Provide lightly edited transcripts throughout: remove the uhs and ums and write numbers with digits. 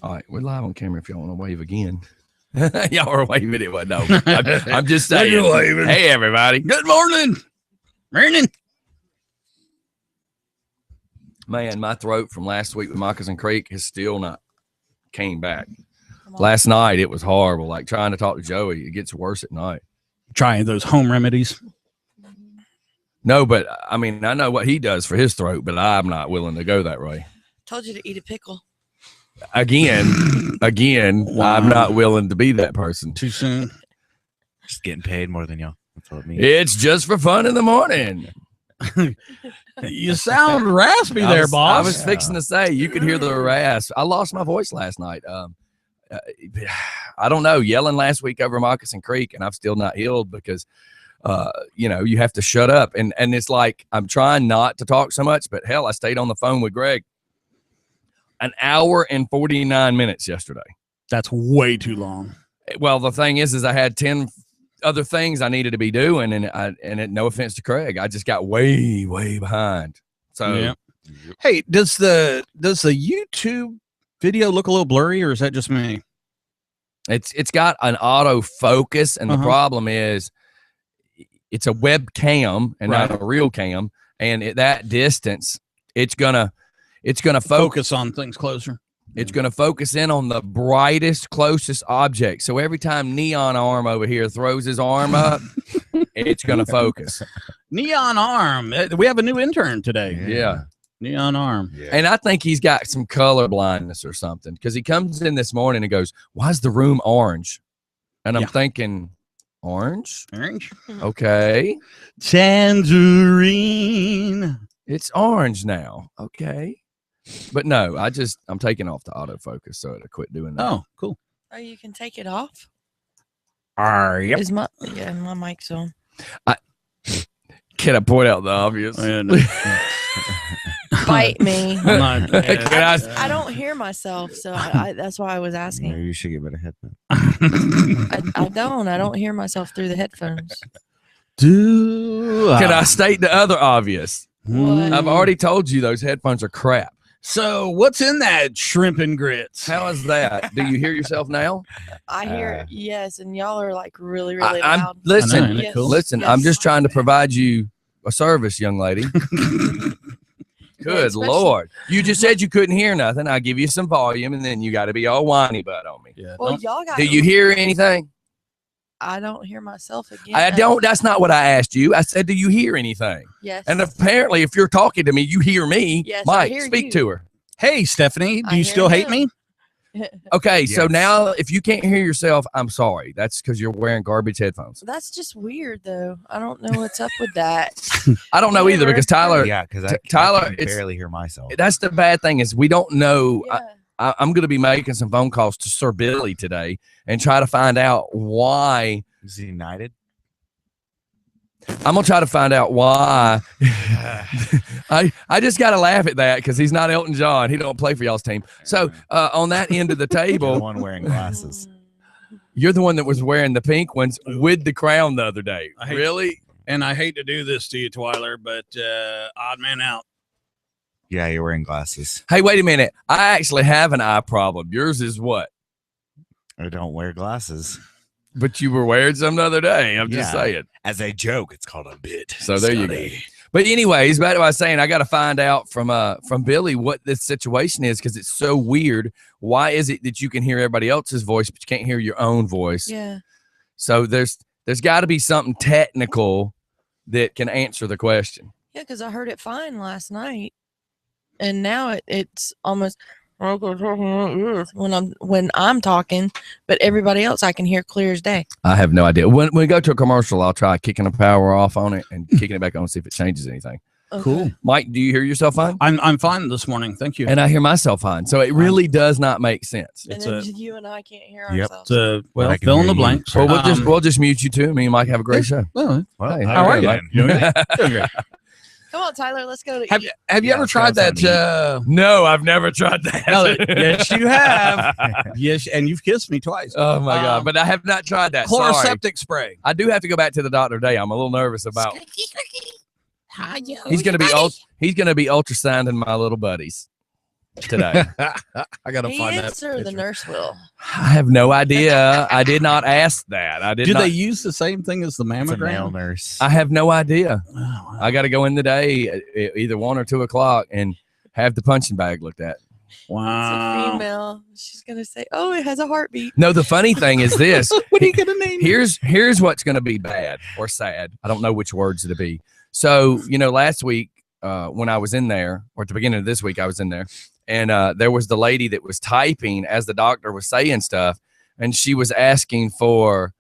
All right, we're live on camera if y'all want to wave again. Y'all are waving it, but no. I'm just saying. Hey, everybody. Good morning. Morning. Man, my throat from last week with Moccasin Creek has still not came back. Last night, it was horrible. Like trying to talk to Joey, it gets worse at night. Trying those home remedies. No, but I mean, I know what he does for his throat, but I'm not willing to go that way. Told you to eat a pickle. Again, wow. I'm not willing to be that person. Too soon. Just getting paid more than y'all. That's all it means. It's just for fun in the morning. You sound raspy there, boss. I was fixing to say, you could hear the rasp. I lost my voice last night. I don't know, yelling last week over Moccasin Creek, and I've still not healed because, you have to shut up. And it's like I'm trying not to talk so much, but hell, I stayed on the phone with Greg an hour and 49 minutes yesterday. That's way too long. Well, the thing is I had 10 other things I needed to be doing, and no offense to Craig, I just got way behind. So, yeah. Hey, does the YouTube video look a little blurry, or is that just me? It's got an auto focus, and the problem is it's a webcam and not a real cam, and at that distance, it's gonna focus on things closer. It's going to focus in on the brightest, closest object. So every time Neon Arm over here throws his arm up, it's going to focus. Neon Arm. We have a new intern today. Yeah. Neon Arm. Yeah. And I think he's got some color blindness or something, because he comes in this morning and goes, "Why is the room orange?" And I'm thinking, orange? Orange? Okay. Tangerine. It's orange now. Okay. But no, I'm taking off the autofocus, so it'll quit doing that. Oh, cool. Oh, you can take it off? Yep. Is my mic's on. Can I point out the obvious? Bite me. I don't hear myself, so that's why I was asking. Maybe you should get better headphones. I don't hear myself through the headphones. Can I state the other obvious? What? I've already told you those headphones are crap. So what's in that shrimp and grits? How is that? Do you hear yourself now? I hear yes, and y'all are like really loud. Listen, Yes. listen. Yes. I'm just trying to provide you a service, young lady. Good Lord. You just said you couldn't hear nothing. I'll give you some volume, and then you got to be all whiny butt on me. Yeah. Well, y'all got. Do you hear anything? I don't hear myself again. I don't. That's not what I asked you. I said, do you hear anything? Yes. And apparently, if you're talking to me, you hear me. Yes, Mike, I hear speak you. to her. Hey, Stephanie, do I you hear still hate him. me? Okay, so Yes. now if you can't hear yourself, I'm sorry. That's because you're wearing garbage headphones. That's just weird, though. I don't know what's up with that. I don't know either, because Tyler, Yeah, because Tyler, I can it's- barely hear myself. that's the bad thing is we don't know. Yeah. I'm going to be making some phone calls to Sir Billy today and try to find out why. Is he United? I'm going to try to find out why. I just got to laugh at that because he's not Elton John. He don't play for y'all's team. So on that end of the You're the table, one wearing glasses. you're the one that was wearing the pink ones with the crown the other day. I hate- Really? And I hate to do this to you, Twyler, but odd man out. Yeah, you're wearing glasses. Hey, wait a minute. I actually have an eye problem. Yours is what? I don't wear glasses. But you were wearing some the other day. I'm just Yeah. saying. As a joke, it's called a bit. So there you go. But anyways, back to what I was saying, I got to find out from Billy what this situation is, because it's so weird. Why is it that you can hear everybody else's voice, but you can't hear your own voice? Yeah. So there's got to be something technical that can answer the question. Yeah, because I heard it fine last night, and now it's almost when I'm talking, but everybody else I can hear clear as day. I have no idea. When we go to a commercial, I'll try kicking the power off on it and kicking it back on, see if it changes anything. Okay. Cool. Mike, do you hear yourself fine? I'm fine this morning. Thank you. And I hear myself fine. So it really does not make sense. And It's then a- you and I can't hear Yep. ourselves. well, I can fill in hear the you. blanks. Well, we'll just mute you too. Me and Mike have a great show. Well, Well, Hey, how are you? Mike? Doing great. Come on, Tyler, let's go to Have eat. you ever Yeah, tried sounds that? No, I've never tried that. Yes, you have. Yes, and you've kissed me twice. Oh my God. Um, But I have not tried that. Sorry. Chloroseptic spray. I do have to go back to the doctor today. I'm a little nervous about. He's gonna be ultrasounding my little buddies. today? I gotta The find that. answer, the picture. nurse will. I have no idea. I did not ask that. I did Do not. they use the same thing as the It's a male mammogram? nurse. I have no idea. Oh, wow. I got to go in the day, either 1 or 2 o'clock, and have the punching bag looked at. It's a Wow. female. She's gonna say, "Oh, it has a heartbeat." No, the funny thing is this. What are you gonna name? it? Here's what's going to be bad or sad. I don't know which words it'll be. So, last week when I was in there, or at the beginning of this week, I was in there, and there was the lady that was typing as the doctor was saying stuff, and she was asking for,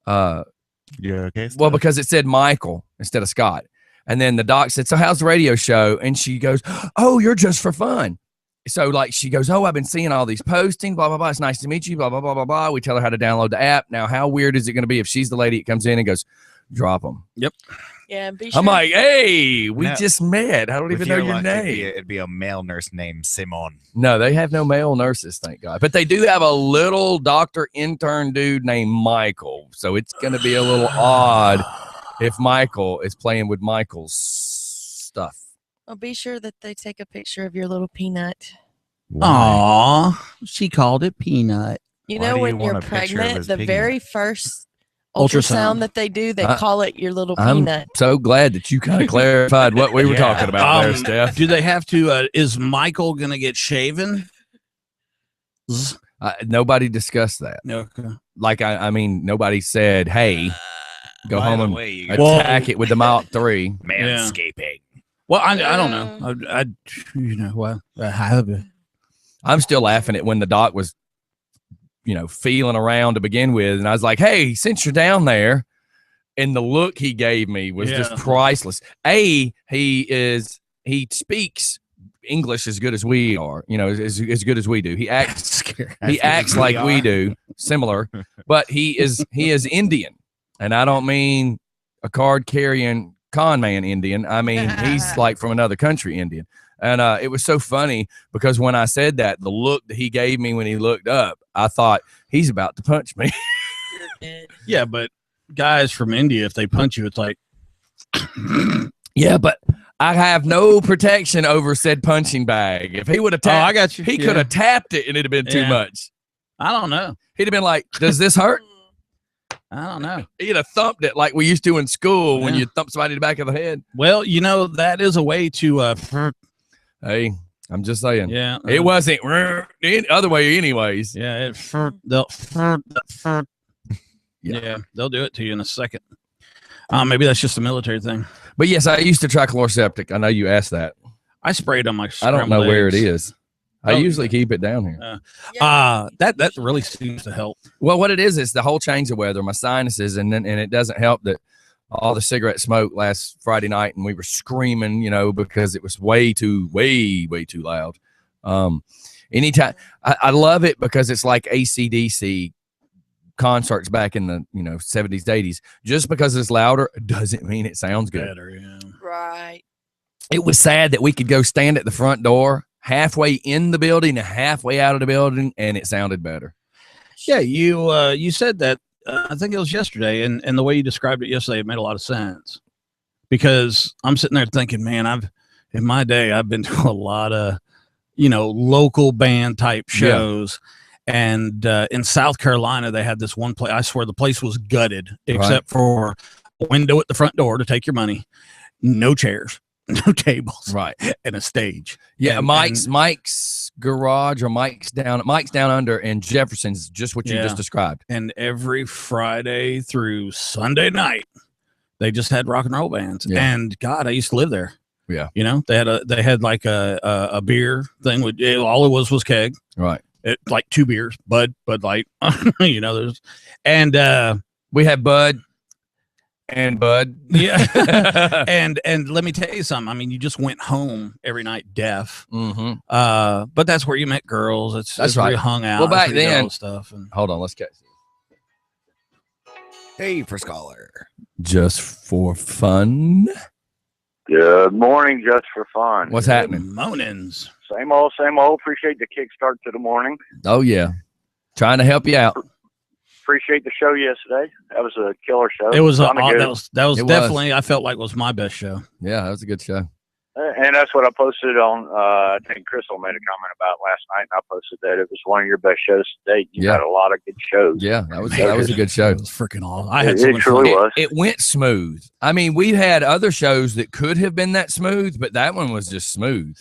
You okay? well, Steph? because it said Michael instead of Scott. And then the doc said, "So how's the radio show?" And she goes, "Oh, you're just for fun." So like she goes, "Oh, I've been seeing all these posting, blah, blah, blah. It's nice to meet you, blah, blah, blah, blah, blah." We tell her how to download the app. Now, how weird is it going to be if she's the lady that comes in and goes, "Drop them"? Yeah, be sure. I'm like, "Hey, we No. just met. I don't With even know your luck, name." It'd be a male nurse named Simon. No, they have no male nurses, thank God. But they do have a little doctor intern dude named Michael. So it's going to be a little odd if Michael is playing with Michael's stuff. Well, be sure that they take a picture of your little peanut. Aw, she called it peanut. You Why know do you when want you're a picture of pregnant, his the peanut? very first Ultrasound. ultrasound that they do, they I- call it your little I'm peanut. so glad that you kind of clarified what we were Yeah. talking about there, Um, Steph. Do they have to? Is Michael gonna get shaven? Nobody discussed that. No. Like, I mean, nobody said, "Hey, go By home the and way, you Well- attack it with the Mach 3." manscaping. Well, I don't know. I have it. I'm still laughing at when the doc was, feeling around to begin with. And I was like, "Hey, since you're down there," and the look he gave me was just Yeah. priceless. He speaks English as good as we are, as good as we do. He acts like we do, similar, but he is Indian. And I don't mean a card carrying con man Indian. I mean, he's like from another country Indian. And it was so funny because when I said that, the look that he gave me when he looked up, I thought he's about to punch me. You're dead. Yeah, but guys from India, if they punch you, it's like, Yeah, but I have no protection over said punching bag. If he would have oh, tapped, I got you. he Yeah. could have tapped it and it'd have been too Yeah. much. I don't know. He'd have been like, "Does this hurt?" I don't know. He'd have thumped it like we used to in school when Yeah. you thump somebody in the back of the head. Well, that is a way to. Hey, I'm just saying. Yeah. It wasn't the other way anyways. Yeah. Yeah. They'll do it to you in a second. Maybe that's just a military thing. But yes, I used to try Chloraseptic. I know you asked that. I sprayed on my. I don't know scrambled where it eggs. is. I Oh. usually keep it down here. That really seems to help. Well, what it is the whole change of weather, my sinuses, and it doesn't help that all the cigarette smoke last Friday night, and we were screaming, because it was way too loud. Anytime I love it because it's like AC/DC concerts back in the 70s, 80s. Just because it's louder doesn't mean it sounds good. Better, yeah. Right. It was sad that we could go stand at the front door halfway in the building and halfway out of the building, and it sounded better. Yeah, you said that. I think it was yesterday, and the way you described it yesterday, it made a lot of sense. Because I'm sitting there thinking, man, in my day I've been to a lot of local band type shows, and in South Carolina they had this one place. I swear the place was gutted except for a window at the front door to take your money, no chairs, no tables, Right. and a stage. Yeah, And- Mike's garage or Mike's down under in Jefferson's, just what you Yeah. just described. And every Friday through Sunday night, they just had rock and roll bands. Yeah. And God, I used to live there. Yeah. They had like a beer thing with all it was keg. Right. Like 2 beers, Bud Light. There's We had Bud and Bud. yeah. and let me tell you something. I mean, you just went home every night deaf. Mm-hmm. But that's where you met girls. That's That's where right. you hung out. Well, That's back where you did all then- the stuff. And Hold on, let's catch this. Hey, for scholar. Just for fun. Good morning, just for fun. What's happening? Moanings. Same old, same old. Appreciate the kickstart to the morning. Oh yeah, trying to help you out. Appreciate the show yesterday. That was a killer show. It was Kinda good. that was It was. definitely I felt like was my best show. Yeah, that was a good show. And that's what I posted on. I think Crystal made a comment about last night, and I posted that it was one of your best shows to date. You Yeah. had a lot of good shows. Yeah, that was a good show. It was freaking awesome. I had It so much truly fun. was. It went smooth. I mean, we had other shows that could have been that smooth, but that one was just smooth.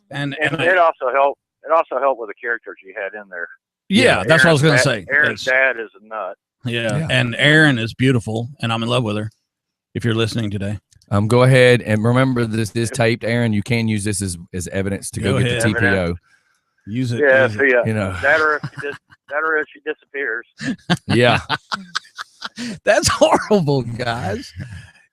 And It also helped. It also helped with the characters you had in there. yeah, that's what I was going to say. Aaron's It's- dad is a nut. yeah, and Erin is beautiful, and I'm in love with her. If you're listening today, Go ahead and remember this taped, Aaron. You can use this as evidence to go Go get the ahead. TPO. use it. Yeah, use it. see ya. You know, That or if she disappears. yeah, That's horrible, guys.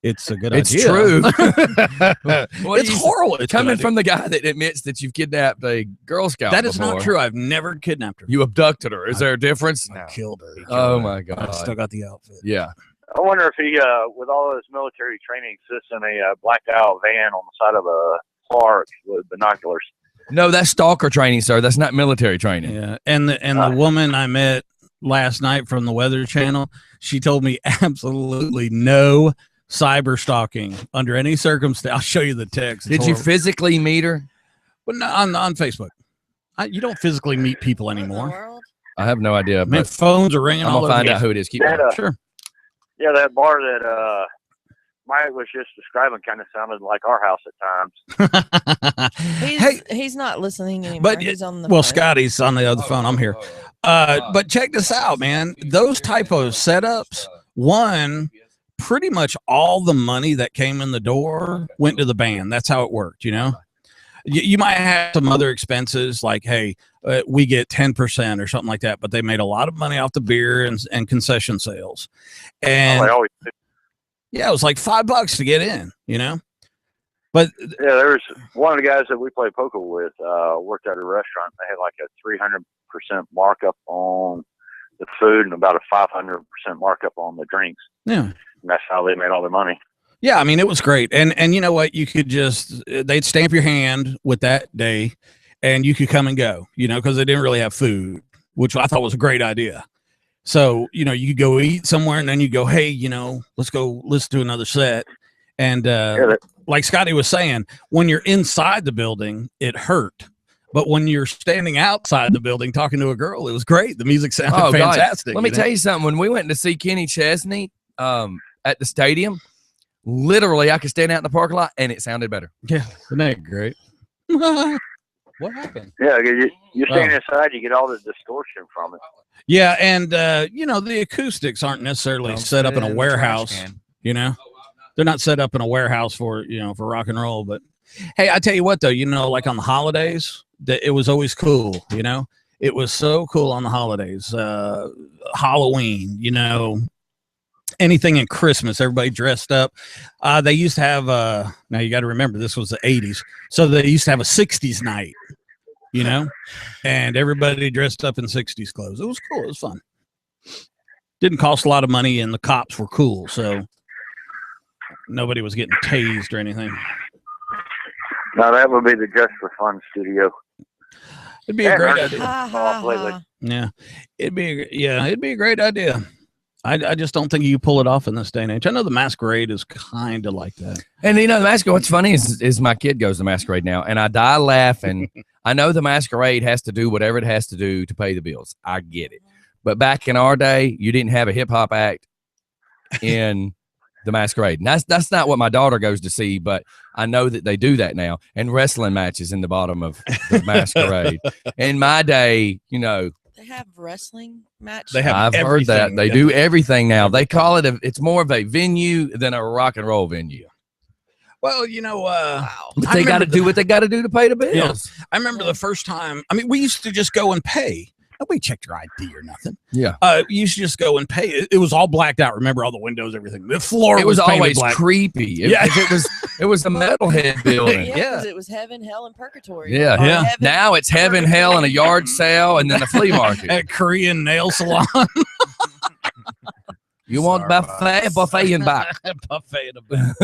It's a good it's idea. true. What It's you- horrible. It's coming good from the guy that admits that you've kidnapped a Girl Scout. idea. That is before. not true. I've never kidnapped her. You abducted her. Is there a difference? No. Killed her. Oh my I god. still got the outfit. Yeah. I wonder if he, with all his military training, sits in a blacked out van on the side of a park with binoculars. No, that's stalker training, sir. That's not military training. Yeah, and the woman I met last night from the Weather Channel, she told me absolutely no cyber stalking under any circumstance. I'll show you the text. It's Did you horrible. physically meet her? But no, on Facebook. You don't physically meet people What in the anymore. world? I have no idea, Man, but phones are ringing I'm all gonna over. find out who it is. Keep That, going. Sure. Yeah, that bar that Mike was just describing kind of sounded like our house at times. He's not listening anymore. But He's on the well, phone. Scotty's on the other phone. I'm here. But check this out, man. Those type of setups, one, pretty much all the money that came in the door went to the band. That's how it worked, you know? You might have some other expenses like, hey, we get 10% or something like that, but they made a lot of money off the beer and concession sales. And They always do. yeah, it was like $5 to get in, you know? But Yeah, there was one of the guys that we play poker with worked at a restaurant. They had like a 300% markup on the food and about a 500% markup on the drinks. yeah. And that's how they made all their money. Yeah, I mean, it was great. And you know what? You could just, they'd stamp your hand with that day and you could come and go, you know, because they didn't really have food, which I thought was a great idea. So, you know, you could go eat somewhere and then you go, hey, you know, let's go listen to another set. And like Scotty was saying, when you're inside the building, it hurt. But when you're standing outside the building talking to a girl, it was great. The music sounded Oh, God. fantastic. Let me tell you something. When we went to see Kenny Chesney at the stadium, literally I could stand out in the parking lot and it sounded better. Yeah, isn't that great? What happened? Yeah, you stand inside, you get all the distortion from it. Yeah, and you know, the acoustics aren't necessarily set up in a warehouse. You know, they're not set up in a warehouse for, you know, for rock and roll. But hey, I tell you what, though, you know, like on the holidays, that it was always cool. You know, it was so cool on the holidays. Halloween, you know, anything in Christmas, everybody dressed up. They used to have now you got to remember this was the 80s, so they used to have a 60s night, you know, and everybody dressed up in 60s clothes. It was cool. It was fun. Didn't cost a lot of money, and the cops were cool, so nobody was getting tased or anything. Now that would be the Just for Fun studio. It'd be a great idea. Ha, ha, lately. ha. Yeah, it'd be a great idea. I just don't think you pull it off in this day and age. I know the Masquerade is kind of like that. And you know, the Masquerade, what's funny is my kid goes to Masquerade now, and I die laughing. I know the Masquerade has to do whatever it has to do to pay the bills. I get it. But back in our day, you didn't have a hip hop act in the Masquerade. And that's not what my daughter goes to see, but I know that they do that now. And wrestling matches in the bottom of the Masquerade. In my day, you know, They have wrestling matches. They have I've heard that everything. they do everything now. They call it it's more of a venue than a rock and roll venue. Well, you know, Wow. But I they got to remember do what they got to do to pay the bills. I remember the first time. I mean, we used to just go and pay. Nobody checked your ID or nothing. Yeah. You used to just go and pay. It was all blacked out. Remember all the windows, everything. The floor It was painted always black. creepy. Yeah. It was a metalhead building. Yeah, Yeah. 'cause it was heaven, hell, and purgatory. Yeah. Or Yeah. heaven- Now it's heaven, hell, and a yard sale, and then a flea market. At Korean nail salon. You want buffet and back. Buffet in a back.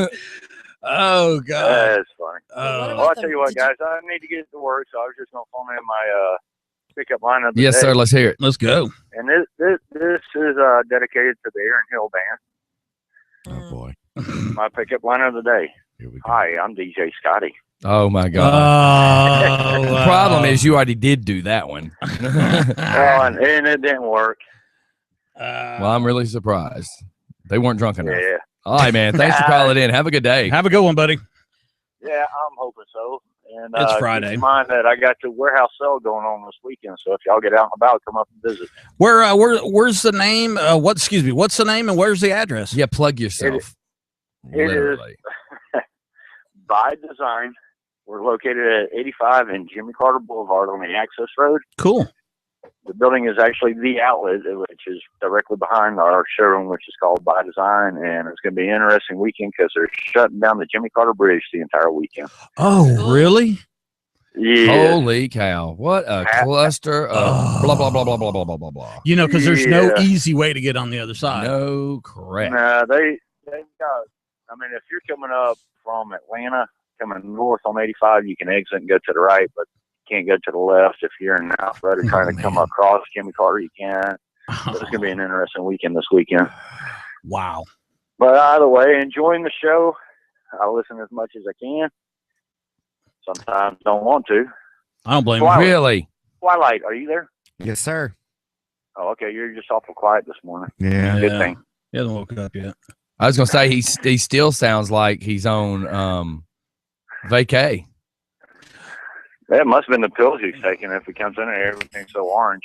Oh God. That's funny. Oh. Well, I'll tell you what, guys, I need to get to work, so I was just going to phone in my pickup line of the Yes, day. sir. Let's hear it. Let's go. And this is dedicated to the Aaron Hill Band. Mm. boy. My pickup line of the day. Here we go. Hi, I'm DJ Scotty. Oh my God. Oh, The problem is you already did do that one. Well, and it didn't work. Well, I'm really surprised. They weren't drunk enough. Yeah. All right, man. Thanks for calling in. Have a good day. Have a good one, buddy. Yeah, I'm hoping so. And It's keep Friday. in mind that I got the warehouse sale going on this weekend, so if y'all get out and about, come up and visit. Where's the name? What's the name and where's the address? Yeah, plug yourself. It is Literally. By Design. We're located at 85 and Jimmy Carter Boulevard on the Access Road. Cool. The building is actually the outlet, which is directly behind our showroom, which is called By Design, and it's going to be an interesting weekend because they're shutting down the Jimmy Carter Bridge the entire weekend. Oh, really? Yeah. Holy cow. What a cluster of blah, blah, blah, blah, blah, blah, blah, blah, blah. You know, because there's no Yeah. easy way to get on the other side. No, correct. Nah, they've got, I mean, if you're coming up from Atlanta, coming north on 85, you can exit and go to the right, but you can't go to the left. If you're in Alpharetta trying to come across Jimmy Carter, you can. So it's going to be an interesting weekend this weekend. Wow. But either way, enjoying the show. I listen as much as I can. Sometimes don't want to. I don't blame you. Wow. Really? Twilight, are you there? Yes, sir. Oh, okay. You're just awful quiet this morning. Yeah. Good thing. He hasn't woken up yet. I was going to say, he still sounds like he's on vacay. That must have been the pills he's taking. If he comes in there, everything's so orange.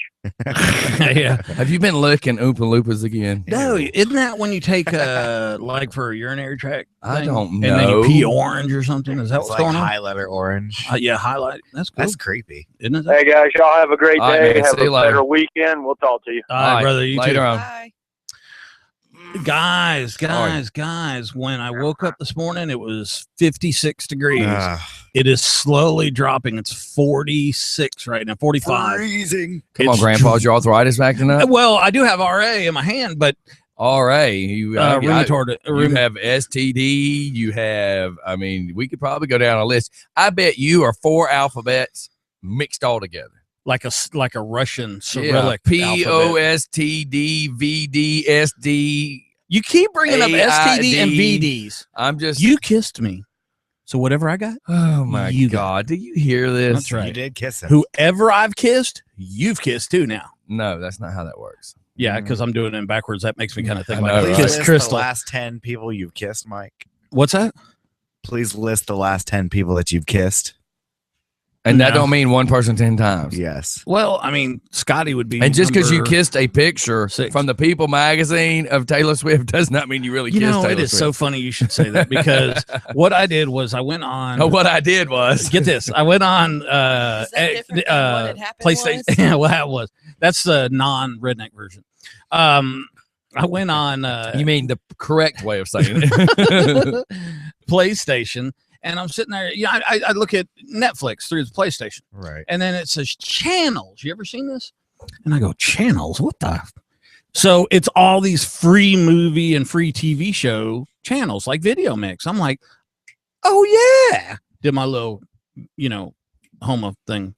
Yeah. Have you been licking Oompa Loompas again? No, isn't that when you take like for a urinary tract? I thing, don't And then know. you pee orange or something? Is that It's what's like going on? highlighter orange. Yeah, highlight. That's cool. That's creepy. Isn't it? Hey, guys, y'all have a great All right, day. man. Have See you a later. better weekend. We'll talk to you. All right, brother. You later too. on. Bye. Guys, when I woke up this morning, it was 56 degrees. It is slowly dropping. It's 46 right now, 45. Freezing. Come on, It's Grandpa. Is your arthritis acting up? Well, I do have RA in my hand, but All right. You rheumatoid. you have STD. You have, I mean, we could probably go down a list. I bet you are 4 alphabets mixed all together. like a Russian Yeah. Cyrillic alphabet. POSTDVDSD. You keep bringing up STD and AID. VDs. I'm just. You kissed me, so whatever I got, Oh my You God! Do you hear this? That's right. You did kiss him. whoever I've kissed, you've kissed too now. No, that's not how that works. Yeah, because I'm doing it in backwards. That makes me kind of think I like know, Please right? kiss list Crystal. the last 10 people you've kissed, Mike. What's that? Please list the last 10 people that you've kissed. And that No. don't mean one person 10 times. Yes. Well, I mean, Scotty would be. And just because you number- kissed a picture 6. from the People magazine of Taylor Swift does not mean you really You kissed know, Taylor it is Swift. so funny you should say that because what I did was I went on. No, what I did was Get this. I went on Is that different than what had happened PlayStation. was? Yeah, well, that was. That's the non-redneck version. I went on you mean the correct way of saying it. PlayStation, and I'm sitting there. Yeah, I look at Netflix through the PlayStation, Right. and then it says channels. You ever seen this? And I go, channels? What the? So it's all these free movie and free TV show channels, like Video Mix. I'm like, oh yeah. Did my little, homo thing.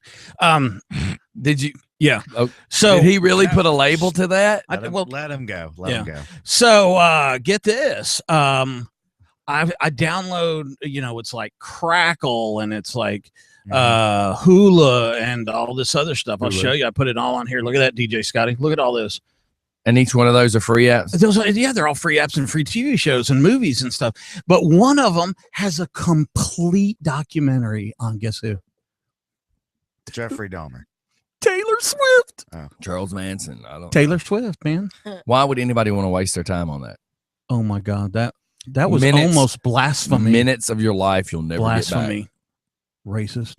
Did you? Yeah. Oh, So did he really put a label to that? I, Let him, well, let him go. Let yeah. him go. so get this. I download, it's like Crackle and it's like Hula and all this other stuff. I'll Hulu. show you. I put it all on here. Look at that, DJ Scotty. Look at all this. And each one of those are free apps. They're all free apps and free TV shows and movies and stuff. But one of them has a complete documentary on guess who? Jeffrey Dahmer. Taylor Swift. Charles Manson. I don't. Taylor Swift, man. Why would anybody want to waste their time on that? Oh my God, that was Minutes- almost blasphemy. Minutes of your life you'll never get back. Blasphemy. Racist.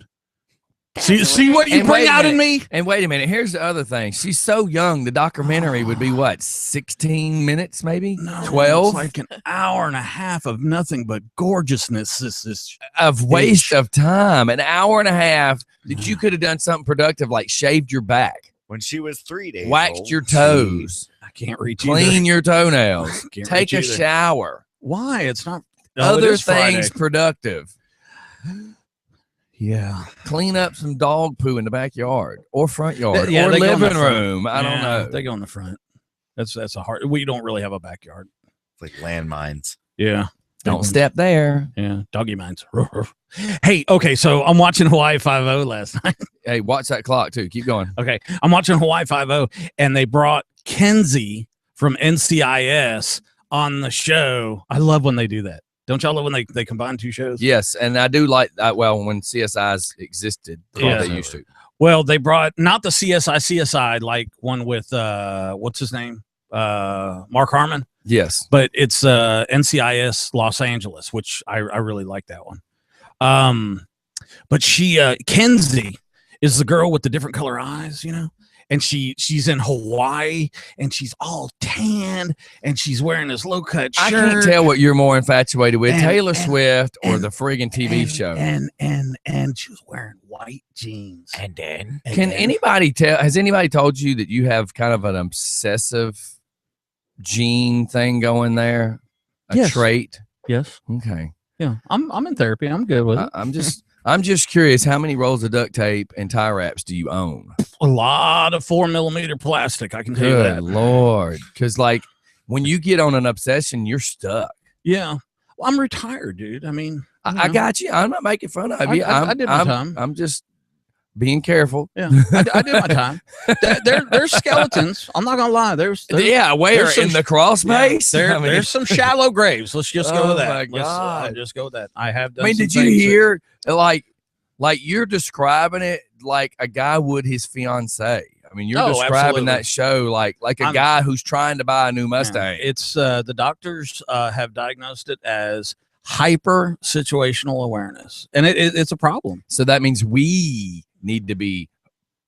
See what you And bring wait a out in minute. me? And wait a minute. Here's the other thing. She's so young. The documentary would be what, 16 minutes, maybe? No, 12 It's like an hour and a half of nothing but gorgeousness. This of waste of time. An hour and a half that you could have done something productive, like shaved your back, When she was 3 days waxed old, your toes, I can't reach clean your toenails, Can't take a reach either. shower, Why? It's not it other is Friday. things productive. Yeah. Clean up some dog poo in the backyard or front yard Yeah, or they go in the living front. room. I don't Yeah, know. They go in the front. That's a hard. We don't really have a backyard. It's like landmines. Yeah. Don't step there. Yeah. Doggy mines. Hey, okay, so I'm watching Hawaii Five-0 last night. Hey, watch that clock too. Keep going. Okay, I'm watching Hawaii Five-0, and they brought Kenzie from NCIS on the show. I love when they do that. Don't y'all love when they combine two shows? Yes, and I do like that. Well, when CSIs existed, Yeah. they used to. Well, they brought not the CSI like one with what's his name? Mark Harmon. Yes. But it's NCIS Los Angeles, which I really like that one. But she Kenzie is the girl with the different color eyes, you know, and she's in Hawaii and she's all tan and she's wearing this low cut shirt. I can't tell what you're more infatuated with, And- Taylor and- Swift or and- the friggin' TV show. And she was wearing white jeans. And then Can anybody tell? Has anybody told you that you have kind of an obsessive gene thing going there? A Yes. trait? Yes. Okay. Yeah. I'm in therapy. I'm good with it. I'm just curious, how many rolls of duct tape and tie wraps do you own? A lot of 4mm plastic. I can tell you Good that. Lord. Because like when you get on an obsession, you're stuck. Yeah. Well, I'm retired, dude. I mean, I got you. I'm not making fun of you. I did my time. I'm just being careful. Yeah, I did my time. There's skeletons. I'm not gonna lie. There's Yeah, where there's some in the crawl space? There, I mean, there's some shallow graves. Let's just go Oh with that. my Let's God. just go with that. I have done. I mean, some did you things that- hear like you're describing it like a guy would his fiance? I mean, you're Oh, describing absolutely. that show like a I'm- guy who's trying to buy a new Yeah. Mustang. It's the doctors have diagnosed it as hyper situational awareness, and it's a problem. So that means we need to be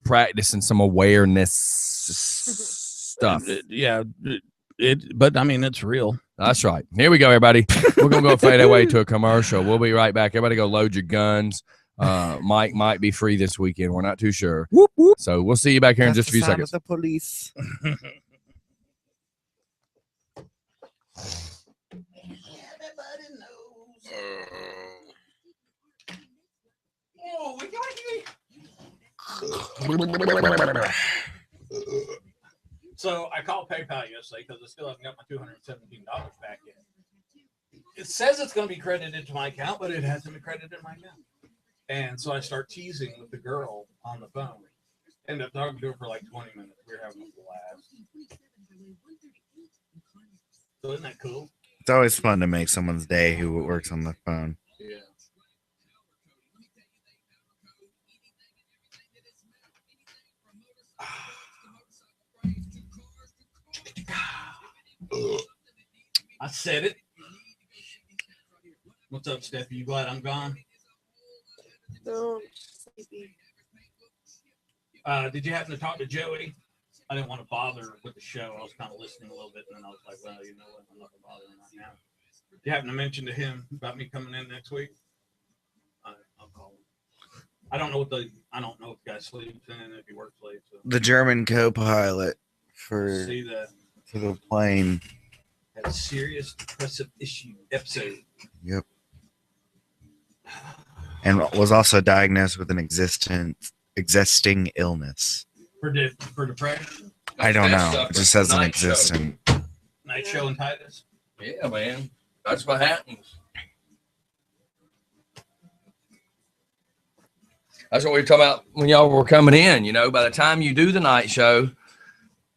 practicing some awareness stuff. Yeah. But I mean, it's real. That's right. Here we go, everybody. We're gonna go fade away to a commercial. We'll be right back. Everybody, go load your guns. Mike might be free this weekend. We're not too sure. whoop whoop. So we'll see you back here in That's just a the few sound of seconds. the police. So I called PayPal yesterday because I still haven't got my $217 back yet. It says it's going to be credited to my account, but it hasn't been credited to my account. And so I start teasing with the girl on the phone. End up talking to her for like 20 minutes. We were having a blast. So isn't that cool? It's always fun to make someone's day who works on the phone. Yeah. I said it. What's up, Steffi? You glad I'm gone? No, I'm sleepy. Did you happen to talk to Joey? I didn't want to bother with the show. I was kind of listening a little bit, and then I was like, well, you know what? I'm not going to bother him right now. Did you happen to mention to him about me coming in next week? I'll call him. I don't know if the guy sleeps in, if he works late. So The German co-pilot for see that the plane. had a serious depressive issue episode. Yep. And was also diagnosed with an existing illness. For depression, I don't know. It just says an Night show. existing. Night Show and Titus. Yeah, man. That's what happens. That's what we were talking about when y'all were coming in. You know, by the time you do the night show,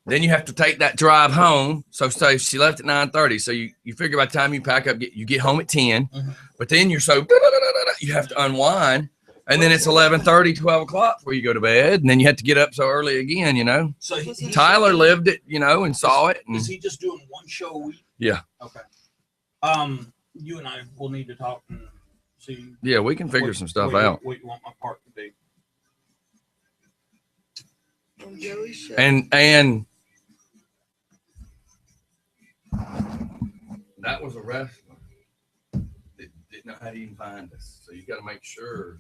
then you have to take that drive home. So she left at 9:30. So you figure by the time you pack up, you get home at 10. Mhm. But then you're so you have to unwind. And then it's 11:30, 12 o'clock before you go to bed. And then you have to get up so early again, you know. So Tyler lived it, you know, and saw it. And Is he just doing one show a week? Yeah. Okay. You and I will need to talk and see. yeah, we can figure some stuff what you- out. What you want my part to be? On Joey's show. And that was a wrestler. Didn't know how to even find us. So you got to make sure.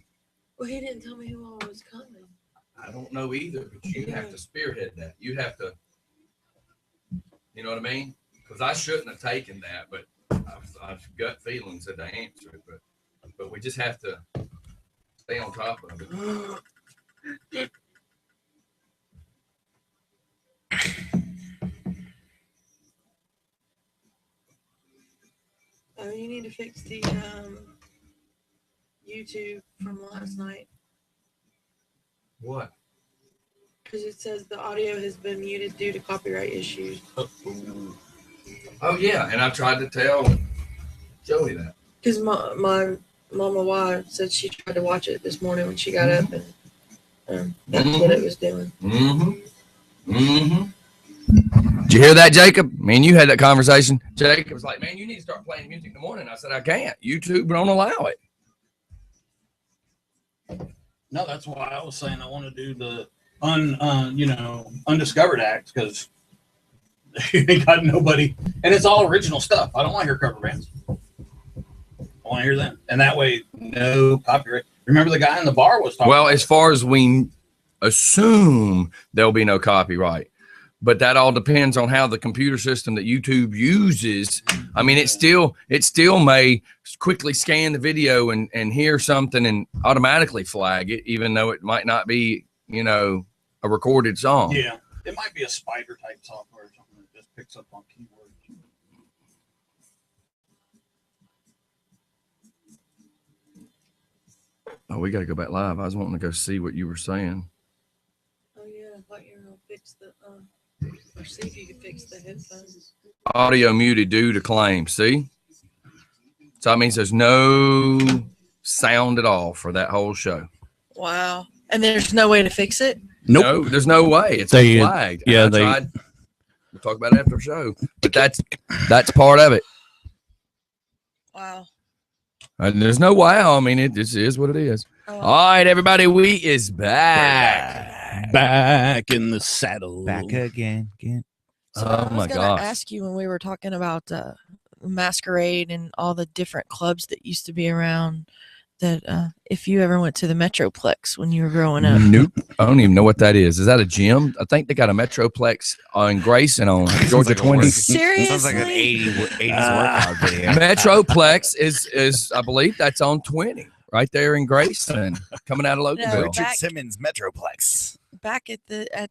Well, he didn't tell me who all was coming. I don't know either, but you have to spearhead that. You have to, you know what I mean? Because I shouldn't have taken that, but I've gut feeling said to answer it. But we just have to stay on top of it. Oh, you need to fix the YouTube from last night What? because it says the audio has been muted due to copyright issues. Oh yeah, and I tried to tell Joey that. Because my mama wife said she tried to watch it this morning when she got up, and that's what it was doing. Did you hear that, Jacob? Me and you had that conversation. Jacob was like, "Man, you need to start playing music in the morning." I said, "I can't. YouTube don't allow it." No, that's why I was saying I want to do the undiscovered acts because you ain't got nobody, and it's all original stuff. I don't want to hear cover bands. I want to hear them, and that way, no copyright. Remember the guy in the bar was talking. Well, as far as we assume, there'll be no copyright, but that all depends on how the computer system that YouTube uses. I mean, it still may quickly scan the video and hear something and automatically flag it, even though it might not be, a recorded song. Yeah, it might be a spider type software or something that just picks up on keywords. Oh, we got to go back live. I was wanting to go see what you were saying. Oh yeah, I thought you were gonna fix the or see if you could fix the headphones. Audio muted due to claim. See? So that means there's no sound at all for that whole show. Wow, and there's no way to fix it. Nope. No, there's no way. It's They- flagged. And yeah, I they- tried. We'll talk about it after the show. But that's part of it. Wow. And there's no wow. I mean, it just is what it is. Oh, All right, everybody, we is back. Back in the saddle. Back again. So Oh I was my gonna gosh. ask you when we were talking about Masquerade and all the different clubs that used to be around, that if you ever went to the Metroplex when you were growing up. Nope. I don't even know what that is. Is that a gym? I think they got a Metroplex on Grayson on Georgia like a 20. work- Seriously? Sounds like an 80s workout video. Metroplex is I believe that's on 20 right there in Grayson, coming out of No, Loganville. Richard back- Simmons Metroplex. Back at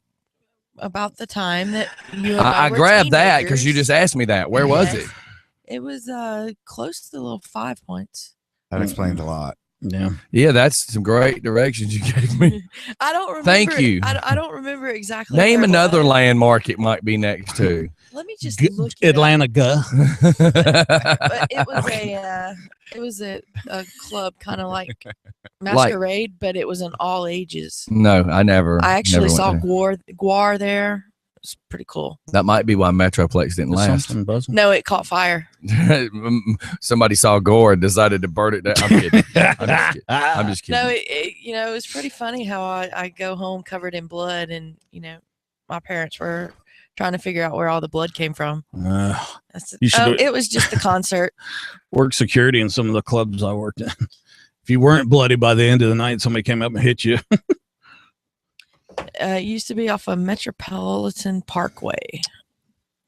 about the time that you and I I were grabbed that because you teenagers, just asked me that. Where was Yes. it? It was close to the little 5 Points. That explains a lot. Yeah. Yeah, that's some great directions you gave me. I don't remember. Thank you. I don't remember exactly. Name where it another was. landmark it might be next to. Let me just G- look. It up. Atlanta Guh. But it was a club kind of like Masquerade, but it was an all ages. No, I never. I actually never saw went there. Guar there. It's pretty cool. That might be why Metroplex didn't last. Something buzzing. No, it caught fire. Somebody saw gore and decided to burn it down. I'm kidding. I'm just kidding. No, it was pretty funny how I go home covered in blood, and my parents were trying to figure out where all the blood came from. That's, You should do it. it was just the concert. Worked security in some of the clubs I worked in. If you weren't bloody by the end of the night, somebody came up and hit you. It used to be off of Metropolitan Parkway.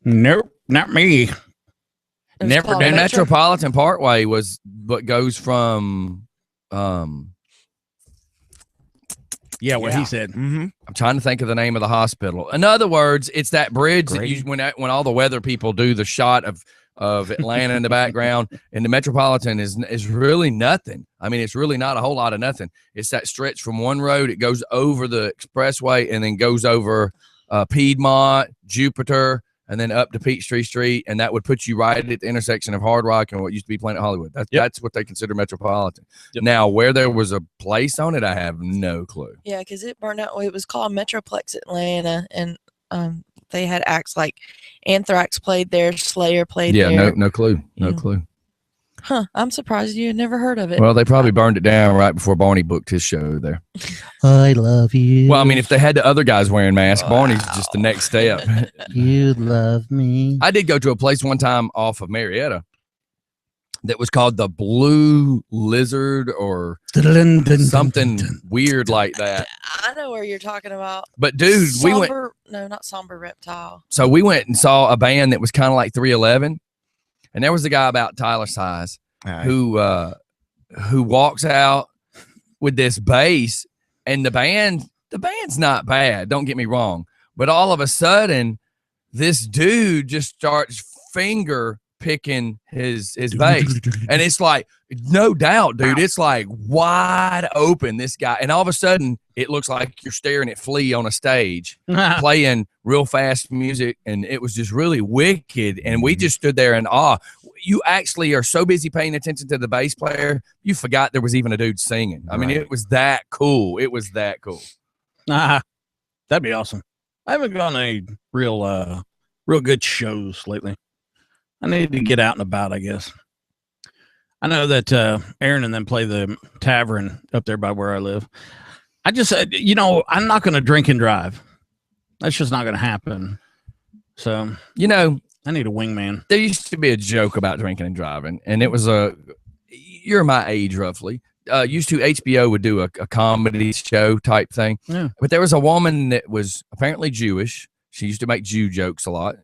Nope, not me. It was Never called And Metro- Metropolitan Parkway was what goes from Yeah, what Yeah. he said. Mm-hmm. I'm trying to think of the name of the hospital. In other words, it's that bridge that you when all the weather people do the shot of Atlanta in the background, and the Metropolitan is really nothing. I mean, it's really not a whole lot of nothing. It's that stretch from one road, it goes over the expressway and then goes over Piedmont, Jupiter, and then up to Peachtree Street, and that would put you right at the intersection of Hard Rock and what used to be Planet Hollywood. That's what they consider Metropolitan. Yep. Now, where there was a place on it, I have no clue. Yeah, because it burned out. It was called Metroplex Atlanta, and they had acts like Anthrax played there, Slayer played Yeah, there. no clue. No Mm. clue. Huh, I'm surprised you had never heard of it. Well, they probably burned it down right before Barney booked his show there. I love you. Well, I mean, if they had the other guys wearing masks, Barney's just the next step. You love me. I did go to a place one time off of Marietta that was called the Blue Lizard or something weird like that. I know where you're talking about. But dude, we went. No, not Somber Reptile. So we went and saw a band that was kind of like 311, and there was a guy about Tyler size who walks out with this bass, and the band's not bad, don't get me wrong, but all of a sudden this dude just starts finger picking his bass. And it's like, no doubt, dude, it's like wide open, this guy. And all of a sudden, it looks like you're staring at Flea on a stage playing real fast music. And it was just really wicked. And we just stood there in awe. You actually are so busy paying attention to the bass player, you forgot there was even a dude singing. I mean, it was that cool. It was that cool. That'd be awesome. I haven't gone to any real good shows lately. I need to get out and about, I guess. I know that Aaron and them play the tavern up there by where I live. I just said, I'm not going to drink and drive. That's just not going to happen. So, I need a wingman. There used to be a joke about drinking and driving, and it was you're my age roughly. Used to HBO would do a comedy show type thing. Yeah. But there was a woman that was apparently Jewish. She used to make Jew jokes a lot.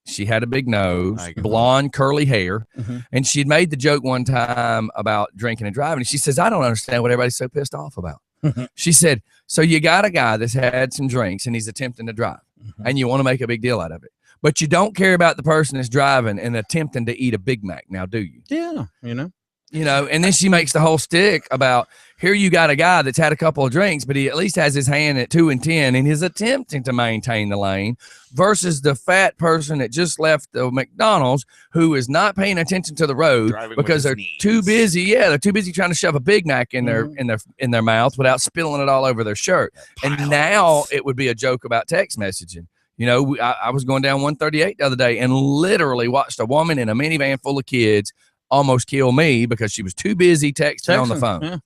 She had a big nose, blonde, curly hair. Mm-hmm. And she'd made the joke one time about drinking and driving. And she says, I don't understand what everybody's so pissed off about. She said, so you got a guy that's had some drinks and he's attempting to drive, and you want to make a big deal out of it. But you don't care about the person that's driving and attempting to eat a Big Mac now, do you? Yeah, And then she makes the whole stick about, here you got a guy that's had a couple of drinks, but he at least has his hand at 2 and 10 and is attempting to maintain the lane, versus the fat person that just left the McDonald's who is not paying attention to the road because they're too busy. Yeah, they're too busy trying to shove a Big Mac in their mouth without spilling it all over their shirt. And now it would be a joke about text messaging. I was going down 138 the other day and literally watched a woman in a minivan full of kids almost kill me because she was too busy texting on the phone. Yeah.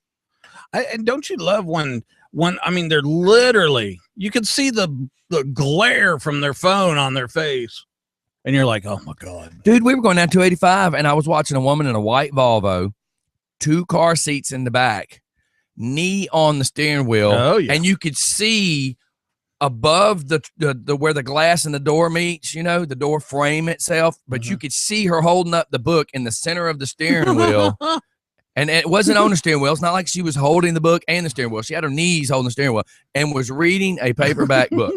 And don't you love when they're literally, you can see the glare from their phone on their face, and you're like, oh my God. Dude, we were going down 285 and I was watching a woman in a white Volvo, 2 car seats in the back, knee on the steering wheel. Oh, yeah. And you could see above the where the glass and the door meets, the door frame itself, but you could see her holding up the book in the center of the steering wheel. And it wasn't on the steering wheel. It's not like she was holding the book and the steering wheel. She had her knees holding the steering wheel and was reading a paperback book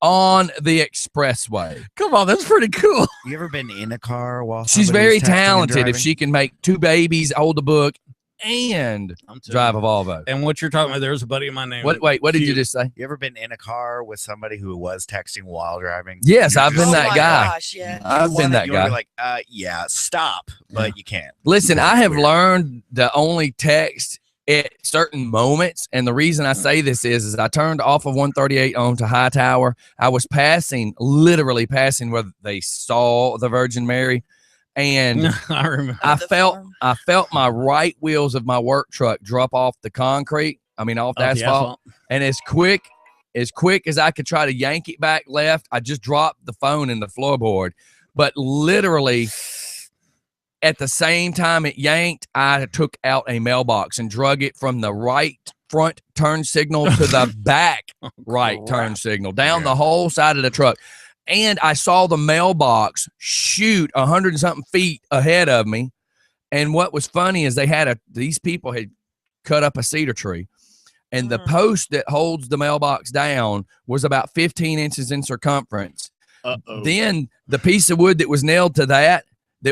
on the expressway. Come on, that's pretty cool. You ever been in a car while she's very somebody's texting and talented if driving? she can make 2 babies hold the book and drive a Volvo. And what you're talking about, there's a buddy of mine named. What did you just say? You ever been in a car with somebody who was texting while driving? Yes, You're I've been just- that guy. Gosh, yeah. I've been that You wanna guy. be like, yeah, stop, but you can't. Listen, I have Weird. learned to only text at certain moments. And the reason I say this is I turned off of 138 onto Hightower. I was literally passing where they saw the Virgin Mary. And I remember. I felt my right wheels of my work truck drop off the concrete. I mean, off the asphalt. And as quick as I could try to yank it back left, I just dropped the phone in the floorboard. But literally, at the same time it yanked, I took out a mailbox and drug it from the right front turn signal to the back right turn signal, down the whole side of the truck. And I saw the mailbox shoot 100 and something feet ahead of me. And what was funny is these people had cut up a cedar tree, and the post that holds the mailbox down was about 15 inches in circumference. Then the piece of wood that was nailed to that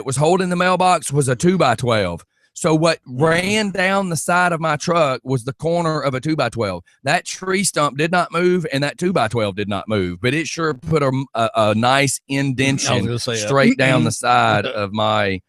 was holding the mailbox was a 2x12. So what ran down the side of my truck was the corner of a 2x12. That tree stump did not move, and that 2x12 did not move, but it sure put a nice indentation straight down the side of my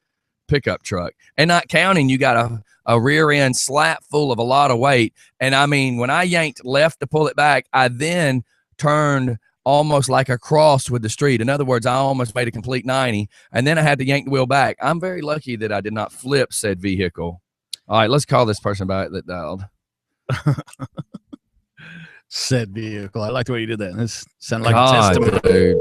pickup truck. And not counting, you got a rear end slap full of a lot of weight. And I mean, when I yanked left to pull it back, I then turned almost like a cross with the street. In other words, I almost made a complete 90, and then I had to yank the wheel back. I'm very lucky that I did not flip said vehicle. All right, let's call this person back that dialed. Said vehicle. I like the way you did that. This sounded like God, a testament. dude.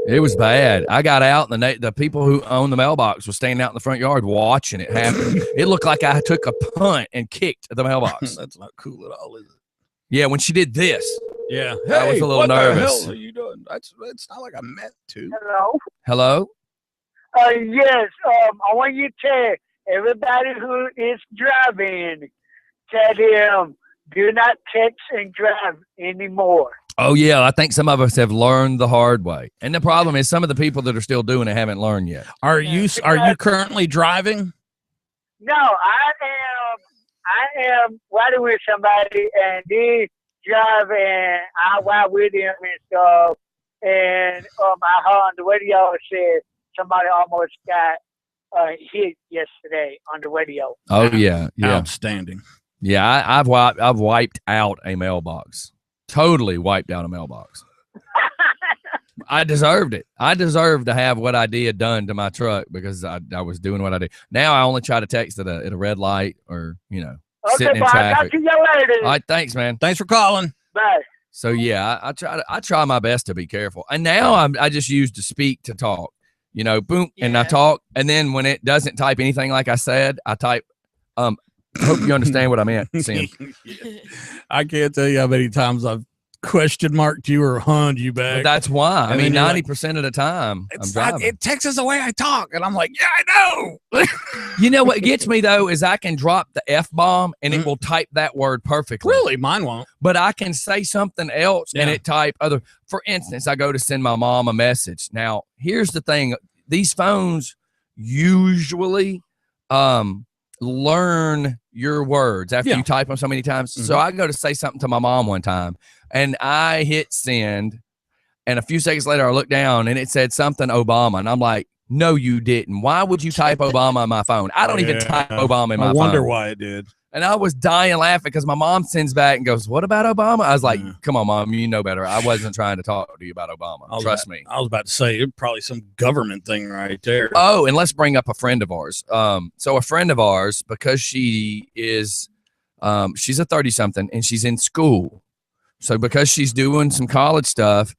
It was bad. I got out, and the people who own the mailbox was standing out in the front yard watching it happen. It looked like I took a punt and kicked the mailbox. That's not cool at all, is it? Yeah, when she did this. Yeah. I was a little nervous. What the hell are you doing? It's not like I meant to. Hello? Hello? Yes, I want you to tell everybody who is driving, tell them, do not text and drive anymore. Oh yeah, I think some of us have learned the hard way, and the problem is some of the people that are still doing it haven't learned yet. Are you currently driving? No, I am riding with somebody, and they drive, and I ride with them and stuff. And I heard on the radio it said somebody almost got hit yesterday on the radio. Oh yeah, Outstanding. Yeah. I've wiped out a mailbox. Totally wiped out a mailbox. I deserved it. I deserved to have what I did done to my truck because I was doing what I did. Now I only try to text at a red light or sitting in traffic. I'll see you later. All right, thanks, man. Thanks for calling. Bye. So yeah, I try my best to be careful. And now I just use to speak to talk. Boom, and I talk, and then when it doesn't type anything like I said, I type. Hope you understand what I meant, Sam. I can't tell you how many times I've question marked you or hunned you back. But that's why. I mean, you're 90% of the time, I'm driving. It texts the way I talk, and I'm like, yeah, I know. You know what gets me though is I can drop the F-bomb and it will type that word perfectly. Really, mine won't. But I can say something else and it type other. For instance, I go to send my mom a message. Now, here's the thing: these phones usually learn your words after you type them so many times. Mm-hmm. So I go to say something to my mom one time, and I hit send, and a few seconds later I look down and it said something Obama, and I'm like, no, you didn't. Why would you type Obama on my phone? I don't even type Obama in my phone. I wonder why it did. And I was dying laughing because my mom sends back and goes, what about Obama? I was like, come on, Mom, you know better. I wasn't trying to talk to you about Obama. Trust me. I was about to say, it's probably some government thing right there. Oh, and let's bring up a friend of ours. So a friend of ours, because she is, she's a 30-something and she's in school. So because she's doing some college stuff,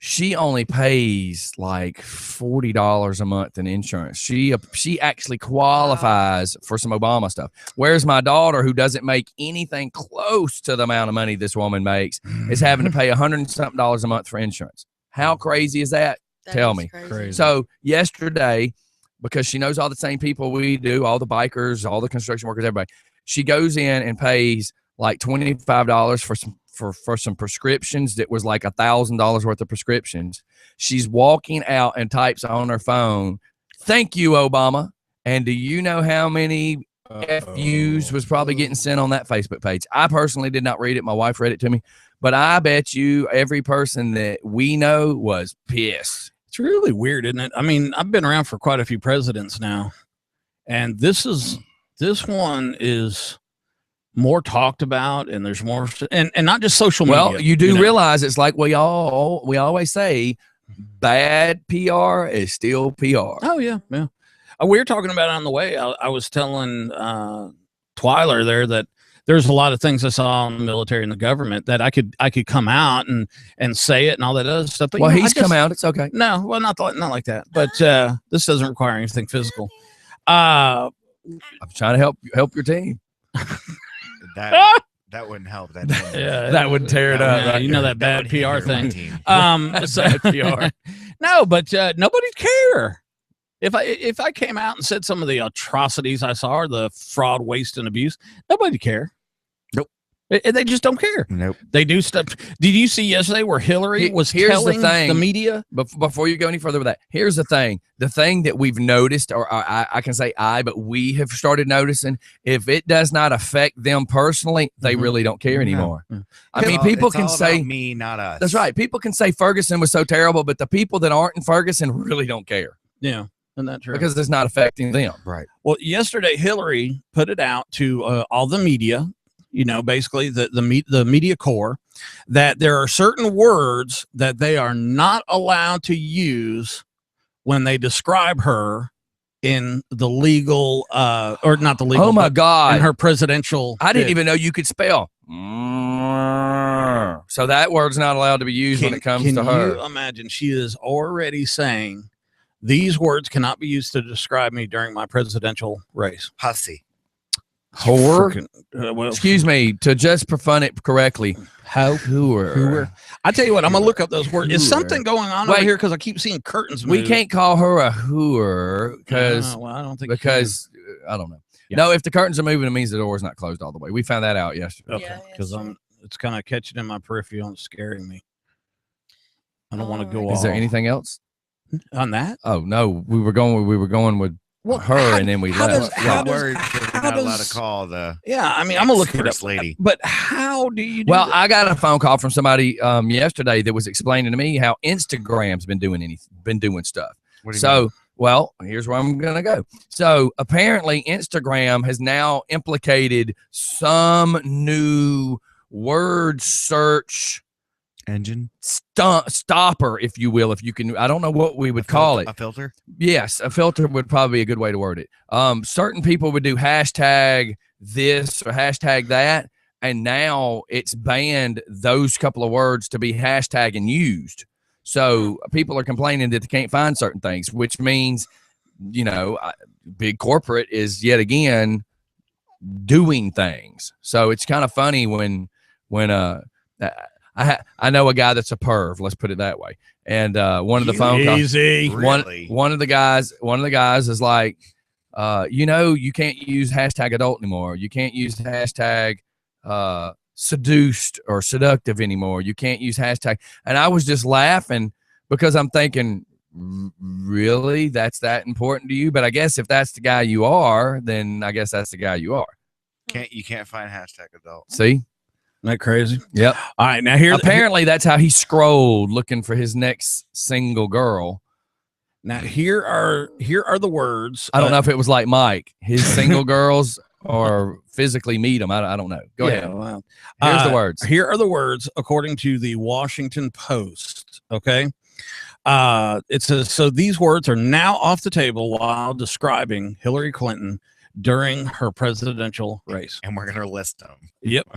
she only pays like $40 a month in insurance. She actually qualifies for some Obama stuff. Whereas my daughter, who doesn't make anything close to the amount of money this woman makes, is having to pay $100 and something a month for insurance. How crazy is that? Tell me. Crazy. So yesterday, because she knows all the same people we do, all the bikers, all the construction workers, everybody, she goes in and pays like $25 for some prescriptions that was like $1,000 worth of prescriptions. She's walking out and types on her phone, "Thank you, Obama." And do you know how many FUs was probably getting sent on that Facebook page? I personally did not read it. My wife read it to me. But I bet you every person that we know was pissed. It's really weird, isn't it? I mean, I've been around for quite a few presidents now. And this one is more talked about, and there's more, and not just social media. Well, you do realize it's like we always say, bad PR is still PR. Oh yeah. We were talking about it on the way. I was telling Twyler there that there's a lot of things I saw in the military and the government that I could come out and say it and all that other stuff. But, well, he's come out. It's okay. No, well, not like that. But this doesn't require anything physical. I'm trying to help your team. That wouldn't help. That would tear it up. Right? You know that bad PR thing. Bad PR. No, but nobody'd care if I came out and said some of the atrocities I saw, or the fraud, waste, and abuse. Nobody'd care. Nope. They just don't care. Nope. They do stuff. Did you see yesterday where Hillary was telling the media? Before you go any further with that, here's the thing. The thing that we've noticed, or I can say but we have started noticing, if it does not affect them personally, they really don't care anymore. No. I mean, people can say, me, not us. That's right. People can say Ferguson was so terrible, but the people that aren't in Ferguson really don't care. Yeah. Isn't that true? Because it's not affecting them. Right. Well, yesterday, Hillary put it out to all the media, basically the media core, that there are certain words that they are not allowed to use when they describe her in the legal, or not the legal. Oh my God. In her presidential. I didn't even know you could spell. So that word's not allowed to be used when it comes to her. Can you imagine? She is already saying, these words cannot be used to describe me during my presidential race. Hussy. Whore. Excuse me, to just profund it correctly. Whore. I tell you what, I'm gonna look up those words. Is something going on over here? Because I keep seeing curtains move. We can't call her a whore because I don't think I don't know. Yeah. No, if the curtains are moving, it means the door is not closed all the way. We found that out yesterday. Okay, because It's kind of catching in my peripheral and scaring me. I don't want to go Alright. off. Is there anything else? on that? Oh no, we were going with her, and then we how left. does- Yeah. how What does- words are we how not allowed does- to call the Yeah, I mean, I'm gonna look at it first up. lady? But how do you do Well, that? I got a phone call from somebody yesterday that was explaining to me how Instagram's been doing stuff. What do you So, mean? well, here's where I'm going to go. So, apparently, Instagram has now implicated some new word search Engine? stopper, if you will, if you can. I don't know what we would call it. A filter? Yes, a filter would probably be a good way to word it. Certain people would do hashtag this or hashtag that, and now it's banned those couple of words to be hashtag and used. So people are complaining that they can't find certain things, which means, big corporate is yet again doing things. So it's kind of funny when I know a guy that's a perv, let's put it that way. And one of the phone calls, Easy. Really? one of the guys is like, you can't use hashtag adult anymore. You can't use hashtag seduced or seductive anymore. You can't use hashtag. And I was just laughing because I'm thinking, really, that's that important to you? But I guess if that's the guy you are, then I guess that's the guy you are. You can't find hashtag adult. See? Isn't that crazy? Yep. All right, now here. Apparently that's how he scrolled looking for his next single girl. Now here are the words. I don't know if it was like Mike, his single girls, or physically meet them. I don't know. Go ahead. Well, Here's the words. Here are the words according to the Washington Post. Okay. It says, so these words are now off the table while describing Hillary Clinton during her presidential race. And we're going to list them. Yep.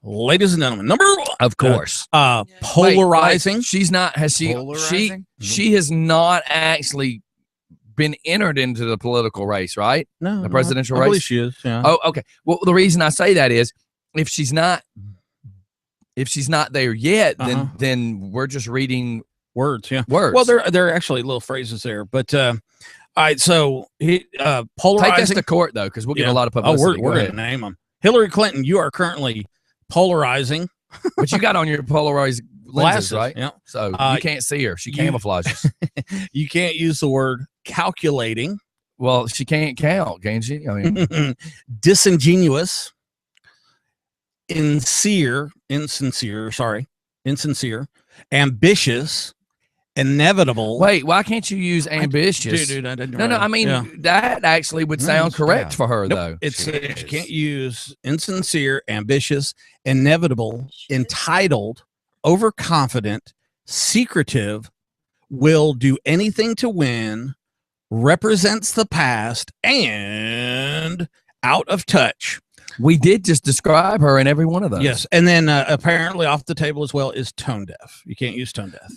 Ladies and gentlemen, number one. Of course. Polarizing. Wait, she's not. Has she? Polarizing? She has not actually been entered into the political race, right? No, The presidential I race? believe she is. Yeah. Oh, okay. Well, the reason I say that is if she's not there yet, then we're just reading Words. Yeah. words. Well, there are actually little phrases there, but all right. So he polarizing. take us to court though, because we'll get Yeah. a lot of Oh, publicity. we're Go going to name them. Hillary Clinton, you are currently polarizing. But you got on your polarized lenses, Glasses, right? yeah. So Uh, you can't see her. She you- camouflages. You can't use the word calculating, Well, she can't count, can she? I mean, disingenuous, insincere, ambitious, inevitable. wait, why can't you use ambitious? Dude, I didn't No, write I it. mean, Yeah. that actually would sound it's correct bad. for her, Nope. though. It says is. you can't use insincere, ambitious, inevitable, entitled, overconfident, secretive, will do anything to win, represents the past, and out of touch. We did just describe her in every one of those. Yes. And then apparently off the table as well is tone deaf. You can't use tone deaf.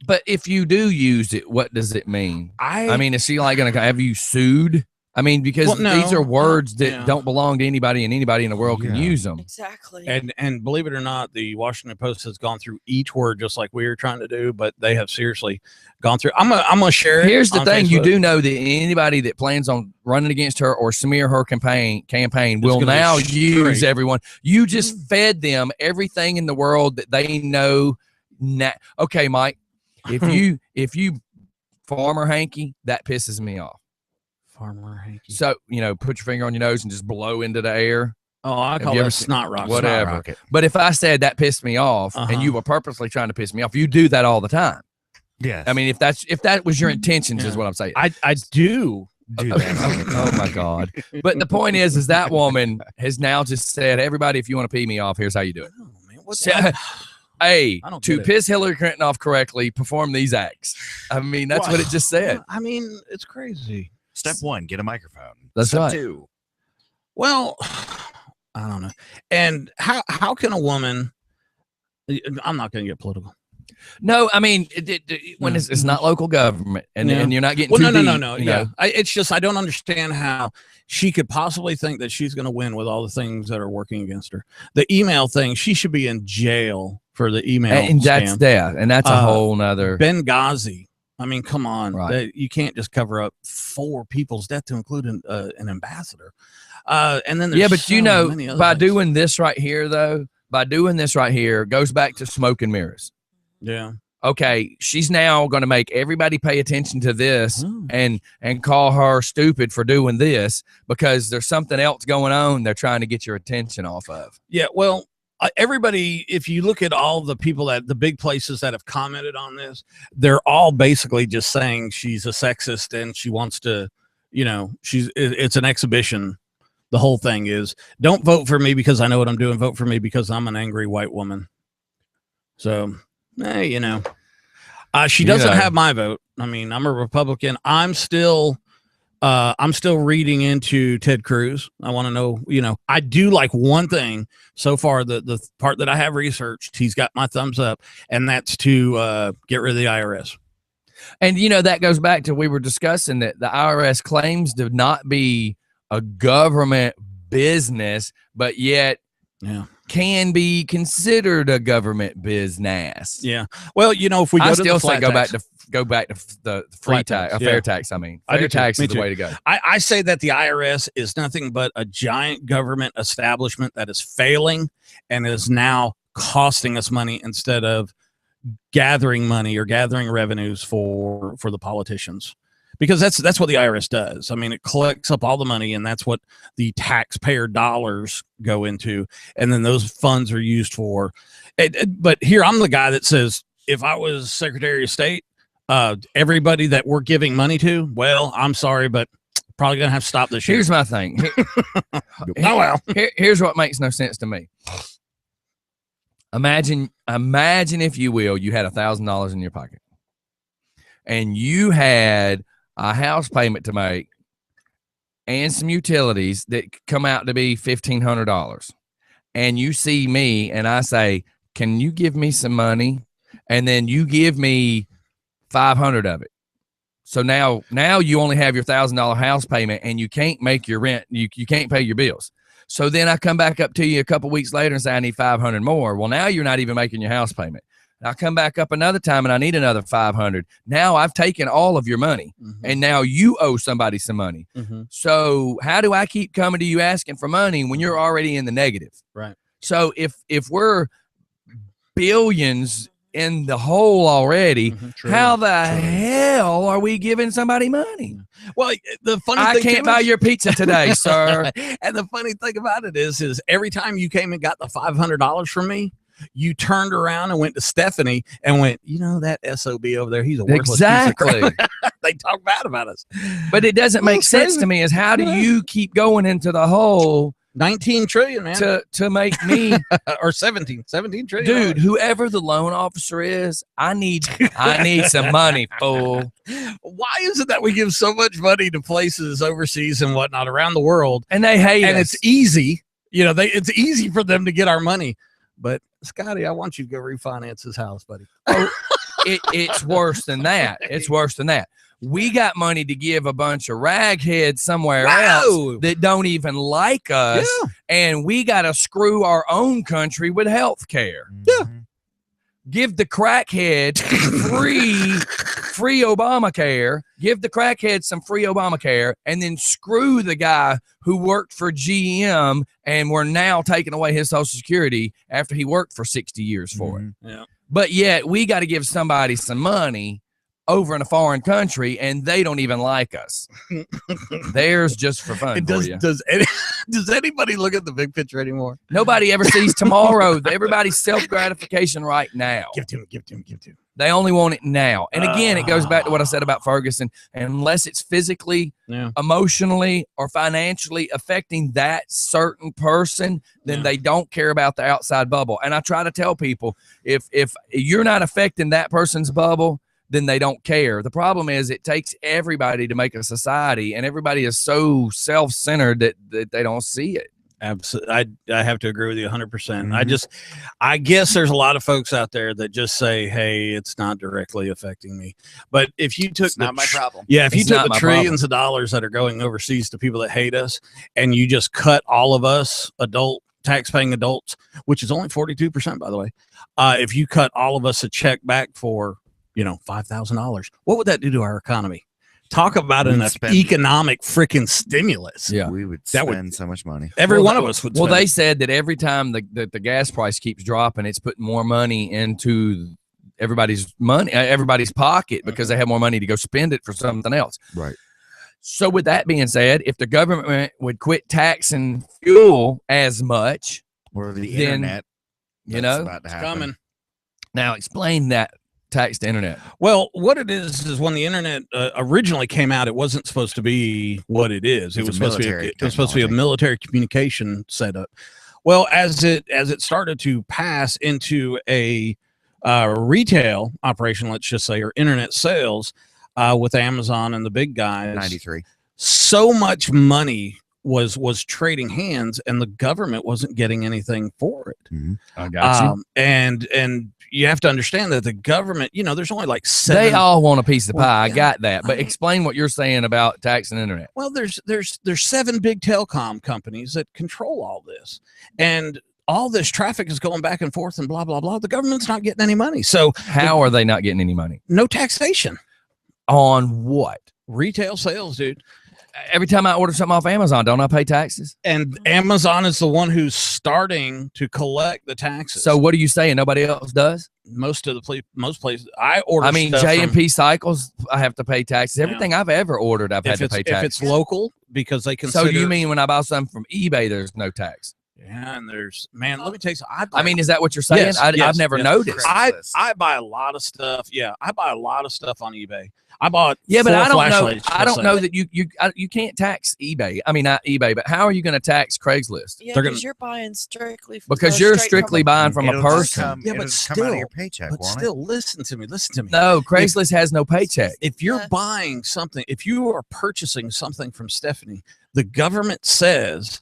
But if you do use it, what does it mean? I I mean, is she like going to have you sued? I mean, because Well, no, these are words that yeah. don't belong to anybody, and anybody in the world can Yeah. use them. Exactly. and believe it or not, the Washington Post has gone through each word just like we were trying to do, but they have seriously gone through. I'm gonna share it. Here's the on thing: you Facebook. do know that anybody that plans on running against her or smear her campaign will gonna be now straight. use everyone. You just fed them everything in the world that they know. Okay, Mike, if you Farmer Hanky, that pisses me off. Farmer Hanky. So put your finger on your nose and just blow into the air. Oh, I Have call you that ever snot rock. whatever. Snot rocket. But if I said that pissed me off, and you were purposely trying to piss me off, you do that all the time. Yes. I mean, if that was your intentions, is Yeah. what I'm saying. I do. do Okay. that. Oh my God. But the point is that woman has now just said, everybody, if you want to pee me off, here's how you do it. Oh, man, what So- the- Hey, I don't to get it. piss Hillary Clinton off correctly, perform these acts. I mean, that's what it just said. I mean, it's crazy. Step 1, get a microphone. That's Step right. 2, Well, I don't know. And how can a woman? I'm not going to get political. No, I mean, when No. it's not local government and, Yeah. and you're not getting Well, too no. deep, you Yeah, know. it's just I don't understand how she could possibly think that she's going to win with all the things that are working against her. The email thing, she should be in jail for the email. And that's scam. that. And that's a whole nother. Benghazi. I mean, come on. Right. You can't just cover up 4 people's death to include an ambassador. And then there's Yeah, but so many other by things. doing this right here, though, by doing this right here goes back to smoke and mirrors. Yeah. Okay, she's now going to make everybody pay attention to this and call her stupid for doing this because there's something else going on they're trying to get your attention off of. Yeah, well, everybody, if you look at all the people the big places that have commented on this, they're all basically just saying she's a sexist and she wants to, it's an exhibition. The whole thing is, don't vote for me because I know what I'm doing. Vote for me because I'm an angry white woman. So, she doesn't have my vote. I mean, I'm a Republican. I'm still reading into Ted Cruz. I want to know, I do like one thing so far, the part that I have researched, he's got my thumbs up, and that's to get rid of the IRS. And, that goes back to, we were discussing that the IRS claims to not be a government business, but yet can be considered a government business. Yeah. Well, if we go back to the free tax, fair tax. I mean, fair tax is the way to go. I say that the IRS is nothing but a giant government establishment that is failing and is now costing us money instead of gathering money or gathering revenues for the politicians. Because that's what the IRS does. I mean, it collects up all the money, and that's what the taxpayer dollars go into. And then those funds are used for. But here, I'm the guy that says, if I was Secretary of State, everybody that we're giving money to, well, I'm sorry, but probably going to have to stop this year. Here's my thing. Here's what makes no sense to me. Imagine, if you will, you had $1,000 in your pocket, and you had a house payment to make and some utilities that come out to be $1,500. And you see me and I say, can you give me some money? And then you give me 500 of it. So now you only have your $1,000 house payment and you can't make your rent. You can't pay your bills. So then I come back up to you a couple weeks later and say, I need 500 more. Well, now you're not even making your house payment. I come back up another time and I need another 500. Now I've taken all of your money and now you owe somebody some money. So how do I keep coming to you asking for money when you're already in the negative? Right. So if we're billions in the hole already, how the hell are we giving somebody money? Well, the funny thing, I can't buy your pizza today, sir. And the funny thing about it is every time you came and got the $500 from me, you turned around and went to Stephanie and went, that SOB over there, he's a worthless piece of crap. They talk bad about us. But it doesn't make sense to me is how do you keep going into the hole 19 trillion, man, to make me or 17 trillion. Dude, whoever the loan officer is, I need some money, fool. Why is it that we give so much money to places overseas and whatnot around the world and they hate us? And it's easy, it's easy for them to get our money. But Scotty, I want you to go refinance his house, buddy. Oh, it's worse than that. It's worse than that. We got money to give a bunch of ragheads somewhere else that don't even like us, and we got to screw our own country with health care. Yeah. Give the crackhead free Obamacare. Give the crackhead some free Obamacare, and then screw the guy who worked for GM and we're now taking away his Social Security after he worked for 60 years for it. Yeah. But yet we got to give somebody some money over in a foreign country, and they don't even like us. Theirs just for fun. Does anybody look at the big picture anymore? Nobody ever sees tomorrow. Everybody's self-gratification right now. Give to him. They only want it now. And again, it goes back to what I said about Ferguson. Unless it's physically, emotionally, or financially affecting that certain person, then they don't care about the outside bubble. And I try to tell people, if you're not affecting that person's bubble, then they don't care. The problem is it takes everybody to make a society, and everybody is so self-centered that they don't see it. Absolutely. I have to agree with you 100%. I guess there's a lot of folks out there that just say, hey, it's not directly affecting me. But if you took it's not my problem. Yeah, if you took the trillions of dollars that are going overseas to people that hate us, and you just cut all of us tax-paying adults, which is only 42%, by the way, if you cut all of us a check back for $5,000. What would that do to our economy? Talk about an We'd spend- economic freaking stimulus. Yeah. We would That spend would- so much money. Every Well, one of us would. Well, spend they it. said that every time the gas price keeps dropping, it's putting more money into everybody's pocket because they have more money to go spend it for something else. Right. So with that being said, if the government would quit taxing fuel as much, Or the Then, internet. you that's know, about to It's happen. coming. now explain that tax to internet. Well, what it is when the internet originally came out, it wasn't supposed to be what it is. It It's was a supposed to be military it was supposed to be a technology. military communication setup. Well, as it started to pass into a retail operation, let's just say, or internet sales, with Amazon and the big guys, 93. so much money was trading hands, and the government wasn't getting anything for it. I got you. And you have to understand that the government, there's only like seven. They all want a piece of Well, pie. I yeah. got that. But I mean- explain what you're saying about tax and internet. Well, there's 7 big telecom companies that control all this, and all this traffic is going back and forth and blah blah blah. The government's not getting any money, so How are they not getting any money? no taxation. On what? Retail sales, dude. Every time I order something off Amazon, don't I pay taxes? And Amazon is the one who's starting to collect the taxes. So what are you saying? Nobody else does? most places I order. I mean, stuff J from- and P Cycles, I have to pay taxes. Yeah. Everything I've ever ordered, I've had to pay if taxes. it's local, because they So consider. you mean when I buy something from eBay, there's no tax? Yeah, and there's let me tell you something. I mean, is that what you're saying? Yes, I've yes, never yes. noticed. Craigslist. I buy a lot of stuff. Yeah, I buy a lot of stuff on eBay. I bought Yeah, but 4 I don't know. flashlights I for don't sale. know that you can't tax eBay. I mean, not eBay, but how are you going to tax Craigslist? Yeah, They're because gonna- you're buying strictly Because straight you're from strictly a- buying from a It'll just person. come- Yeah, it'll but just come out of your still- paycheck, But won't still, listen to me. No, Craigslist has no paycheck. If you're Yeah. buying something, if you are purchasing something from Stephanie, the government says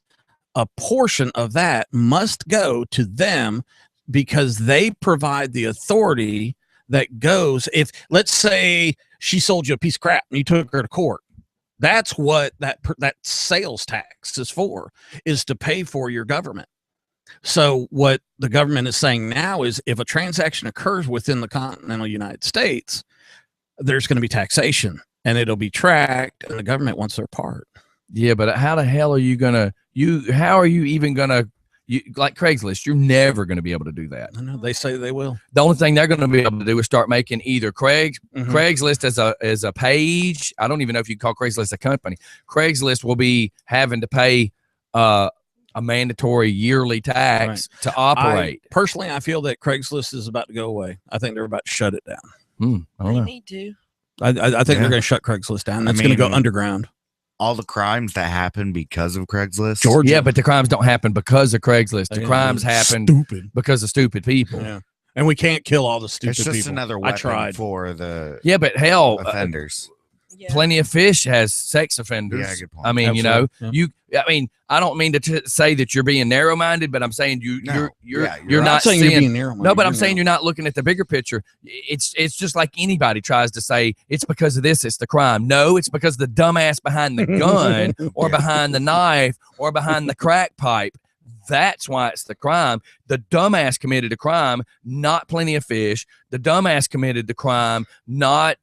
a portion of that must go to them because they provide the authority that goes. If, let's say, she sold you a piece of crap and you took her to court, that's what that sales tax is for, is to pay for your government. So what the government is saying now is if a transaction occurs within the continental United States, there's going to be taxation and it'll be tracked, and the government wants their part. Yeah, but how the hell are you gonna how are you even gonna like Craigslist? You're never gonna be able to do that. I know they say they will. The only thing they're gonna be able to do is start making either Mhm. Craigslist as a page. I don't even know if you call Craigslist a company. Craigslist will be having to pay a mandatory yearly tax to operate. Personally, I feel that Craigslist is about to go away. I think they're about to shut it down. I don't They know. need to. I think Yeah. they're going to shut Craigslist down. I It's going to go mean, underground. all the crimes that happen because of Craigslist. Georgia. Yeah, but the crimes don't happen because of Craigslist. The Yeah, crimes they're happen Stupid. because of stupid people. Yeah. And we can't kill all the stupid It's just people. another I weapon tried. for the Yeah, but hell, offenders. Yeah. Plenty of Fish has sex offenders. Yeah, good point. I mean, Absolutely, I mean, I don't mean to say that you're being narrow-minded, but I'm saying No, you're yeah, you're I'm not saying seeing. you're being narrow. No, but I'm saying you're not looking at the bigger picture. It's just like anybody tries to say it's because of this, it's the crime. No, it's because the dumbass behind the gun or behind the knife or behind the crack pipe. That's why it's the crime. The dumbass committed a crime, not Plenty of Fish. The dumbass committed the crime, not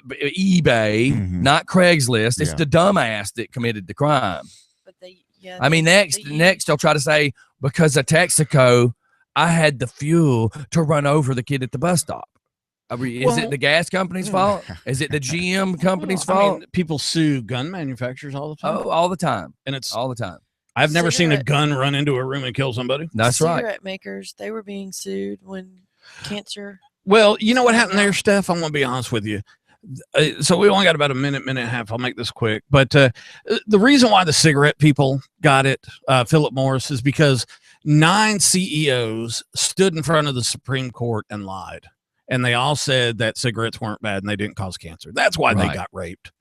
eBay, Mhm. not Craigslist. It's Yeah. the dumbass that committed the crime. But yeah. I mean, next they'll try to say because of Texaco, I had the fuel to run over the kid at the bus stop. I mean, is Well- it the gas company's fault? Is it the GM company's I fault? mean, people sue gun manufacturers all the time. Oh, all the time, And it's all the time. I've never seen a Cigarette- gun run into a room and kill somebody. That's right. Cigarette makers, they were being sued when cancer. Well, you know what happened there, Steph? I'm going to be honest with you. So we only got about a minute and a half. I'll make this quick. But the reason why the cigarette people got it, Philip Morris, is because 9 CEOs stood in front of the Supreme Court and lied. And they all said that cigarettes weren't bad and they didn't cause cancer. That's why they Right. got raped.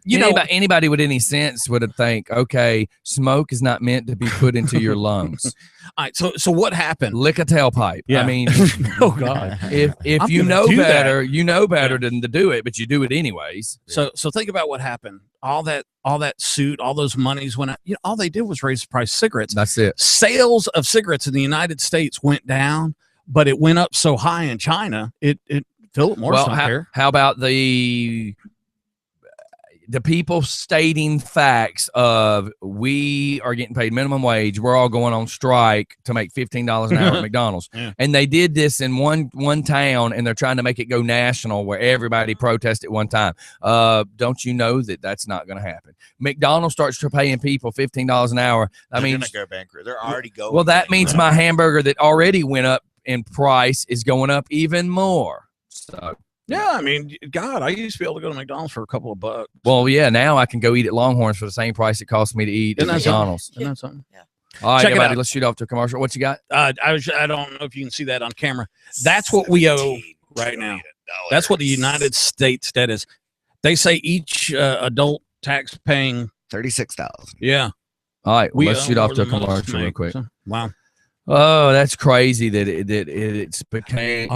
You know, Anybody with any sense would have think, okay, smoke is not meant to be put into your lungs. all right, so what happened? Lick a tailpipe. Yeah. I mean, Oh, God. if I'm you gonna know do that. better, you know better than to do it, but you do it anyways. So think about what happened. All that suit, all those monies went out. All they did was raise the price of cigarettes. That's it. Sales of cigarettes in the United States went down, but it went up so high in China, it Philip Morris don't how, care. how about the people stating facts of we are getting paid minimum wage, we're all going on strike to make $15 an hour at McDonald's. Yeah. And they did this in one town, and they're trying to make it go national where everybody protests at one time. Don't you know that that's not going to happen? McDonald's starts paying people $15 an hour. I mean, gonna go bankrupt. They're already going. well, that means my hamburger that already went up in price is going up even more. So. Yeah, I mean, God, I used to be able to go to McDonald's for a couple of bucks. Well, yeah, now I can go eat at Longhorns for the same price it costs me to eat at Isn't that McDonald's. Isn't that something? All right, Check it everybody, out. let's shoot off to a commercial. What you got? I don't know if you can see that on camera. That's what we owe right now. That's what the United States debt is. They say each adult tax paying. $36,000. Yeah, All right, we let's owe shoot more off to a than most commercial real make. quick. So, wow. Oh, that's crazy that it's became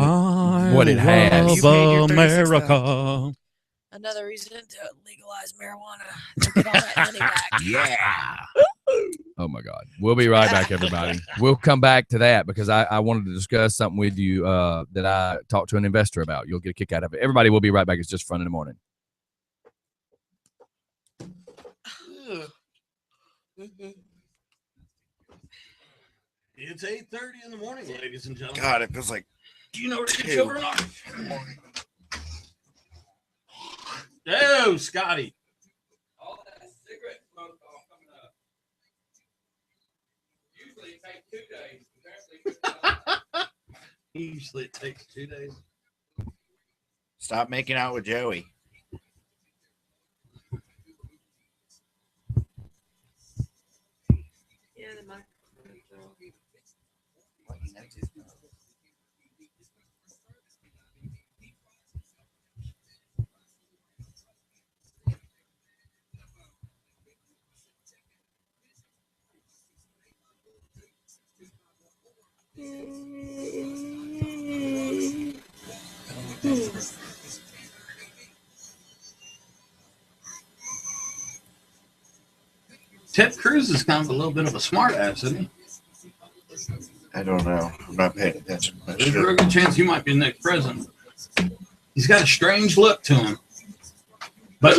what it has. love America. Another reason to legalize marijuana. To get all that money back. Yeah. Oh my God. We'll be right back, everybody. We'll come back to that because I wanted to discuss something with you that I talked to an investor about. You'll get a kick out of it. Everybody, we'll be right back. It's just fun in the morning. It's 8:30 in the morning, ladies and gentlemen. God, it feels like Do you know where to get two. children are? Oh, Scotty. All that cigarette smoke all coming up. Usually it takes 2 days. Usually it takes 2 days. Stop making out with Joey. Yeah, the microphone. Ted Cruz is kind of a little bit of a smart ass, isn't he? I don't know. I'm not paying attention. But There's a real good chance he might be the next president. He's got a strange look to him. But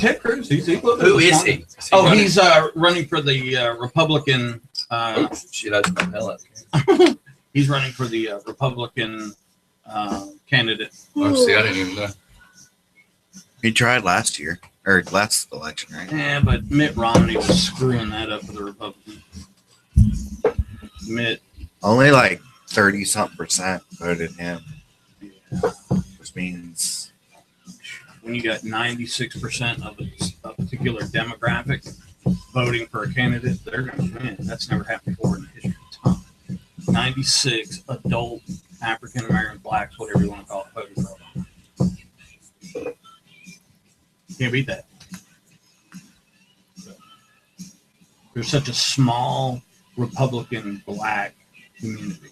Ted Cruz, he's a little bit Who of a is smart- he? Oh, he's running for the Republican. Shit, I just pellet. He's running for the Republican candidate. Oh, see, I didn't even know. he tried last year or last election, right? Yeah, but Mitt Romney was screwing that up for the Republicans. Mitt. Only like 30-something% voted him, which means When you got 96% of a particular demographic voting for a candidate, they're going to win. That's never happened before in the history of time. 96 adult African American blacks, whatever you want to call it, voted for Obama. Can't beat that. There's such a small Republican black community.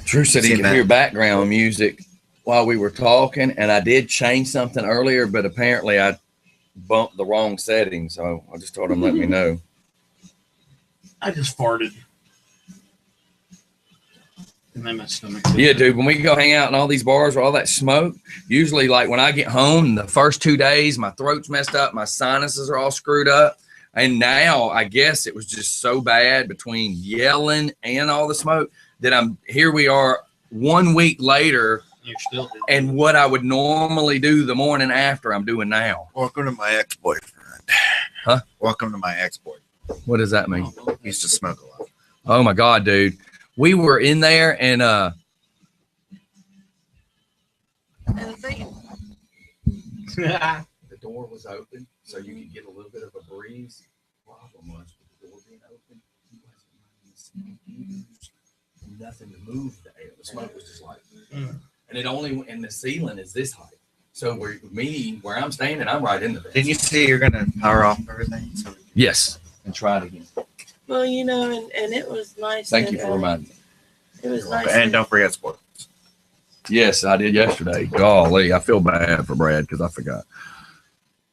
Drew said he Seen could that. hear background music while we were talking, and I did change something earlier, but apparently I bumped the wrong setting, so I just told him let me know. I just farted. And then my stomach. Yeah, dude, when we go hang out in all these bars with all that smoke, usually like when I get home, the first 2 days, my throat's messed up, my sinuses are all screwed up. And now I guess it was just so bad between yelling and all the smoke that here we are 1 week later, You're still. and what I would normally do the morning after I'm doing now. welcome to my ex-boyfriend. Huh? Welcome to my ex-boyfriend. What does that mean? He used to smoke a lot. Oh my God, dude. We were in there and And the thing, the door was open so you could get a little bit of a breeze. Problem was with the door being open, he wasn't running nothing to move the air. The smoke was just like, and it only, and the ceiling is this height. So where I'm standing, I'm right in the bed. Didn't you say you're gonna power off everything? So Yes. And try it again. well, you know, and it was nice. Thank that, you for reminding me. It was nice. and that- don't forget sports. Yes, I did yesterday. Golly, I feel bad for Brad because I forgot.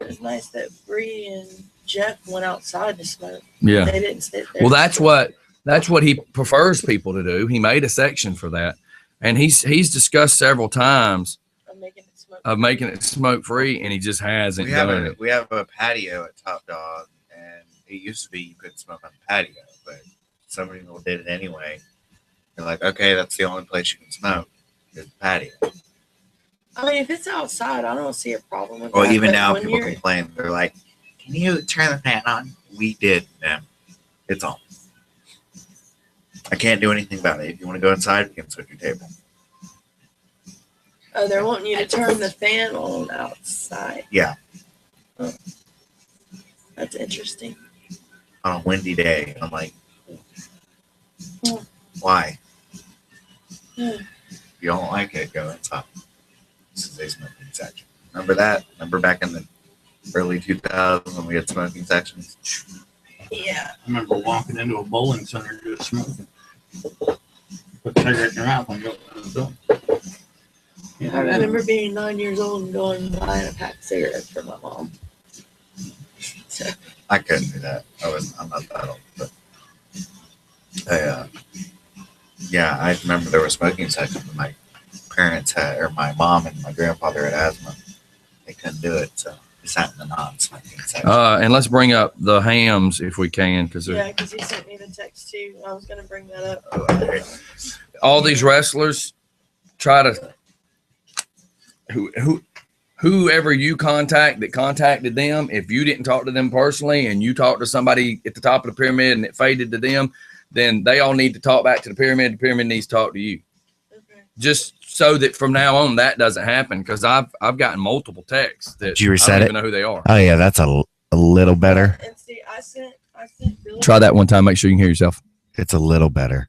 It's nice that Bree and Jeff went outside to smoke. Yeah. They didn't sit there. Well, that's what he prefers people to do. He made a section for that, and he's discussed several times I'm making it smoke. of making it smoke free, and he just hasn't We have done it. we have a patio at Top Dog, and it used to be you couldn't smoke on the patio, but some people did it anyway. They're like, okay, that's the only place you can smoke is the patio. I mean, if it's outside, I don't see a problem with Well, that. even but now when people you're- complain. They're like, can you turn the fan on? We did, man. It's on. I can't do anything about it. If you want to go inside, we can switch your table. Oh, they're wanting you to turn the fan on outside. Yeah. Oh. That's interesting. On a windy day. I'm like, Hmm. why? Hmm. If you don't like it, go inside. This is a smoking section. Remember that? Remember back in the early 2000s when we had smoking sections? Yeah. I remember walking into a bowling center just smoking. Put a cigarette in your mouth and go to the door. I remember being 9 years old and going and buying a pack of cigarettes for my mom. So, I couldn't do that. I'm not that old, but yeah, I remember there were smoking sections when my parents had, or my mom and my grandfather had asthma. They couldn't do it, so we sat in the non-smoking section. And let's bring up the hams if we can, because yeah, because he sent me the text too. I was going to bring that up. Oh, okay. all these wrestlers try to whoever you contact that contacted them, if you didn't talk to them personally and you talked to somebody at the top of the pyramid and it faded to them, then they all need to talk back to the pyramid. The pyramid needs to talk to you. Okay. Just so that from now on that doesn't happen, because I've gotten multiple texts that Did you I reset don't it? even know who they are. Oh yeah, that's a little better. And see, I sent Billy. Try that one time. Make sure you can hear yourself. It's a little better.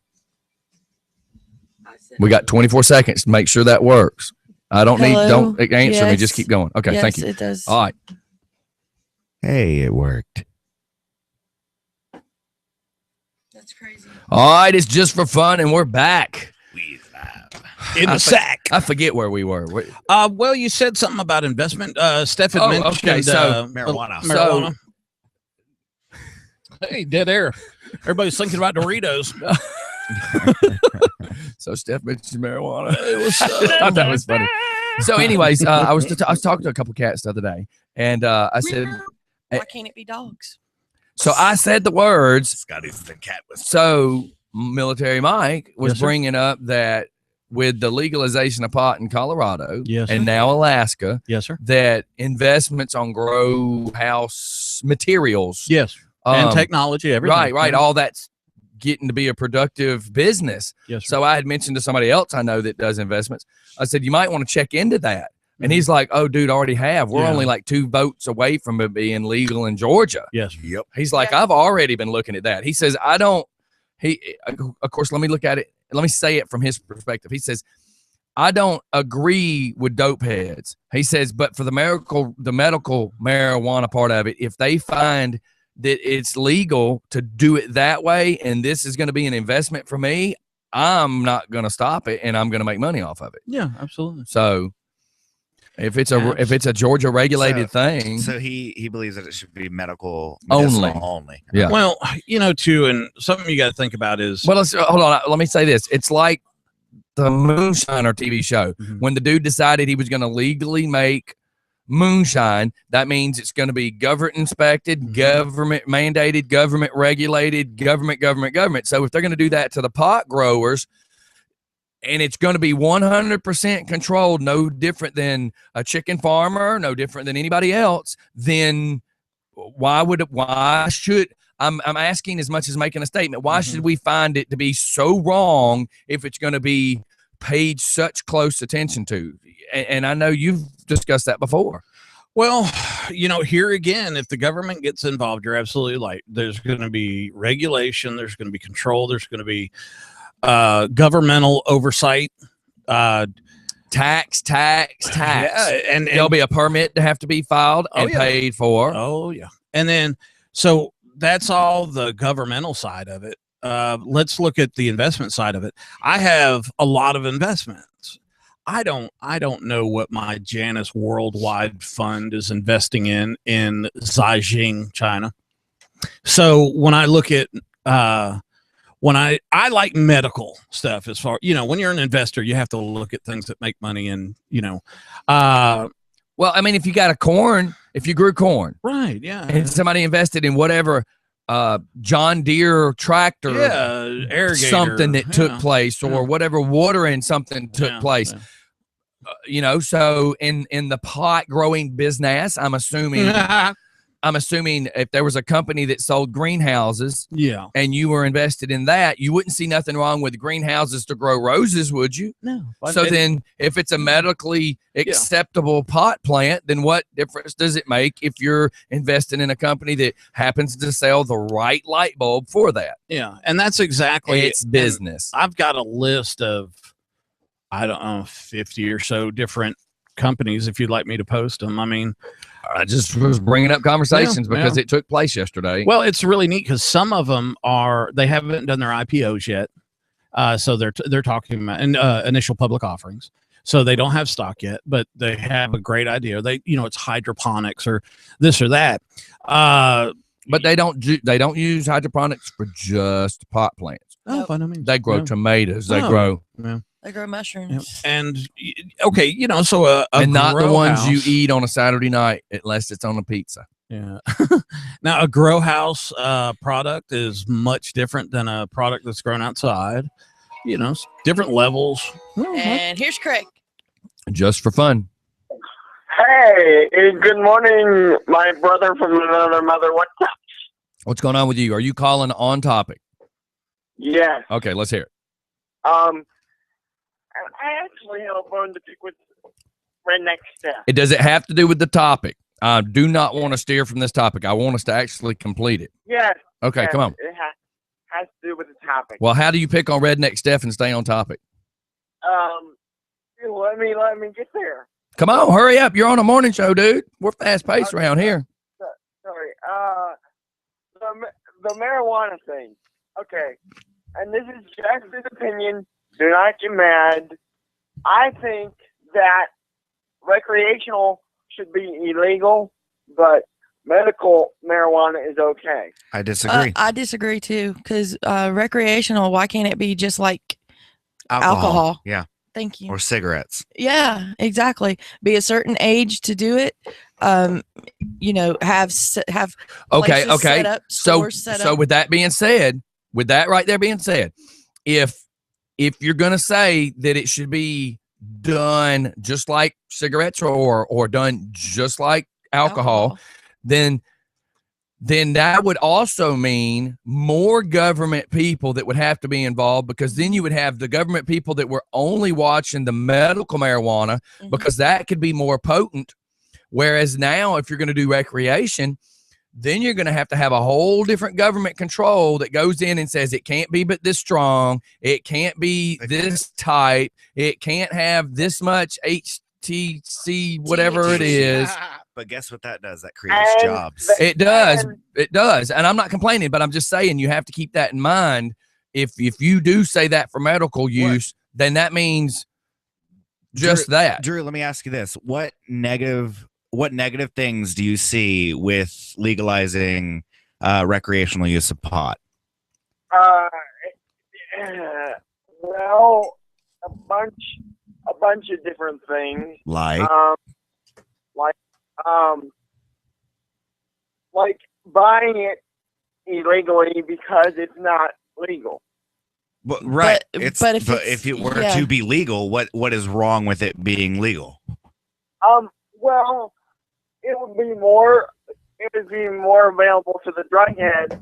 I sent We got 24 seconds to make sure that works. I don't Hello? don't answer me. Yes. Just keep going. Okay, yes, thank you. It does. All right. Hey, it worked. That's crazy. All right. It's just for fun, and we're back. In I the thi- sack. I forget where we were. Well, you said something about investment. Steph had Oh, mentioned okay, so- marijuana. marijuana. Hey, dead air. Everybody's thinking about Doritos. So Steph mentioned marijuana. I thought that was funny. So, anyways, I was talking to a couple cats the other day, and I said, Why can't it be dogs? so I said the words. Scotty's the cat was. So Military Mike was Yes, sir. bringing up that with the legalization of pot in Colorado Yes, and sir. now Alaska, Yes, sir. that investments on grow house materials, Yes. And um, technology, everything. right, all that's getting to be a productive business. Yes, sir. So I had mentioned to somebody else I know that does investments. I said, you might want to check into that. And he's like, oh, dude, I already have. We're Yeah. only like 2 votes away from it being legal in Georgia. Yes. Yep. He's like, Yeah. I've already been looking at that. He says, of course, let me look at it. Let me say it from his perspective. He says, I don't agree with dope heads. He says, but for the medical marijuana part of it, if they find that it's legal to do it that way, and this is going to be an investment for me, I'm not going to stop it, and I'm going to make money off of it. Yeah, absolutely. So if it's a Georgia regulated thing, So he believes that it should be medical Only. medicinal only. yeah. Well, too, and something you got to think about is Well, hold on. Let me say this. It's like the Moonshiner TV show. Mhm. When the dude decided he was going to legally make moonshine, that means it's going to be government inspected, Mhm. government mandated, government regulated, government. So if they're going to do that to the pot growers, and it's going to be 100% controlled, no different than a chicken farmer, no different than anybody else, then why should I'm asking as much as making a statement. Why should we find it to be so wrong if it's going to be paid such close attention to? And I know you've discussed that before. Well, here again, if the government gets involved, you're absolutely right. There's going to be regulation. There's going to be control. There's going to be governmental oversight. Tax. Yeah, and There'll be a permit to have to be filed Oh, and yeah. paid for. oh yeah, and then so that's all the governmental side of it. Let's look at the investment side of it. I have a lot of investments. I don't know what my Janus Worldwide Fund is investing in Zhejiang, China. So when I look at when I like medical stuff, as far, when you're an investor, you have to look at things that make money, and well, I mean, if you got if you grew corn, right, yeah, and somebody invested in whatever John Deere tractor, irrigator, something that took place, or whatever watering something took place. So in the pot growing business, I'm assuming if there was a company that sold greenhouses, and you were invested in that, you wouldn't see nothing wrong with greenhouses to grow roses, would you? No. So then if it's a medically acceptable pot plant, then what difference does it make if you're investing in a company that happens to sell the right light bulb for that? Yeah. And that's exactly it's business. I've got a list of, I don't know, 50 or so different companies, if you'd like me to post them. I mean, I just was bringing up conversations because it took place yesterday. Well, it's really neat because some of them they haven't done their IPOs yet. So they're talking about initial public offerings. So they don't have stock yet, but they have a great idea. It's hydroponics or this or that. But they don't use hydroponics for just pot plants. Oh, by no means. They grow tomatoes. They grow. Yeah. They grow mushrooms. And okay, so and not the ones house, you eat on a Saturday night unless it's on a pizza. Yeah. Now a grow house product is much different than a product that's grown outside. Different levels. And here's Craig. Just for fun. Hey, good morning, my brother from another mother. What's up? What's going on with you? Are you calling on topic? Yes. Okay, let's hear it. I actually have a bone to pick with Redneck Steph. Does it have to do with the topic? I do not want to steer from this topic. I want us to actually complete it. Yes. Okay, yes, come on. It has to do with the topic. Well, how do you pick on Redneck Steph and stay on topic? Let me get there. Come on, hurry up. You're on a morning show, dude. We're fast paced around here. Sorry. The marijuana thing. Okay. And this is just his opinion. Do not get mad. I think that recreational should be illegal, but medical marijuana is okay. I disagree. I disagree too, because recreational, why can't it be just like alcohol? Yeah. Thank you. Or cigarettes. Yeah, exactly. Be a certain age to do it. Have Okay. set up, So set up. with that being said, with that right there being said, if you're gonna say that it should be done just like cigarettes or done just like alcohol, then that would also mean more government people that would have to be involved, because then you would have the government people that were only watching the medical marijuana, because that could be more potent. Whereas now, if you're going to do recreation, then you're going to have a whole different government control that goes in and says it can't be but this strong, it can't be this type, it can't have this much HTC, whatever it is. But guess what that does? That creates jobs. It does. It does. And I'm not complaining, but I'm just saying you have to keep that in mind. If you do say that for medical use, then that means just that. Drew, let me ask you this. What negative things do you see with legalizing recreational use of pot? Well, a bunch of different things. Like buying it illegally because it's not legal. But, right. But if it were to be legal, what is wrong with it being legal? Well, it would be more available to the drug heads.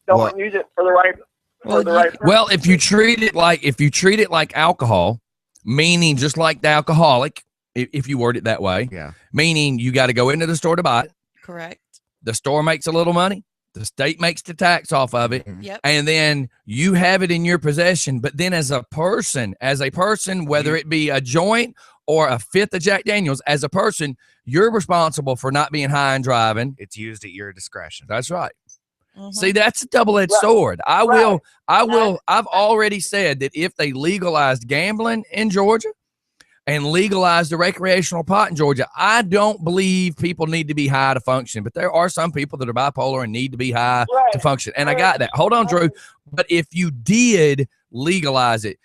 Don't use it for the right purpose. Well, if you treat it like alcohol, meaning just like the alcoholic, if you word it that way, meaning you got to go into the store to buy it. Correct. The store makes a little money. The state makes the tax off of it. Yep. And then you have it in your possession. But then as a person, whether it be a joint or a fifth of Jack Daniels, as a person, you're responsible for not being high and driving. It's used at your discretion. That's right. See, that's a double-edged sword. I've already said that if they legalized gambling in Georgia and legalize the recreational pot in Georgia. I don't believe people need to be high to function, but there are some people that are bipolar and need to be high to function. And I got that. Hold on, Drew. But if you did legalize it,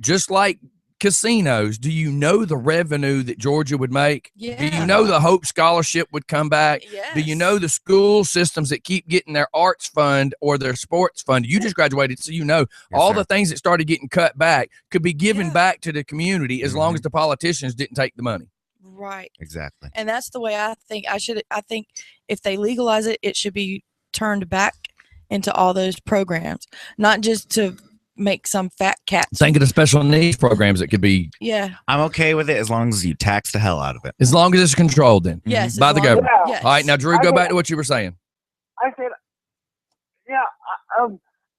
just like casinos, do you know the revenue that Georgia would make? Yeah. Do you know the Hope Scholarship would come back? Yes. Do you know the school systems that keep getting their arts fund or their sports fund? You just graduated, so you know all the things that started getting cut back could be given back to the community as long as the politicians didn't take the money. Right. Exactly. And that's the way I think I think if they legalize it, it should be turned back into all those programs, not just to make some fat cats. Think of the special needs programs that could be. Yeah. I'm okay with it as long as you tax the hell out of it. As long as it's controlled, then. Yes. By the government. Yeah. Yes. All right, now Drew, go back to what you were saying. I said, yeah,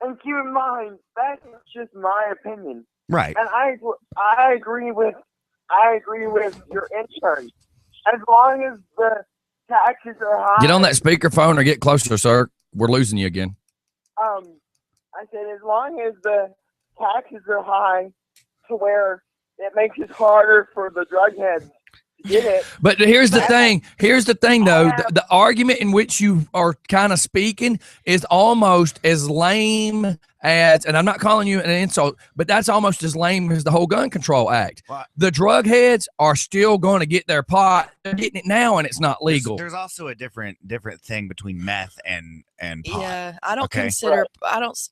and keep in mind, that's just my opinion. Right. And I agree with your intern. As long as the taxes are high. Get on that speakerphone or get closer, sir. We're losing you again. I said, as long as the taxes are high to where it makes it harder for the drug heads to get it. But here's the thing. Here's the thing, though. The argument in which you are kind of speaking is almost as lame as, and I'm not calling you an insult, but that's almost as lame as the whole gun control act. What? The drug heads are still going to get their pot. They're getting it now, and it's not legal. There's also a different thing between meth and pot. Yeah. I don't Okay.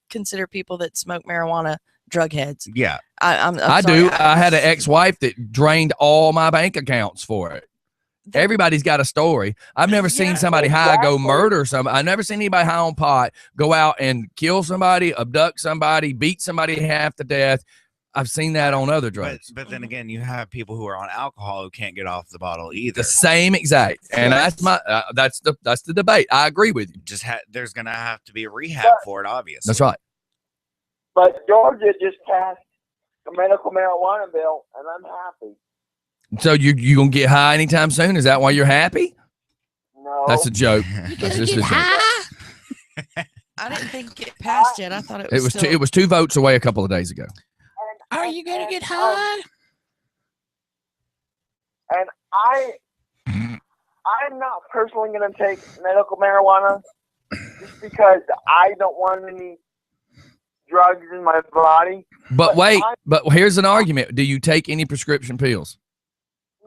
consider people that smoke marijuana drug heads. Yeah. I'm I sorry, do. I had an ex-wife that drained all my bank accounts for it. Everybody's got a story. I've never seen somebody high go murder somebody. I've never seen anybody high on pot go out and kill somebody, abduct somebody, beat somebody half to death. I've seen that on other drugs. But then again, you have people who are on alcohol who can't get off the bottle either. The same exact, and that's my that's the debate. I agree with you. There's gonna have to be a rehab for it, obviously. That's right. But Georgia just passed a medical marijuana bill, and I'm happy. So you gonna get high anytime soon? Is that why you're happy? No. That's a joke. That's just a joke. I didn't think it passed yet. I thought it was. It was 2 votes away a couple of days ago. Are you gonna get high? And I'm not personally going to take medical marijuana just because I don't want any drugs in my body. But wait, but here's an argument. Do you take any prescription pills?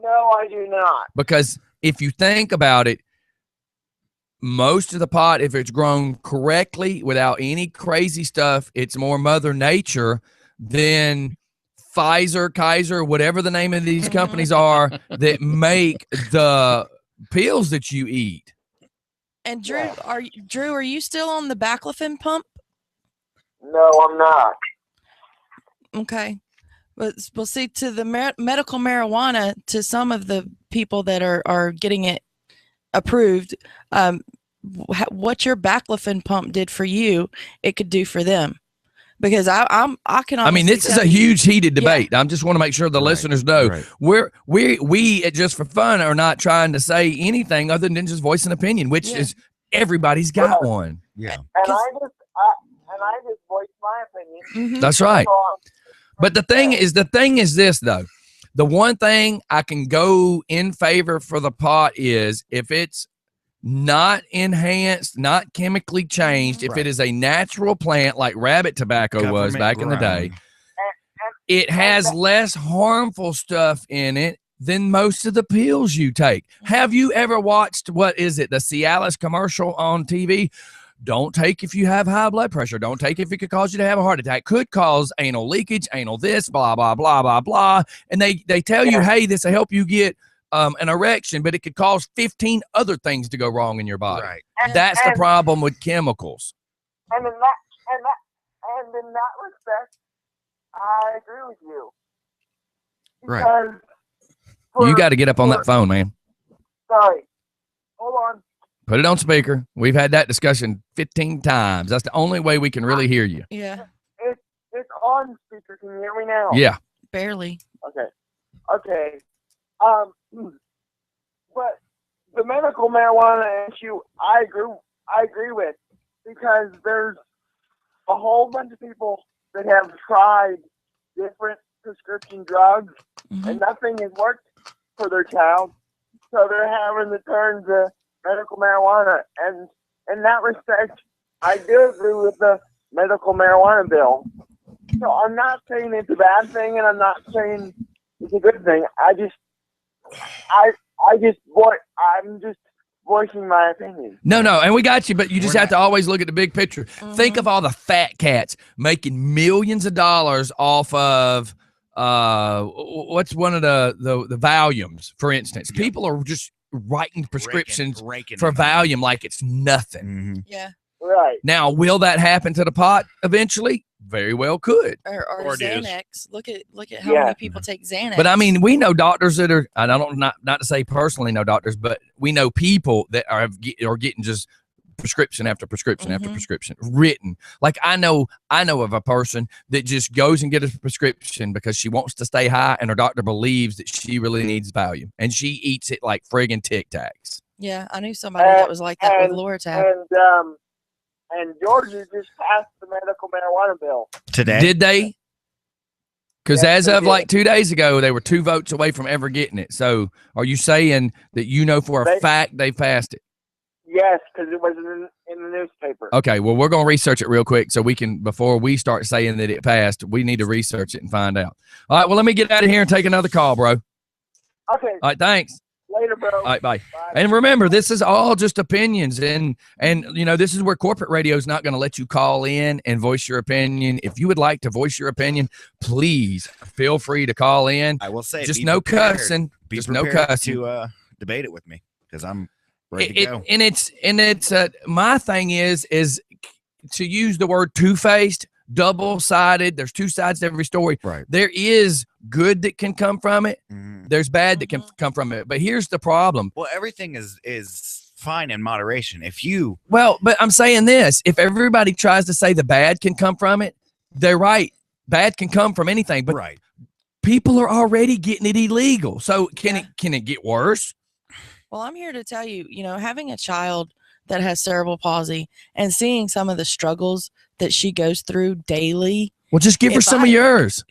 No, I do not. Because if you think about it, most of the pot, if it's grown correctly without any crazy stuff, it's more Mother Nature than Pfizer, Kaiser, whatever the name of these companies are that make the pills that you eat. And Drew, are you still on the baclofen pump? No, I'm not. Okay. But we'll see, to the medical marijuana, to some of the people that are getting it approved, what your baclofen pump did for you, it could do for them. Because I can. I mean, this is a huge heated debate. I just want to make sure the listeners know we at Just for Fun are not trying to say anything other than just voice an opinion, which is everybody's got one. Yeah, and I just voiced my opinion. Mm-hmm. That's right. But the thing is this though. The one thing I can go in favor for the pot is if it's not enhanced, not chemically changed, if it is a natural plant like rabbit tobacco was back in the day, it has less harmful stuff in it than most of the pills you take. Have you ever watched, what is it, the Cialis commercial on TV? Don't take if you have high blood pressure. Don't take if it could cause you to have a heart attack. Could cause anal leakage, anal this, blah, blah, blah, blah, blah. And they tell you, hey, this will help you get an erection, but it could cause 15 other things to go wrong in your body. Right. That's the problem with chemicals. And in that respect, I agree with you. Right. You got to get up on that phone, man. Sorry. Hold on. Put it on speaker. We've had that discussion 15 times. That's the only way we can really hear you. Yeah. It's on speaker. Can you hear me now? Yeah. Barely. Okay. But the medical marijuana issue, I agree with, because there's a whole bunch of people that have tried different prescription drugs and nothing has worked for their child, so they're having to turn to medical marijuana. And in that respect, I do agree with the medical marijuana bill. So I'm not saying it's a bad thing, and I'm not saying it's a good thing. I'm just voicing my opinion. No, and we got you, but you just have to always look at the big picture. Think of all the fat cats making millions of dollars off of what's one of the Valiums, for instance. People are just writing prescriptions raking for them out. Valium like it's nothing. Mm-hmm. Yeah. Right. Now, will that happen to the pot eventually? Very well could. Or it is. Xanax. Look at how many people take Xanax. But I mean, we know doctors that are, and I don't not to say personally know doctors, but we know people that are getting just prescription after prescription after prescription written. Like I know of a person that just goes and gets a prescription because she wants to stay high, and her doctor believes that she really needs Valium, and she eats it like friggin' Tic Tacs. Yeah, I knew somebody that was like that with Loratab. And Georgia just passed the medical marijuana bill Today. Did they? Because Yes, as they of did. like 2 days ago, they were 2 votes away from ever getting it. So are you saying that you know for a fact they passed it? Yes, because it was in the newspaper. Okay, well, we're going to research it real quick so we can, before we start saying that it passed, we need to research it and find out. All right, well, let me get out of here and take another call, bro. Okay. All right, thanks. Later, bro. All right, bye. And remember, this is all just opinions, and you know, this is where corporate radio is not going to let you call in and voice your opinion. If you would like to voice your opinion, please feel free to call in. I will say, just be no prepared. cussing. Be Just no prepared cussing. to debate it with me because I'm ready to go. And it's my thing is to use the word two-faced, double-sided. There's two sides to every story. Right. There is good that can come from it. There's bad that can come from it. But here's the problem. Well, everything is fine in moderation. If you Well, but I'm saying this: if everybody tries to say the bad can come from it, they're right. Bad can come from anything. But right. people are already getting it illegal. So can it get worse? Well, I'm here to tell you, you know, having a child that has cerebral palsy and seeing some of the struggles that she goes through daily. Well, just give her If some I- of yours.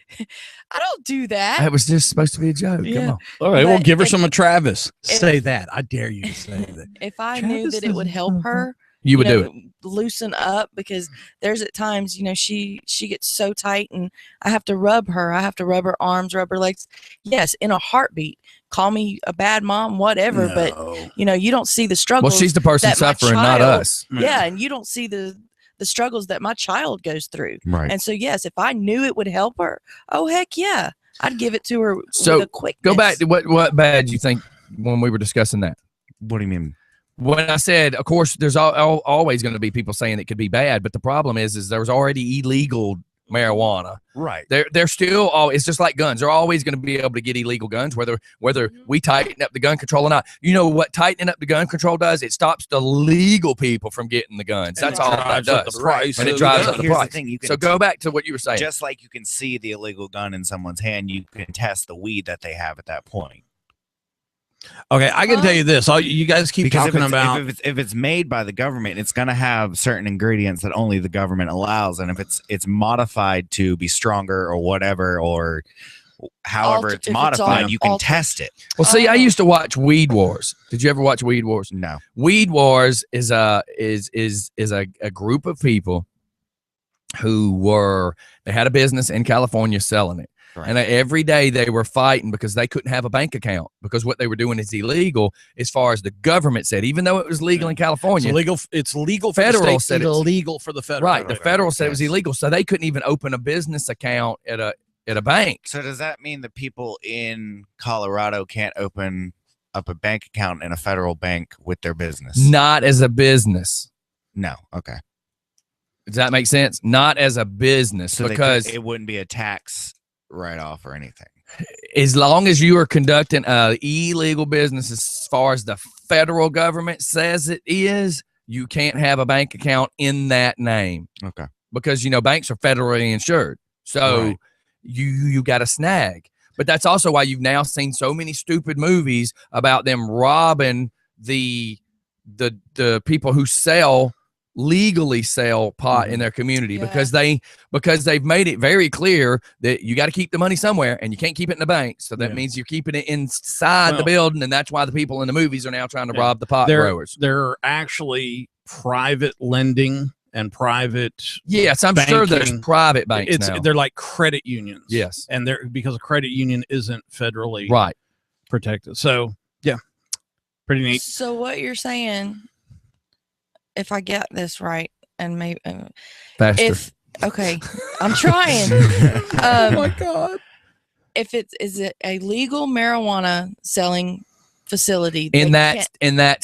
I don't do that. That was just supposed to be a joke. Yeah. Come on. All right, well, But give her if- some of Travis. if- Say that. I dare you to say that. If I knew that it would help her, You would do know, loosen up, because there's at times, you know, she gets so tight and I have to rub her. I have to rub her arms, rub her legs. Yes, in a heartbeat. Call me a bad mom, whatever, but you know, you don't see the Well, struggles. she's the person that my suffering, not child- us. Yeah, and you don't see the struggles that my child goes through. Right. And so yes, if I knew it would help her, oh heck yeah, I'd give it to her So with a quick. go back to what bad you think when we were discussing that. What do you mean? When I said, of course, there's always going to be people saying it could be bad, but the problem is there was already illegal marijuana. Right. They're still all. It's just like guns. They're always going to be able to get illegal guns, whether we tighten up the gun control or not. You know what tightening up the gun control does? It stops the legal people from getting the guns. That's all that drives up does. the price And it of drives the up the Here's the price. thing, you can So go back to what you were saying. Just like you can see the illegal gun in someone's hand, you can test the weed that they have at that point. Okay, I can tell you this. All you guys keep Because talking about. if it's made by the government, it's going to have certain ingredients that only the government allows, and if it's modified to be stronger or whatever, or however If it's it's modified, you can altered. test it. Well, see, I Oh. used to watch Weed Wars. Did you ever watch Weed Wars? No. Weed Wars is a group of people who they had a business in California selling it. Right. And every day they were fighting because they couldn't have a bank account because what they were doing is illegal as far as the government said, even though it was legal in California. It's legal for Federal the states said and it's- illegal for the federal. Right. The federal said it was Yes. illegal. So they couldn't even open a business account at a bank. So does that mean the people in Colorado can't open up a bank account in a federal bank with their business? Not as a business. No. Okay. Does that make sense? Not as a business So because it wouldn't be a tax write-off or anything. as long as you are conducting an illegal business as far as the federal government says it is, you can't have a bank account in that name Okay. because, you know, banks are federally insured. So Right. you got a snag. But that's also why you've now seen so many stupid movies about them robbing the people who sell legally sell pot in their community because they've made it very clear that you got to keep the money somewhere and you can't keep it in the bank. So that means you're keeping it inside the building, and that's why the people in the movies are now trying to rob the pot growers. There are actually private lending and private. Yes, I'm sure there's private banks now. They're like credit unions. Yes, and they're because a credit union isn't federally protected. So yeah, pretty neat. So what you're saying, if I get this right, and maybe faster. I'm trying. Oh my God! Is it a legal marijuana selling facility in that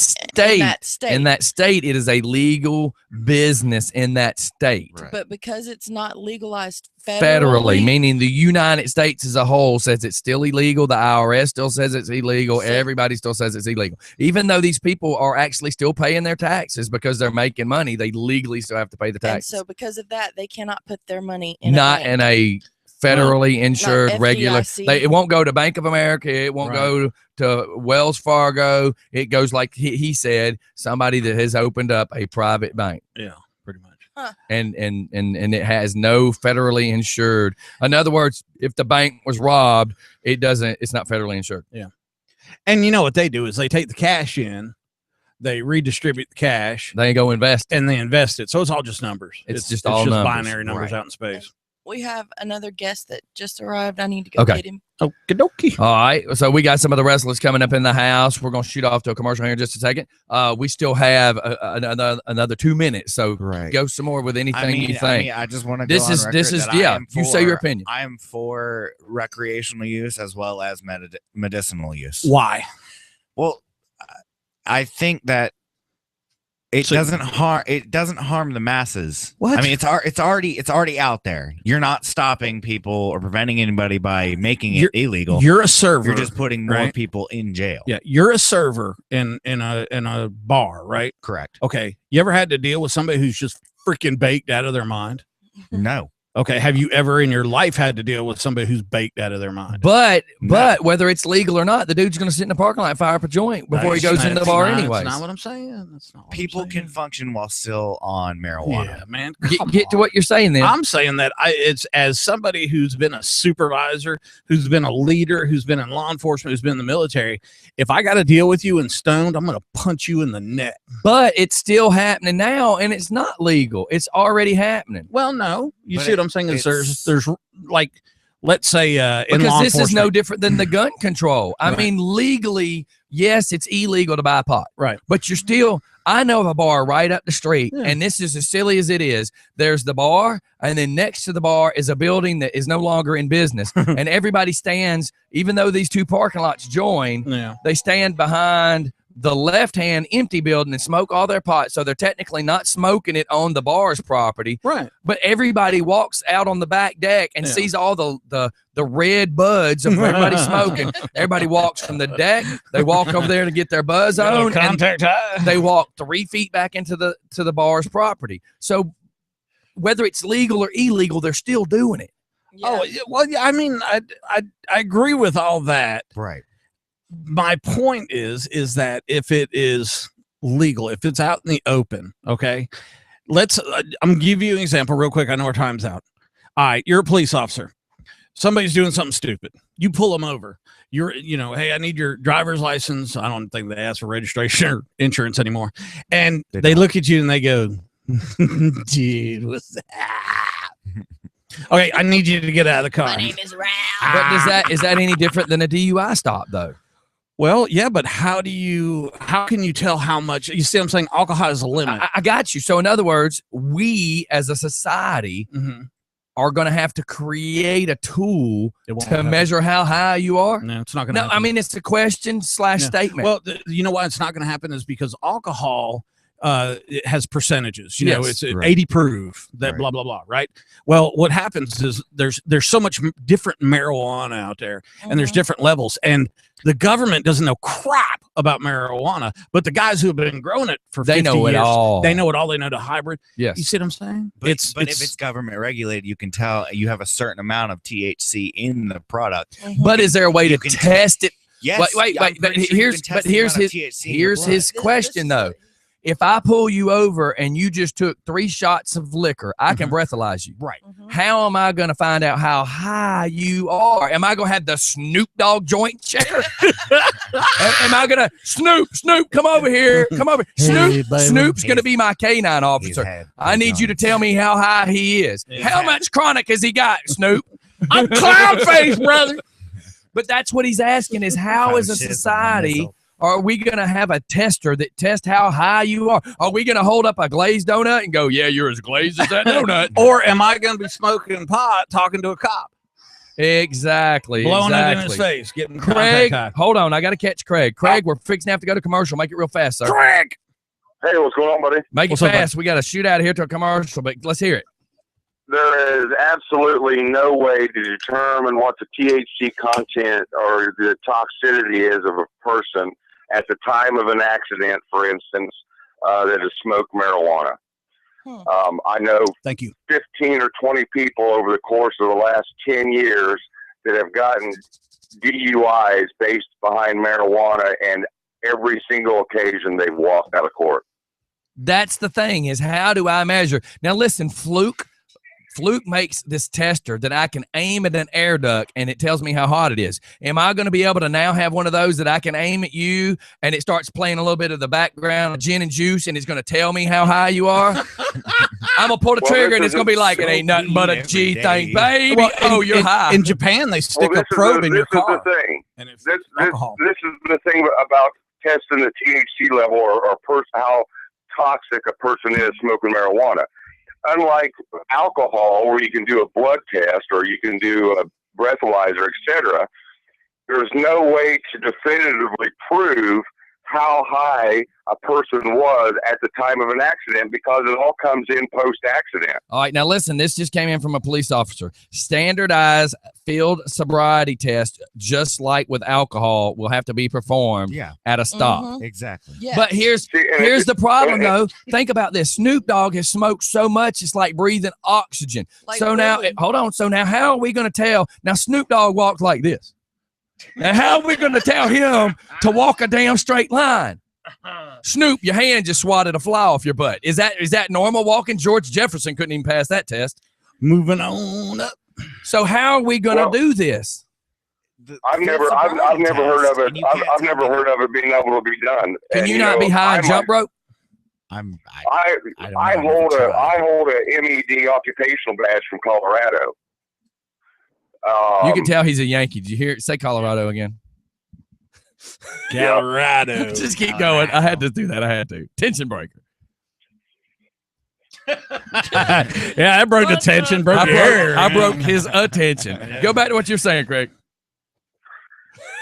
state, it is a legal business in that state. Right. But because it's not legalized federally, meaning the United States as a whole says it's still illegal. The IRS still says it's illegal. Everybody still says it's illegal. Even though these people are actually still paying their taxes because they're making money, they legally still have to pay the taxes. And so because of that, they cannot put their money in in a federally insured regular. It won't go to Bank of America. It won't go to Wells Fargo. It goes like he said, somebody that has opened up a private bank. Yeah, pretty much. Huh. And it has no federally insured. In other words, if the bank was robbed, it's not federally insured. Yeah. And you know what they do is they take the cash in, they redistribute the cash, they go invest, and they invest it. So it's all just numbers. It's just numbers. Binary numbers out in space. We have another guest that just arrived. I need to go get him. Okie dokie. All right. So we got some of the wrestlers coming up in the house. We're going to shoot off to a commercial here in just a second. We still have another 2 minutes. So go some more with anything you think. I just want to This is you say your opinion. I am for recreational use as well as medicinal use. Why? Well, I think that it doesn't harm the masses. What? I mean, it's already out there. You're not stopping people or preventing anybody by making it illegal. You're a server. You're just putting more people in jail. Yeah, you're a server in a bar, right? Correct. Okay. You ever had to deal with somebody who's just freaking baked out of their mind? No. Okay. Have you ever in your life had to deal with somebody who's baked out of their mind? But whether it's legal or not, the dude's going to sit in the parking lot and fire up a joint before he goes into the bar anyway. That's not what I'm saying. That's not what People can function while still on marijuana. Yeah, man. Get to what you're saying then. I'm saying that it's as somebody who's been a supervisor, who's been a leader, who's been in law enforcement, who's been in the military. If I got to deal with you and stoned, I'm going to punch you in the neck. But it's still happening now, and it's not legal. It's already happening. Well, no. You see what I'm saying? Is there's like, let's say because this is no different than the gun control. I mean, legally, yes, it's illegal to buy pot. Right. But you're still, I know of a bar right up the street, and this is as silly as it is. There's the bar, and then next to the bar is a building that is no longer in business. And everybody stands, even though these two parking lots join, they stand behind the left-hand empty building and smoke all their pot. So they're technically not smoking it on the bar's property. Right. But everybody walks out on the back deck and sees all the red buds of everybody smoking. Everybody walks from the deck. They walk over there to get their buzz on. Contact high. They walk 3 feet back into the bar's property. So whether it's legal or illegal, they're still doing it. Yeah. Oh, well, I mean, I agree with all that. Right. My point is that if it is legal, if it's out in the open, okay, I'm gonna give you an example real quick. I know our time's out. All right, you're a police officer. Somebody's doing something stupid. You pull them over. Hey, I need your driver's license. I don't think they ask for registration or insurance anymore. And they look at you and they go, dude, what's that? Okay, I need you to get out of the car. My name is Ralph. But is that any different than a DUI stop though? Well, yeah, but how can you tell how much? You see what I'm saying? Alcohol is a limit. I got you. So in other words, we as a society are going to have to create a tool to measure how high you are. No, it's not going to happen. I mean, it's a question / statement. Well, you know why it's not going to happen is because alcohol it has percentages. You know, it's 80 proof, blah, blah, blah, right? Well, what happens is there's so much different marijuana out there, and there's different levels, and the government doesn't know crap about marijuana, but the guys who have been growing it for 50 years, it all. They know it all. They know the hybrid. Yes. You see what I'm saying? But if it's government regulated, you can tell you have a certain amount of THC in the product. But is there a way to test it? Yes. Wait. Here's his question though. if I pull you over and you just took 3 shots of liquor, I can breathalyze you. Right. How am I going to find out how high you are? Am I going to have the Snoop Dogg joint checker? Am I going to Snoop, come over here. Come over. Snoop's going to be my canine officer. I need you to tell me how high he is. How much chronic has he got, Snoop? I'm clown face, brother. But that's what he's asking is how as a society are we going to have a tester that tests how high you are? Are we going to hold up a glazed donut and go, yeah, you're as glazed as that donut? Or am I going to be smoking pot talking to a cop? Exactly. Blowing it in his face. Getting Craig, hold on. I got to catch Craig. Craig, we're fixing to have to go to commercial. Make it real fast, sir. Craig! Hey, what's going on, buddy? Make it fast. We got to shoot out of here to a commercial, but let's hear it. There is absolutely no way to determine what the THC content or the toxicity is of a person at the time of an accident, for instance, that has smoked marijuana. I know 15 or 20 people over the course of the last 10 years that have gotten DUIs based behind marijuana, and every single occasion they've walked out of court. That's the thing is how do I measure? Now, listen, Fluke makes this tester that I can aim at an air duct and it tells me how hot it is. Am I going to be able to now have one of those that I can aim at you and it starts playing a little bit of the background of gin and juice and it's going to tell me how high you are? I'm going to pull the trigger and it's going to be like, it ain't nothing but a G thing, baby. Well, you're high. In Japan, they stick a probe in your car. This is the thing. And it's This alcohol. is the thing about testing the THC level or how toxic a person is smoking marijuana. Unlike alcohol, where you can do a blood test or you can do a breathalyzer, etc., there's no way to definitively prove how high a person was at the time of an accident because it all comes in post-accident. All right, now listen, this just came in from a police officer. Standardized field sobriety test, just like with alcohol, will have to be performed at a stop. Exactly. Yes. But here's the problem, though. Think about this. Snoop Dogg has smoked so much, it's like breathing oxygen. Like so now, really? hold on. So now how are we going to tell? Now, Snoop Dogg walks like this. Now, how are we going to tell him to walk a damn straight line? Snoop, your hand just swatted a fly off your butt. Is that normal walking? George Jefferson couldn't even pass that test. Moving on up. So how are we going to do this? I've never heard of it. I've never heard of it being able to be done. Can you not be high and jump rope? I hold a MED occupational badge from Colorado. You can tell he's a Yankee. Did you hear it? Say Colorado again. Colorado. Just keep going. I had to do that. I had to. Tension breaker. Yeah, that broke the tension. I broke his attention. Go back to what you're saying, Craig.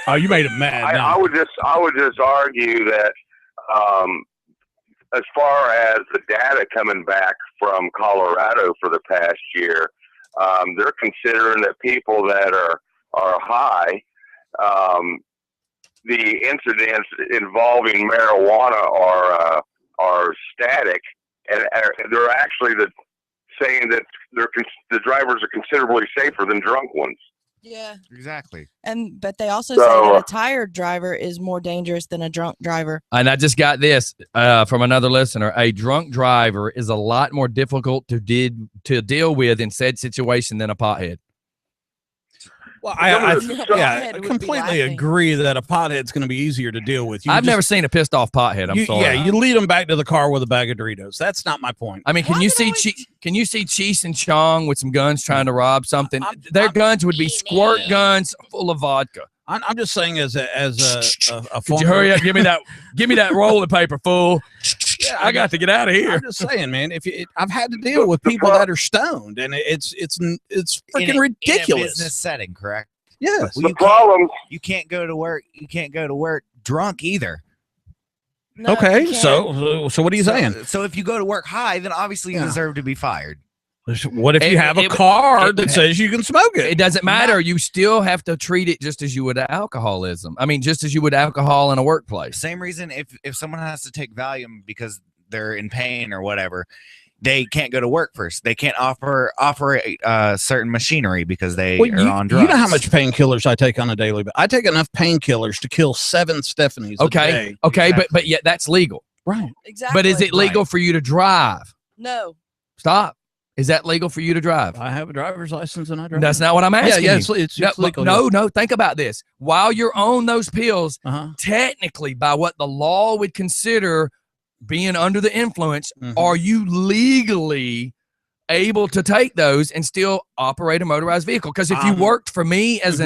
Oh, you made him mad. I would just argue that as far as the data coming back from Colorado for the past year, they're considering that people that are high, the incidents involving marijuana are static, and they're actually saying that the drivers are considerably safer than drunk ones. Yeah. Exactly. But they also say that a tired driver is more dangerous than a drunk driver. And I just got this from another listener. A drunk driver is a lot more difficult to deal with in said situation than a pothead. Well, I completely agree that a pothead's going to be easier to deal with. I've never seen a pissed off pothead. I'm sorry. Yeah, you lead them back to the car with a bag of Doritos. That's not my point. I mean, can you see Cheech and Chong with some guns trying to rob something? Their guns would be squirt guns full of vodka. I'm just saying, as a Could you hurry up? Give me that rolling paper, fool. Yeah, I got to get out of here. I'm just saying, man. I've had to deal with people that are stoned, and it's freaking ridiculous. In a business setting, correct? Yes. Well, you can't go to work. You can't go to work drunk either. No, okay, so what are you saying? So if you go to work high, then obviously you deserve to be fired. What if you have a card that says you can smoke it? It doesn't matter. You still have to treat it just as you would alcoholism. I mean, just as you would alcohol in a workplace. Same reason if someone has to take Valium because they're in pain or whatever, they can't go to work first. They can't operate certain machinery because they are on drugs. You know how much painkillers I take on a daily basis. I take enough painkillers to kill 7 Stephanies. Okay, a day. but yet that's legal. Right. Exactly. But is it legal for you to drive? No. Stop. Is that legal for you to drive? I have a driver's license and I drive. That's not what I'm asking. Yeah, you. it's legal. No. Think about this. While you're on those pills, Uh-huh. technically, by what the law would consider being under the influence, are you legally able to take those and still operate a motorized vehicle? Because if you worked for me as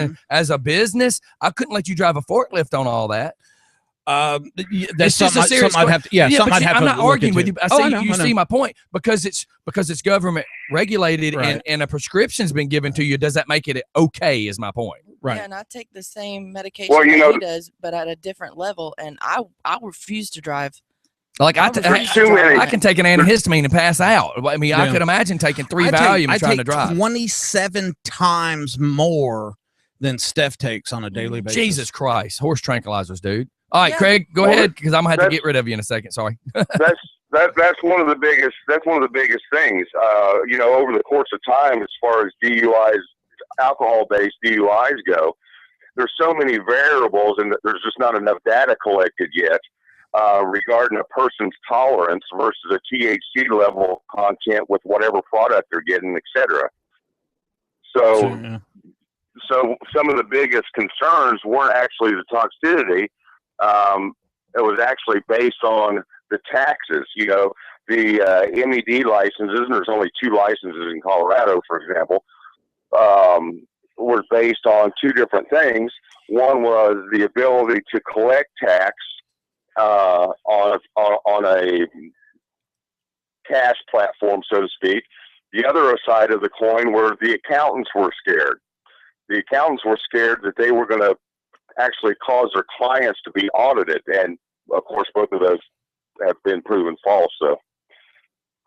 a business, I couldn't let you drive a forklift on all that. That's something I'd have to. Yeah, something I'd have I'm to not arguing with you. I see you I know. see my point because it's government regulated Right. and a prescription's been given to you. Does that make it okay? Is my point. Right. Yeah, and I take the same medication Well, you that know- he does, but at a different level, and I refuse to drive. Like I can take an antihistamine and pass out. I mean, I Yeah. could imagine taking 3 I Valium trying to drive. 27 times more than Steph takes on a daily basis. Jesus Christ, horse tranquilizers, dude. All right, Yeah. Craig, go Well, ahead because I'm gonna have to that's- get rid of you in a second. Sorry. That's one of the biggest. That's one of the biggest things. Over the course of time, as far as DUIs, alcohol-based DUIs go, there's so many variables, and there's just not enough data collected yet regarding a person's tolerance versus a THC level content with whatever product they're getting, etc. So some of the biggest concerns weren't actually the toxicity. It was actually based on the taxes. The MED licenses, and there's only 2 licenses in Colorado, for example, were based on 2 different things. One was the ability to collect tax on a cash platform, so to speak. The other side of the coin were the accountants were scared. The accountants were scared that they were going to actually cause their clients to be audited. And, of course, both of those have been proven false. So,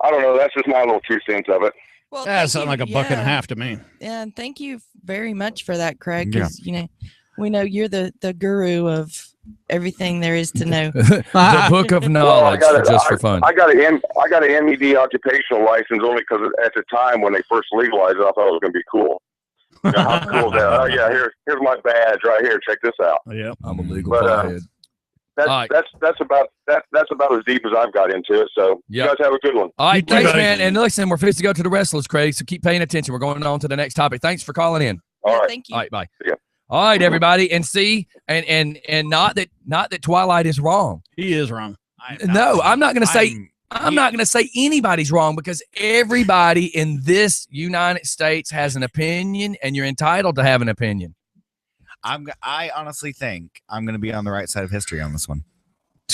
I don't know. That's just my little 2 cents of it. Well, That sounds like a buck and a half to me. Yeah, and thank you very much for that, Craig. Because we know you're the guru of everything there is to know. The book of knowledge, just for fun. I got an MED occupational license only because at the time when they first legalized it, I thought it was going to be cool. How cool is that? Oh yeah, here's my badge right here. Check this out. Yep. I'm a legal But, pothead. That's about as deep as I've got into it. So you guys have a good one. All right, too, thanks, buddy. man. And listen, we're fixing to go to the wrestlers, Craig. So keep paying attention. We're going on to the next topic. Thanks for calling in. All right. Thank you. All right, bye. Yeah. All right, everybody, and see, and not that Twilight is wrong. He is wrong. No, I'm not going to say. I'm not going to say anybody's wrong because everybody in this United States has an opinion, and you're entitled to have an opinion. I honestly think I'm going to be on the right side of history on this one,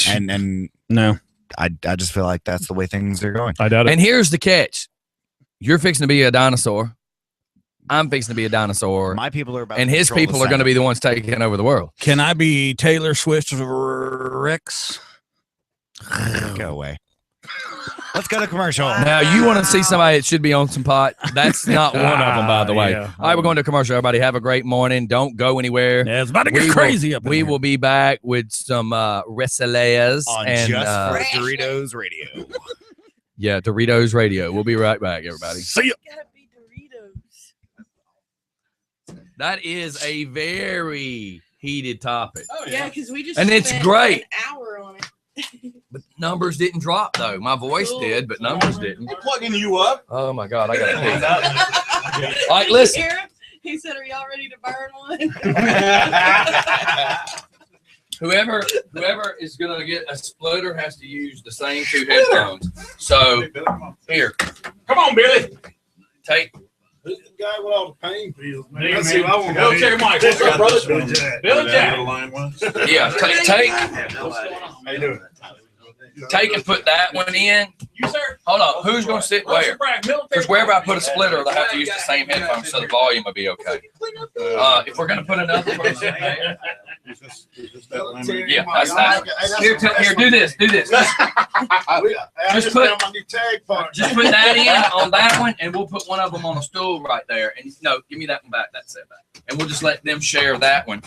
and No, I just feel like that's the way things are going. I doubt it. And here's the catch: you're fixing to be a dinosaur. I'm fixing to be a dinosaur. My people are about, and to his control people the are going to Senate. be the ones taking over the world. Can I be Taylor Swift Rex? Go away. Let's go to commercial. Now, you want to see somebody that should be on some pot? That's not one of them, by the way. Yeah. All right, we're going to commercial. Everybody have a great morning. Don't go anywhere. Yeah, it's about to get crazy up in We here. will be back with some wrestles On and Just for Doritos Radio. yeah, Doritos Radio. We'll be right back, everybody. See ya. Gotta be Doritos. That is a very heated topic. Yeah, because we just And it's spent great. an hour on it. But numbers didn't drop though. My voice did, but numbers didn't. Plugging you up. Oh my God, I got to All right, listen. Hear him? He said, "Are y'all ready to burn one?" Whoever is gonna get a splitter has to use the same 2 headphones. So here, Come on, Billy. take. Who's the guy with all the pain pills, man? Hey, Let's man, see. I won't Bill go Terry in. Mike. What's up, brother? Billy Jack. Billy Jack. Yeah, take How you doing? take and put that one in. You, sir? Hold on, who's gonna sit where? Because wherever I put a splitter, they'll have to use the same headphones, so the volume will be okay. If we're gonna put another person there, yeah, that's that. Here, here, do this. Just put that in on that one, and we'll put one of them on a stool right there. And no, give me that one back. That's it back. And we'll just let them share that one,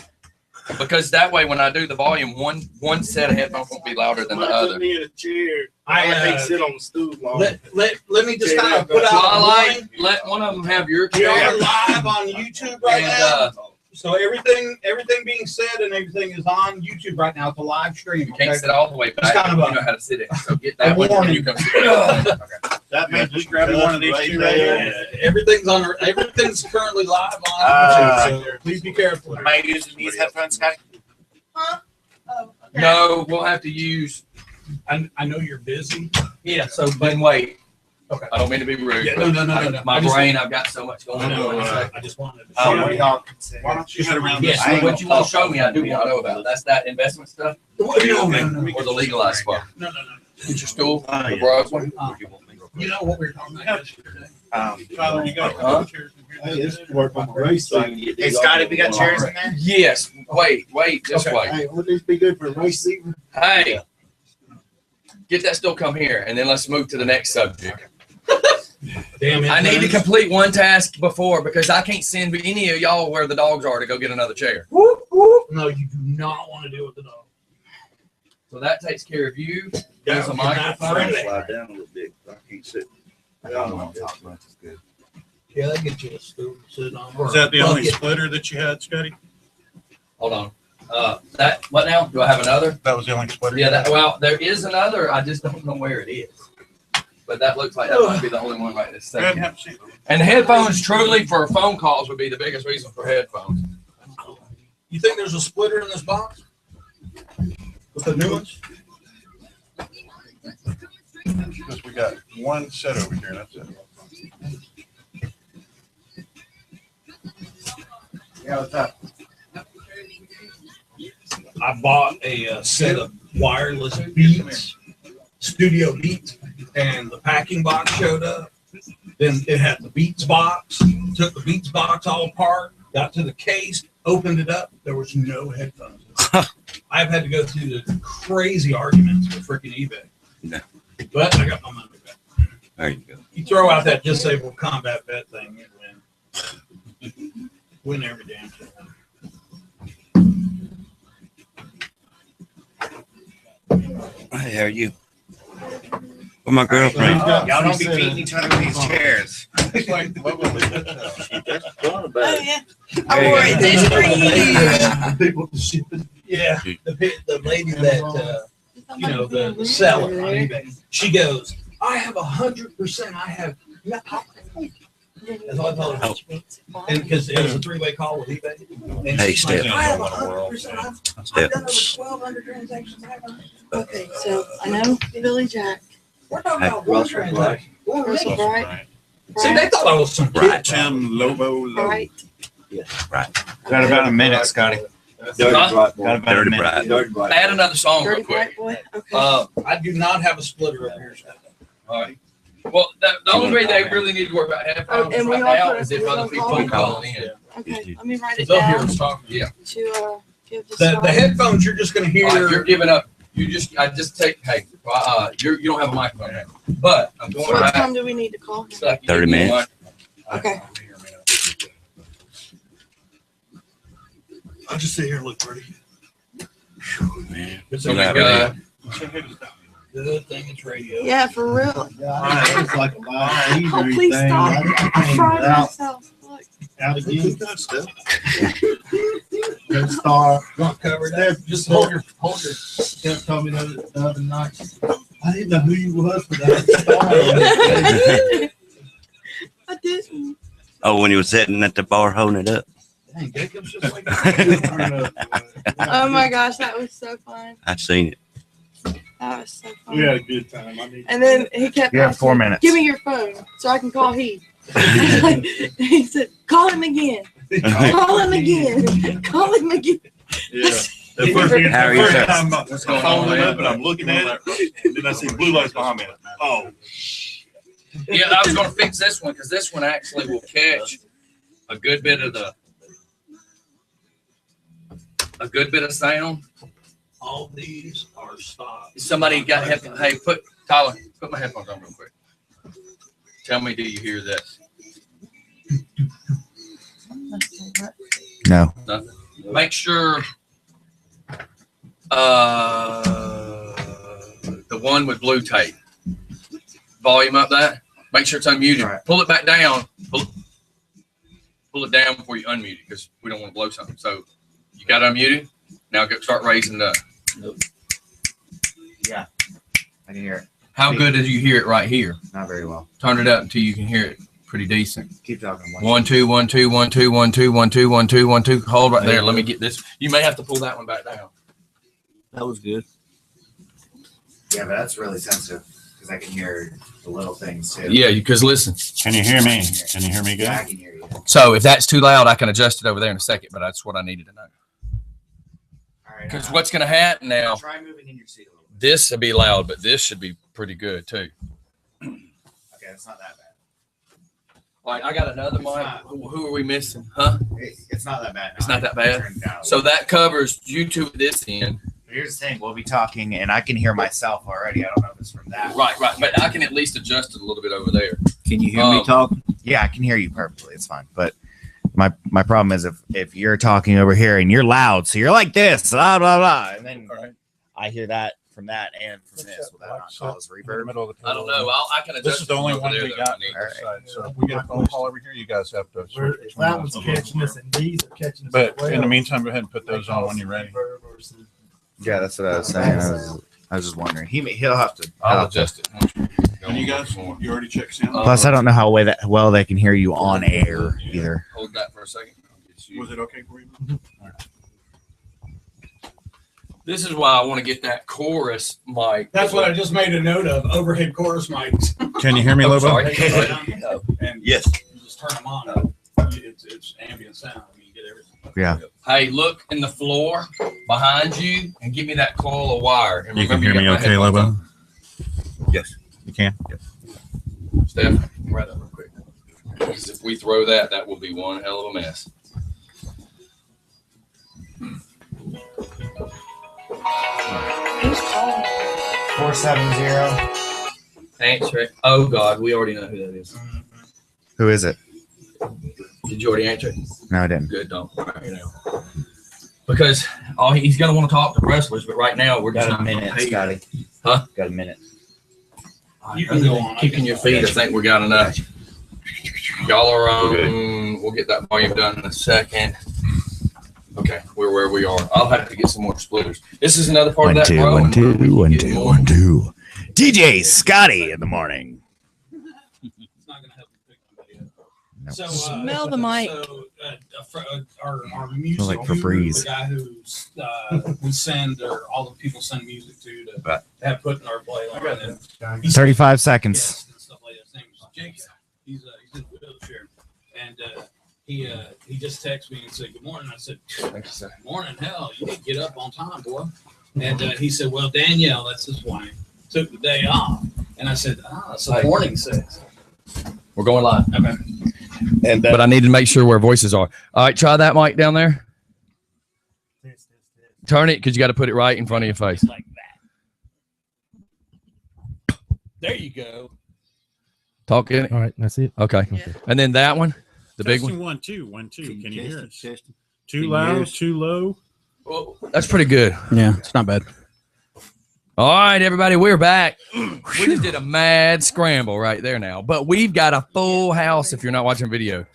because that way, when I do the volume, one set of headphones won't be louder than the other. Me in a chair. I can't sit on the stool long. Let me just kind of put out a Twilight, warning. let one of them have your We are chair. live on YouTube right And, now. So everything being said and everything is on YouTube right now. It's a live stream. You can't sit all the way back. It's kind of you know how to sit it. So get that one and you come sit it. That means just grabbing one of these two right here. Everything's on. Everything's currently live on YouTube. So please be careful. Am I using these headphones, Scotty? No, we'll have to use. I know you're busy. Yeah, so then wait. Okay. I don't mean to be rude. Yeah, but no. My brain, I've got so much going on. I just wanted to. Why don't you get around Yes, this? what you want to show me, I do want to know about. That's that investment stuff No. or the legalized spot. No. Get your stool, the broad one. You know what we were talking about yesterday. Tyler, you got Huh? chairs in here. Work on the race thing. Hey, Scotty, we got chairs in there? Yes. Wait, just wait. Hey, would this be good for a race season? Hey, get that stool. Come here, and then let's move to the next subject. Damn it. I need to complete one task before because I can't send any of y'all where the dogs are to go get another chair. No, you do not want to deal with the dog. So that takes care of you. Yeah, There's a you're not microphone. friendly. Slide down a little bit. I can't sit. Yeah, they get you a stool to sit on. Is that the only Bucket. splitter that you had, Scotty? Hold on. That what now? Do I have another? That was the only splitter? Yeah. Well, there is another. I just don't know where it is. But that looks like that might be the only one right this Go ahead and second. have a seat. And headphones, truly, for phone calls, would be the biggest reason for headphones. You think there's a splitter in this box? With the new ones? Because we got one set over here, and that's it. Yeah, what's up? I bought a set of wireless Beats, Studio Beats, and the packing box showed up. Then it had the Beats box. Took the Beats box all apart, got to the case, opened it up. There was no headphones. I've had to go through the crazy arguments with freaking eBay. No. But I got my money back. There you go. You throw out that disabled combat vet thing, you win. Win every damn thing. Hey, how are you? With my girlfriend. Y'all don't be beating each other with these chairs. Oh, yeah. I wore it this for you. Yeah, the lady that the seller on eBay, she goes, I have 100%. I have. That's all I told her. And because it was a three-way call with eBay. And Hey, she's like, Steph. I have 100%. I've Steph. done over 1,200 transactions. Okay, so I know Billy Jack. We're talking about one Russell transaction. Russell Bright. See, they thought I was some kid. Right. Tim Lobo. Bright. Right. Got about a minute, Scotty. Got about a Dirty minute. Bright. Add another song real Dirty quick. Bright boy. Okay. I do not have a splitter over here. All right. Well, the only way they really need to worry about headphones And we right all now put is a- if we other all people call are them. calling in. Okay, let me write it It's up here. down It's talking. Yeah. to give the The song. headphones, you're just going to hear. All right, you're giving up. I just take. Hey, you don't have a microphone now, but I'm going What back. time do we need to call? So I can 30 give you minutes. one. Okay. I'll just sit here and look pretty. Man. It's Oh a my radio. God. Good thing it's radio. Yeah, for real. It's like a live Oh, please stop. I'm frying myself. Look. Out again. Red Star. Don't cover Steph, that. Just hold your. Steph told me the other night. I didn't know who you was, but I I didn't. Oh, when he was sitting at the bar holding it up. Dang, Jacob's just like. Oh my gosh, that was so fun. I seen it. That was so fun. We had a good time. I need And then he kept You have asking, 4 minutes. give me your phone so I can call Heath. He said, call him again. Call him again. Call him again. Yeah. The first, How are you, sir? time I'm following up and I'm looking at it, and then I see blue lights behind me. Oh, Yeah, I was going to fix this one because this one actually will catch a good bit of sound. All these are stopped. Somebody got headphones. Hey, Tyler, put my headphones on real quick. Tell me, do you hear this? No. Nothing. Make sure the one with blue tape. Volume up that. Make sure it's unmuted. Right. Pull it back down. pull it down before you unmute it because we don't want to blow something. So you got unmuted. Now start raising the. Nope. Yeah, I can hear it. How good did you hear it right here? Not very well. Turn it up until you can hear it pretty decent. Keep talking. 1 2 1 2 1 2 1 2 1 2 1 2 1 2. Hold right there. Let me get this. You may have to pull that one back down. That was good. Yeah, but that's really sensitive because I can hear the little things too. Yeah, because listen. Can you hear me? Can you hear me good? Yeah, I can hear you. So if that's too loud, I can adjust it over there in a second. But that's what I needed to know. All right. Because what's going to happen now? Try moving in your seat a little bit. This will be loud, but this should be pretty good too. Okay, it's not that bad. Like I got another mic. Who are we missing? Huh? It's not that bad. It's not that bad. So that covers YouTube this end. Here's the thing: we'll be talking, and I can hear myself already. I don't know if it's from that. Right. But I can at least adjust it a little bit over there. Can you hear me talking? Yeah, I can hear you perfectly. It's fine. But my problem is if you're talking over here and you're loud, so you're like this, blah blah blah, and then I hear that from that and from this. Will that not cause reverb? I don't know. I can adjust. This is the only over one there we that got. I need. On this side. So if we get a phone call over here, you guys have to. switch If between that was those. catching us and these are catching us. But as in the well, meantime, go ahead and put those on when you're ready. Yeah, that's what I was saying. I was just wondering. He'll have to. I'll adjust it. And you guys, you already checked sound? Plus, I don't know how well they can hear you on air either. Hold that for a second. Was it okay for you? This is why I want to get that chorus mic. That's what I just made a note of. Overhead chorus mics. Can you hear me, I'm Lobo? sorry. And Yes. you just turn them on. It's ambient sound. I mean, you get everything. Yeah. Hey, look in the floor behind you and give me that coil of wire. And You can remember, hear me got my okay, headphones Lobo? on. Yes. You can? Yes. Steph, write that real quick. Because if we throw that, that will be one hell of a mess. Who's calling? 470. Thanks, Rick. Oh, God, we already know who that is. Who is it? Did you already answer it? No, I didn't. Good, don't. You know. Because he's going to want to talk to wrestlers, but right now we're just Got a not minute, paid. Scotty. Huh? Got a minute. You can go on. Kicking your feet, I think we got enough. Y'all are on. We'll get that volume done in a second. Okay, we're where we are. I'll have to get some more splitters. This is another part of that row. 1 2 1 2 1 2. DJ Scotty in the morning. It's not going to help you pick somebody up. Nope. So, Smell the mic. So, our music like guru, Febreze. the guy who's we send, or all the people send music to have put in our playlist. And 35 seconds. yes, and stuff like that. His name is Jacob. He's in the wheelchair, and he just texted me and said, "Good morning." I said, Thank you, sir. "Morning, hell, you need to get up on time, boy." And he said, "Well, Danielle, that's his wife, took the day off." And I said, so morning sex. We're going live. Okay. And But I need to make sure where voices are. All right, try that mic down there. Turn it because you got to put it right in front of your face. like that. There you go. Talk in it. All right, that's it. Okay. Yeah. And then that one, the big Testing one. 1 2 1 2. Can you hear us? Testing. Too you loud? hear us? Too low? Well, that's pretty good. Yeah, it's not bad. All right, everybody, we're back. We just did a mad scramble right there now, but we've got a full house if you're not watching video.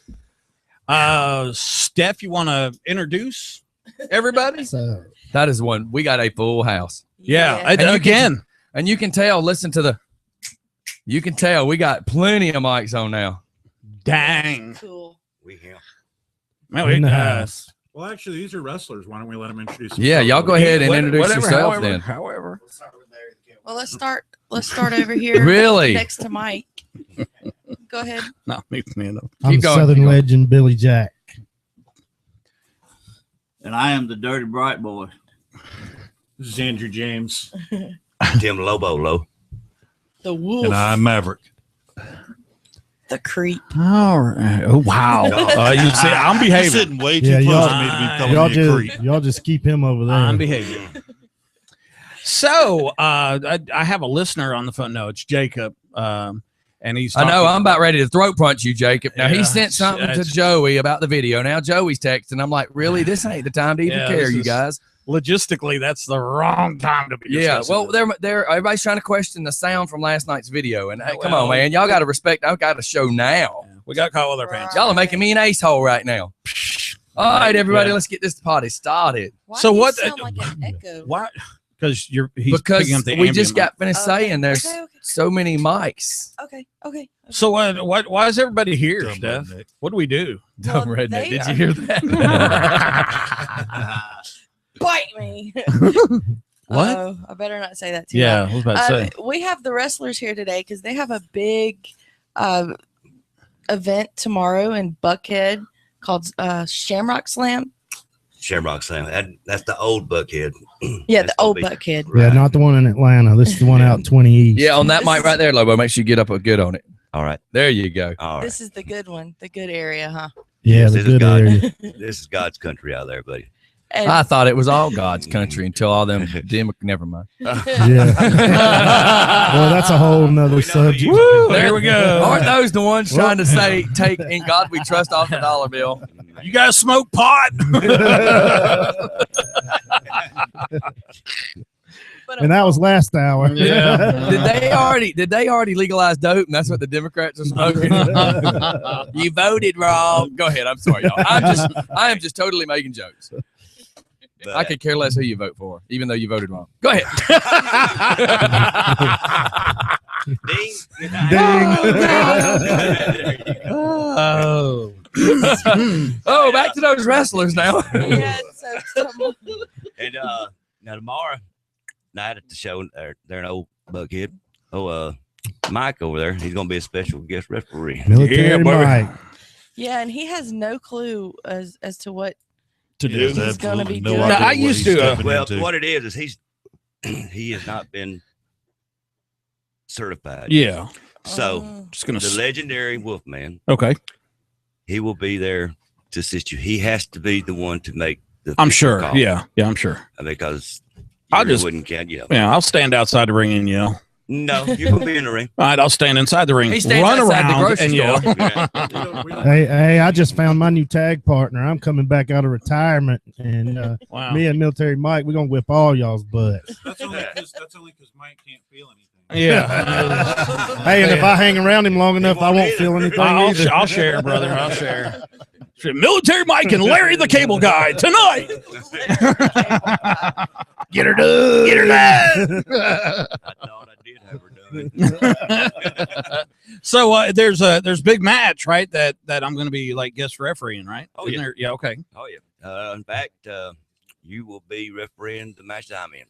Steph, you want to introduce everybody? So That is one. We got a full house. Yeah, And you again. And you can tell, listen to you can tell we got plenty of mics on now. Dang. Cool. We have. Man, in the house. Well, actually, these are wrestlers. Why don't we let them introduce Yeah, themselves? y'all go ahead and Whatever, introduce yourself however, then. However. Well, let's start over here. Really? Next to Mike. Go ahead. No, me no. I'm Keep going, Southern keep going. legend Billy Jack. And I am the dirty bright boy. This is Andrew James. Tim Lobo. The wolf. And I'm Maverick. The creep. All right. Oh, wow. You see, I'm behaving. Sitting way Yeah, too close y'all- to me to be Y'all calling me a creep. y'all just keep him over there. I'm behaving. So, I have a listener on the phone. No, it's Jacob. And he's I know. talking I'm about ready to throat punch you, Jacob. Now Yeah, he sent something to it's- Joey about the video. Now Joey's texting. I'm like, really? This ain't the time to even Yeah, care, this you is- guys. Logistically, that's the wrong time to be. Yeah. discussing Well, this. they're everybody's trying to question the sound from last night's video, and hey, come Well, on, man, y'all got to respect. I've got a show now. We got caught with our pants. Y'all are making me an ace hole right now. All right, everybody, Yeah. let's get this party started. Why So do you what- sound like an echo? Why? Because he's Because picking up the we just ambient got finished Okay, saying there's okay, okay. so many mics. Okay. Okay. So what? Why is everybody here, Dumb Steph? redneck. What do we do? Dumb Well, redneck. they Did are- you hear that? Bite me. What? Oh, I better not say that too Yeah, loud. I was about to say. We have the wrestlers here today because they have a big event tomorrow in Buckhead called Shamrock Slam. Shamrock Slam. That's the old Buckhead. Yeah, That's the old gonna be- Buckhead. Yeah, not the one in Atlanta. This is the one out 20 East. Yeah, on that mic right there, Lobo. Make sure you get up good on it. All right. There you go. All right. This is the good one, the good area, huh? Yeah, Yes, the this is good God. area. This is God's country out there, buddy. And I thought it was all God's country until all them never mind. Yeah. Well, that's a whole nother subject. Woo, there we go. Aren't those the ones trying to say, take in God we trust off the dollar bill? You guys smoke pot? And that was last hour. Yeah. Did they already legalize dope? And that's what the Democrats are smoking. You voted wrong. Go ahead. I'm sorry, y'all. I am just totally making jokes. But, I could care less who you vote for, even though you voted wrong. Go ahead. Ding. Oh. Oh, back to those wrestlers now. yeah, so And now tomorrow night at the show, they're an old Buckhead. Mike over there, he's gonna be a special guest referee. Military Yeah, boy. Mike. yeah, and he has no clue as to what. To do. He's gonna be no doing- idea Now, I what used he's to, stepping Well, into. what it is he has not been certified. Yeah. So Just gonna. the legendary Wolfman, Okay. he will be there to assist you. He has to be the one to make the. I'm official sure. call, Yeah. Yeah, I'm sure. because I'll you just- wouldn't count. You know. Yeah, I'll stand outside the ring and yell. No, you're gonna be in the ring. All right, I'll stand inside the ring, He stands run outside the around, grocery and store. yell. Hey, I just found my new tag partner. I'm coming back out of retirement, and Wow. me and Military Mike, we're gonna whip all y'all's butts. That's only because Mike can't feel anything. Yeah. Hey, and if I hang around him long enough, I won't feel anything either. I'll share, brother. I'll share. Military Mike and Larry the Cable Guy tonight. Get her done. Get her done. I thought I did have her done. So there's big match, right? That I'm going to be like guest refereeing, right? Oh, Isn't yeah. there? Yeah. Okay. Oh yeah. In fact, you will be refereeing the match I'm in.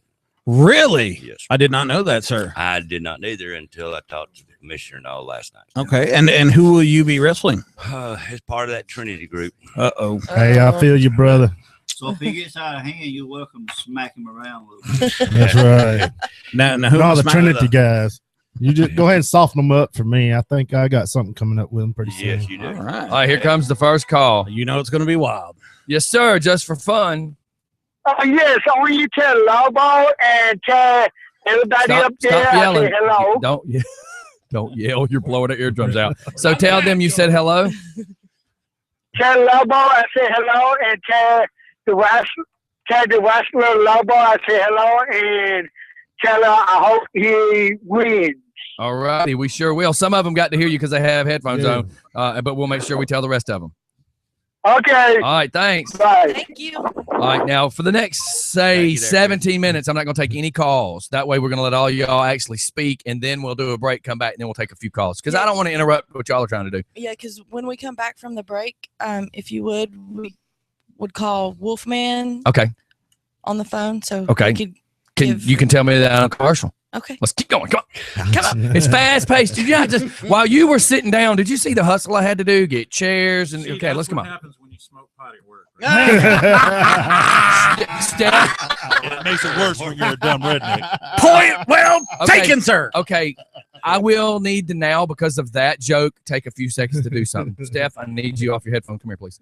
Really? Yes. I did not know that, sir. I did not either until I talked to the commissioner and all last night. Okay. And who will you be wrestling? It's part of that Trinity group. Uh-oh. Hey, I feel you, brother. So if he gets out of hand, you're welcome to smack him around a little bit. That's right. Now who And all the am I- Trinity guys. You just go ahead and soften them up for me. I think I got something coming up with them pretty soon. Yes, you do. All right. All right, here comes the first call. You know it's going to be wild. Yes, sir. Just for fun. Yes, I want you to tell Lobo and tell everybody up there. I say yelling. hello. Don't yell. You're blowing the eardrums out. So tell them you said hello. Tell Lobo I say hello, and tell the wrestler Lobo I say hello, and tell her I hope he wins. All righty. We sure will. Some of them got to hear you because they have headphones Yeah. on, but we'll make sure we tell the rest of them. Okay. All right. Thanks. Bye. Thank you. All right. Now, for the next, Thank say, you there, 17 minutes, I'm not going to take any calls. That way, we're going to let all y'all actually speak, and then we'll do a break, come back, and then we'll take a few calls because I don't want to interrupt what y'all are trying to do. Yeah, because when we come back from the break, if you we would call Wolfman Okay. on the phone. So Okay. we Can Give- you can tell me that on a commercial? Okay. Let's keep going. Come on. Come on. It's fast paced. Did you not just while you were sitting down, did you see the hustle I had to do? Get chairs and okay, let's come on. Happens when you smoke pot at work. Right? Steph, It makes it worse when you're a dumb redneck. Point well Okay. taken, sir. Okay. I will need to now, because of that joke, take a few seconds to do something. Steph, I need you off your headphone. Come here, please.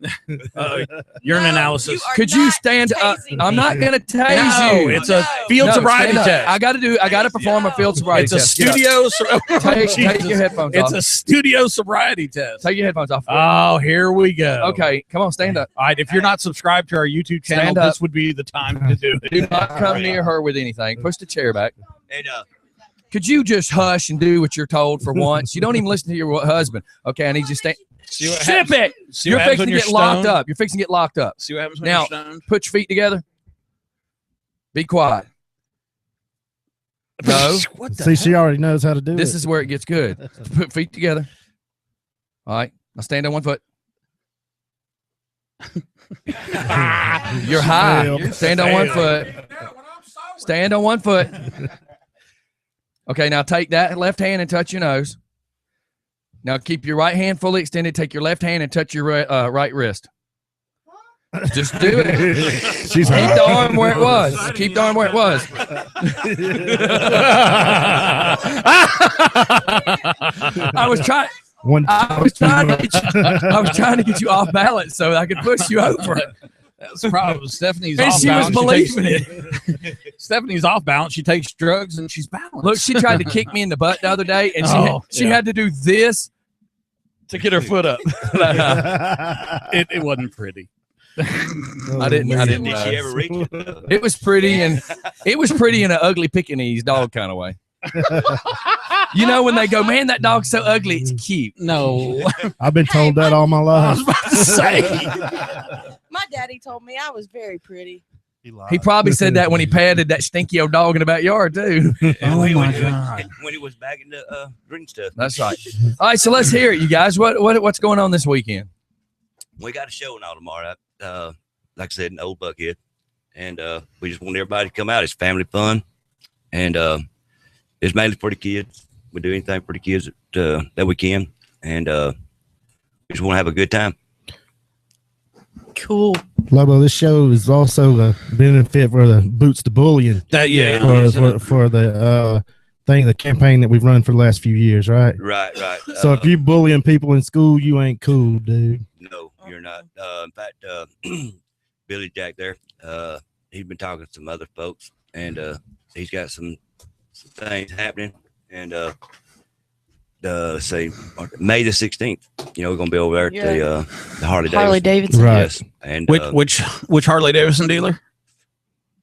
Urine No, analysis. you are Could you not stand up? tasing I'm me. not gonna tase No, you. it's a No. field No, sobriety stand up. test. I gotta perform a field sobriety It's a test. Get up. studio. Take Jesus. your headphones It's off. a studio sobriety test. Take your headphones off. Oh, here we go. Okay, come on, stand up. All right. If you're not subscribed to our YouTube channel, Stand up. this would be the time to do it. Do not come near her with anything. Push the chair back. And Could you just hush and do what you're told for once? You don't even listen to your husband. Okay, I need you to stand. See what Sip happens- it. see You're what happens fixing when to get you're locked stoned? up. You're fixing to get locked up. See what happens when Now, you're stoned? put your feet together. Be quiet. No. See, she already knows how to do it. This is where it gets good. Put feet together. All right. Now stand on one foot. You're high. Failed. Stand on one foot. Stand on one foot. Okay, now take that left hand and touch your nose. Now keep your right hand fully extended. Take your left hand and touch your right wrist. Just do it. She's Keep high. the arm where it was. Keep the arm where it was. I was trying. I was trying to get you off balance so I could push you over. That's the problem. Stephanie's And off she was balance. believing it. Stephanie's off balance. She takes drugs and she's balanced. Look, she tried to kick me in the butt the other day, and she had to do this to get her foot up. It wasn't pretty. I didn't. Did she ever reach it? It was pretty, and it was pretty in an ugly Pekingese dog kind of way. You know when they go, man, that dog's so ugly, it's cute. No, I've been told that all my life. My daddy told me I was very pretty. He probably said that when he patted that stinky old dog in the backyard too. Oh my God. When he was bagging the green stuff. That's right. All right, so let's hear it, you guys. What's going on this weekend? We got a show now tomorrow. Like I said, an old Buckhead, and we just want everybody to come out. It's family fun, and it's mainly for the kids. We do anything for the kids that we can, and we just want to have a good time. Cool. Lobo, this show is also a benefit for the Boots to Bullion. For the thing, the campaign that we've run for the last few years, right? Right. So if you bullying people in school, you ain't cool, dude. No, you're not. In fact, Billy Jack there, he's been talking to some other folks, and he's got some things happening. And say May the 16th, we're gonna be over there at the Harley Davidson. Right. Yes. And which Harley Davidson dealer?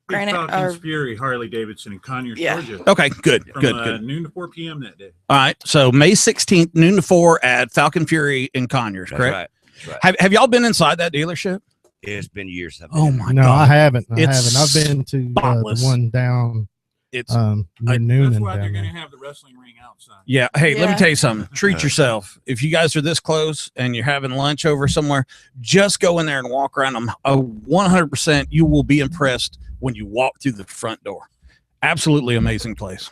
Granite Granite Falcons or- Fury Harley Davidson in Conyers, Georgia. Okay, good, From, good. noon to 4 p.m. that day. All right, so May 16th, noon to 4 at Falcon Fury in Conyers, That's correct? right. That's right. Have y'all been inside that dealership? It's been years. Oh my No, God. I haven't. I It's haven't. I've been to the spotless. one down. It's near Noonan That's why they're down going there. to have the wrestling ring outside. Yeah. Hey, let me Yeah. tell you something. Treat yourself. If you guys are this close and you're having lunch over somewhere, just go in there and walk around them. 100%, you will be impressed when you walk through the front door. Absolutely amazing place.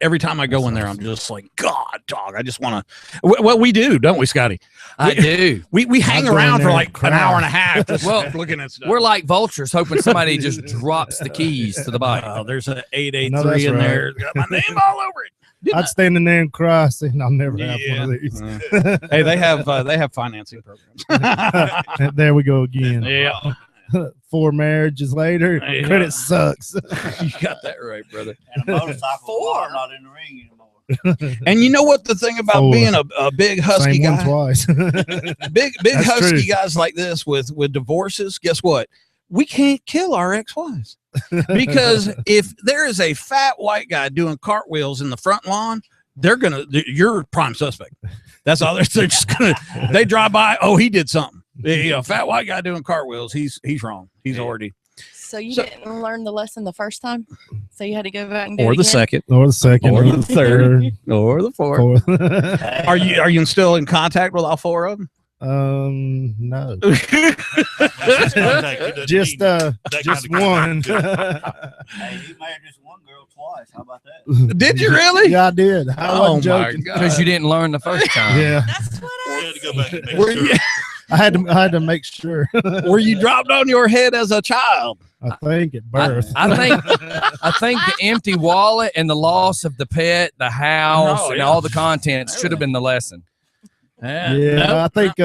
Every time I go in there, I'm just like, God, dog. I just want to. Well, we do, don't we, Scotty? I do. We hang go in around for there like and an cry. hour and a half just Well, looking at stuff. We're like vultures, hoping somebody just drops the keys to the bike. Oh, there's an No, 883 that's in right. there. It's got my name all over it. Didn't I'd stand in there and cry, saying I'll never have Yeah. one of these. Hey, they have financing programs. There we go again. Yeah. 4 marriages later, Yeah. credit sucks. You got that right, brother. And a motorcycle are not in the ring anymore. And you know what the thing about 4. being a big husky Same one guy, twice. big That's husky true. guys like this with divorces, guess what? We can't kill our ex-wives because if there is a fat white guy doing cartwheels in the front lawn, you're prime suspect. That's all. They're just gonna. They drive by. Oh, he did something. Fat white guy doing cartwheels. He's wrong. He's already. So you didn't learn the lesson the first time, so you had to go back and do Or it the again? second, or the second, or the third, or the fourth. fourth. Are you still in contact with all 4 of them? No. Just Just one. Hey, you married this one girl twice. How about that? Did you really? Yeah, I did. I wasn't joking. Because you didn't learn the first time. Yeah, That's what I had to go back and make Were sure. you, I had to make sure. were you dropped on your head as a child? I think at birth. I think the empty wallet and the loss of the pet, the house, Oh, and yeah. all the contents should have been the lesson. Yeah, I think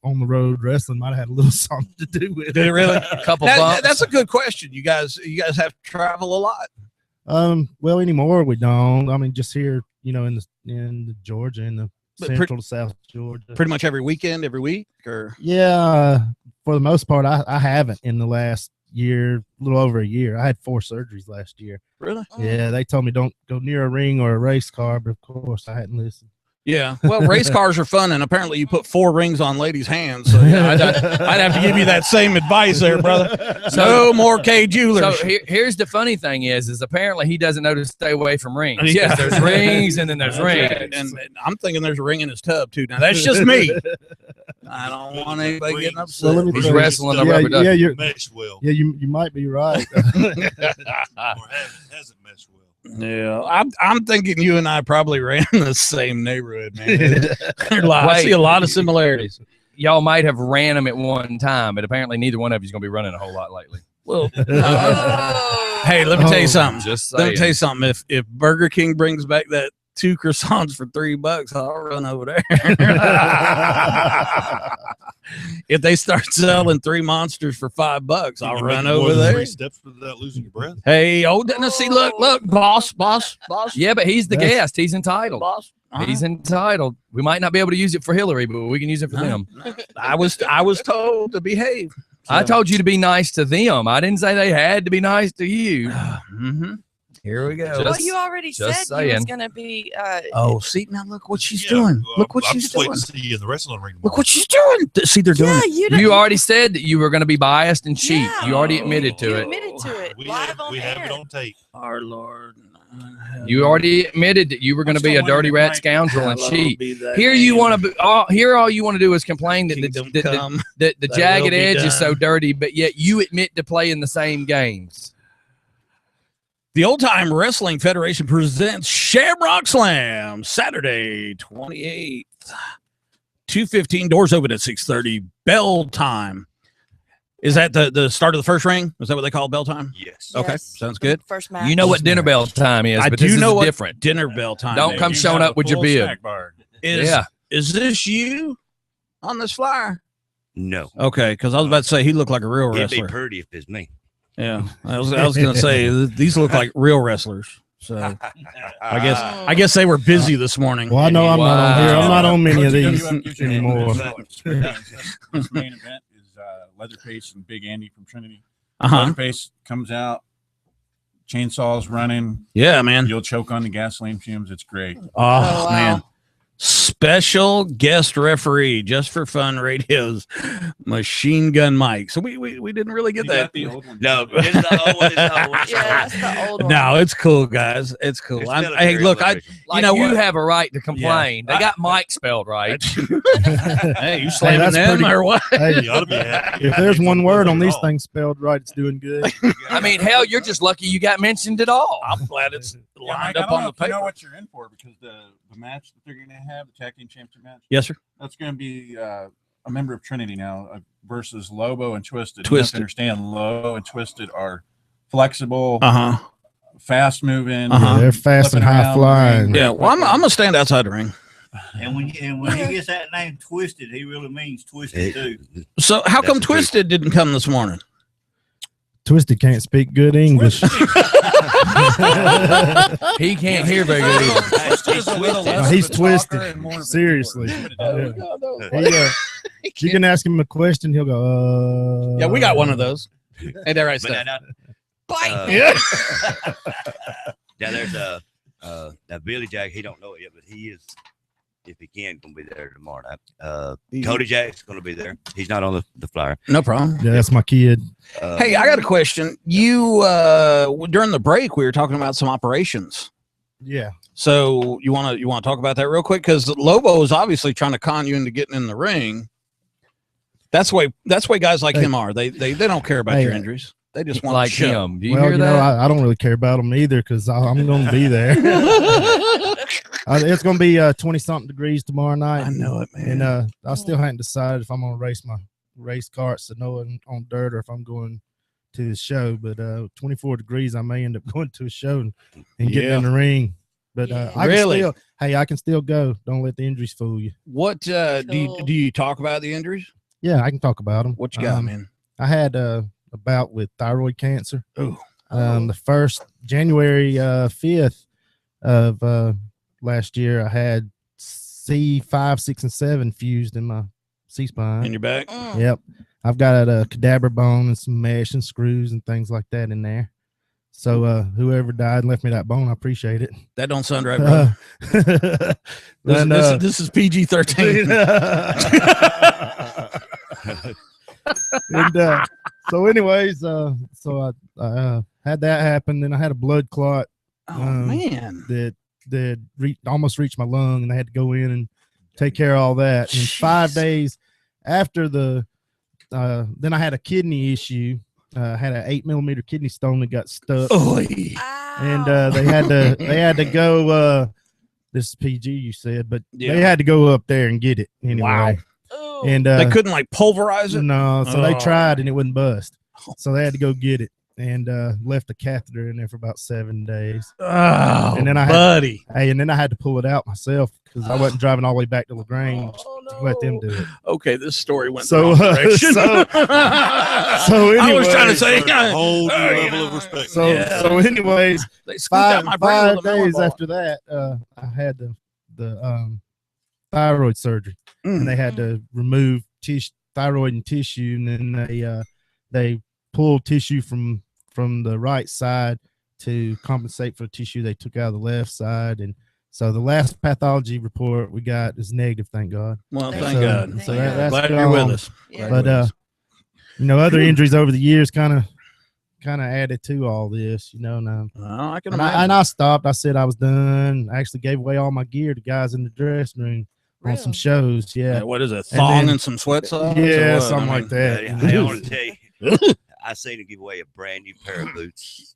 on the road wrestling might have had a little something to do with Did it really? A couple bumps. That's a good question. You guys have to travel a lot. Well, anymore we don't. I mean, just here, in the Georgia, in the But central to South Georgia. Pretty much every weekend, every week, or Yeah, for the most part, I haven't in the last year, a little over a year. I had 4 surgeries last year. really? Yeah, they told me don't go near a ring or a race car, but of course I hadn't listened. Yeah, well, race cars are fun, and apparently you put 4 rings on ladies' hands. So yeah, I'd have to give you that same advice there, brother. No more K Jewelers. So here's the funny thing is apparently he doesn't know to stay away from rings. Yeah. There's rings and then there's rings. And I'm thinking there's a ring in his tub too. Now that's just me. I don't want anybody getting upset. Well, let me He's tell you, wrestling a rubber duck. yeah, you're, Mesh well. yeah, you might be right. Or hasn't meshed well. Yeah, I'm thinking you and I probably ran in the same neighborhood, man. I see a lot of similarities. Y'all might have ran them at one time, but apparently neither one of you is going to be running a whole lot lately. Well, hey, let me tell you something. Just Let me saying. tell you something. If Burger King brings back that 2 croissants for $3, I'll run over there. If they start selling 3 monsters for $5, I'll run over there. 3 steps without losing your breath. Hey, now see, look, boss. Yeah, but he's the That's- guest. He's entitled. Boss. He's entitled. We might not be able to use it for Hillary, but we can use it for them. I was told to behave. I told you to be nice to them. I didn't say they had to be nice to you. Mm-hmm. Here we go. Well, you already said you was going to be. Oh, see, now look what she's doing. Look what I'm she's just doing. waiting to see you in the wrestling ring. Look what she's doing. See, they're doing it. You already said that you were going to be biased and cheat. Yeah. You already admitted to You it. admitted to it We live have, on we have air. it on tape. Our Lord. You already admitted that you were going to be a dirty rat scoundrel and cheat. Be that Here you want to here all you want to do is complain that Kingdom the come. the Thy jagged will be edge is so done. dirty, but yet you admit to play in the same games. The Old Time Wrestling Federation presents Shamrock Slam, Saturday, 28th, 2:15. Doors open at 6:30. Bell time. Is that the start of the first ring? Is that what they call bell time? Yes. Okay, Yes. sounds good. First match. You know what dinner bell time is, I but do this know is what different. dinner bell time. Don't is. come showing up with your bib. Yeah. Is this you on this flyer? No. Okay, because I was about to say he looked like a real It'd be wrestler. pretty if it's me. Yeah, I was gonna say these look like real wresters. So I guess they were busy this morning. Well, I know I'm not on here. I'm not on many of these anymore. This main event is Leatherface and Big Andy from Trinity. Uh-huh. Leatherface comes out, chainsaws running. Yeah, man. You'll choke on the gasoline fumes. It's great. Oh, man. Special guest referee just for fun radios, Machine Gun Mike. So we didn't really get that. No, it's the old one. It's the old one. Yeah, that's the old one. No, it's cool, guys. It's cool. It's Hey, military look, Like you know you what? have a right to complain. Yeah. They got Mike spelled right. Hey, you slamming that's them pretty- or what? Hey, You ought to be happy. if there's one word on these things spelled right, it's doing good. I mean, hell, you're just lucky you got mentioned at all. I'm glad it's Yeah, lined Mike, I up don't on know the if you know paper. what you're in for because the match that they're going to have, the tag team championship match, Yes, sir. that's going to be a member of Trinity now versus Lobo and Twisted. Twisted. You have to understand, Lobo and Twisted are flexible, Uh-huh. fast moving. Yeah, they're fast and high flying. Yeah, well, I'm gonna stand outside the ring. And when he gets that name Twisted, he really means twisted too. So how come That's the truth. Twisted didn't come this morning? Twisted can't speak good English. He can't hear very good either. No, he's twisted. Seriously. Yeah. You can ask him a question, he'll go, Yeah, we got one of those. Ain't that right, But Steph? Yeah. Now there's now Billy Jack. He don't know it yet, but he is. If he can, gonna be there tomorrow night. Cody Jack's gonna be there. He's not on the flyer. No problem. Yeah, that's my kid. Hey, I got a question. You during the break we were talking about some operations. Yeah. So you want to talk about that real quick because Lobo is obviously trying to con you into getting in the ring. That's why guys like him are. They don't care about your injuries. They just want like to show. him. Do you Well, hear you know, that? I don't really care about them either because I'm going to be there. It's going to be 20-something degrees tomorrow night. I know it, man. And I still haven't decided if I'm going to race my race car at Sanoa on dirt or if I'm going to the show. But 24 degrees, I may end up going to a show and getting in the ring. But I can still go. Don't let the injuries fool you. What do you talk about the injuries? Yeah, I can talk about them. What you got, man? I had a bout with thyroid cancer. Oh. The first January 5th of last year, I had C5, 6, and 7 fused in my C-spine. In your back? Yep. I've got a cadaver bone and some mesh and screws and things like that in there. So whoever died and left me that bone, I appreciate it. That don't sound right, brother. This is PG-13. And so, anyways, so I had that happen. Then I had a blood clot. Oh man, that almost reached my lung, and I had to go in and take care of all that. And 5 days after then I had a kidney issue. I had an 8mm kidney stone that got stuck. And they had to go. This is PG, you said, but they had to go up there and get it anyway. Wow. And they couldn't like pulverize it. No, so they tried and it wouldn't bust. So they had to go get it and left a catheter in there for about 7 days. Oh, and then I had to pull it out myself because I wasn't driving all the way back to LaGrange to let them do it. Okay, this story went so the wrong direction. So anyway, I was trying to say a whole new level of respect. So anyways, they out my brain 5 with a days ball. after that, I had the thyroid surgery, and they had to remove thyroid and tissue, and then they pulled tissue from the right side to compensate for the tissue they took out of the left side. And so the last pathology report we got is negative, thank God. Well, thank God. So that's Glad gone. you're with us. But other injuries over the years kind of added to all this, now. I can and imagine. I stopped. I said I was done. I actually gave away all my gear to guys in the dressing room on some shows. Yeah. What is it? Thong and some sweat socks? Yeah, or what? something like that. I want to tell you, I seen him give away a brand new pair of boots.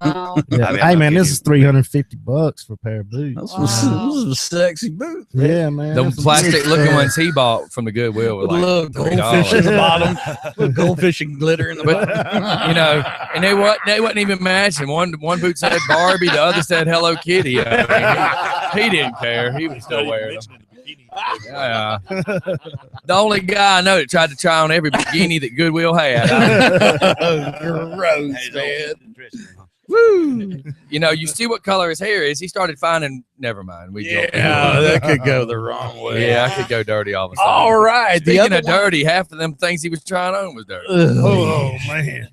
Wow. Yeah. I mean, Hey I'm man, not this is $350 for a pair of boots. Those are sexy boots. Yeah, man. The That's some plastic good looking stuff. ones he bought from the Goodwill were With a like little goldfish in the bottom, little goldfish and glitter in the bottom. And they wasn't even matching. One boot said Barbie, the other said Hello Kitty. He didn't care. He was still wearing them. Yeah. The only guy I know that tried to try on every bikini that Goodwill had. Gross, man. Woo! You see what color his hair is. He started finding. Never mind. That could go the wrong way. Yeah, I could go dirty all of a sudden. All right. Speaking of dirty, half of them things he was trying on was dirty. Oh man.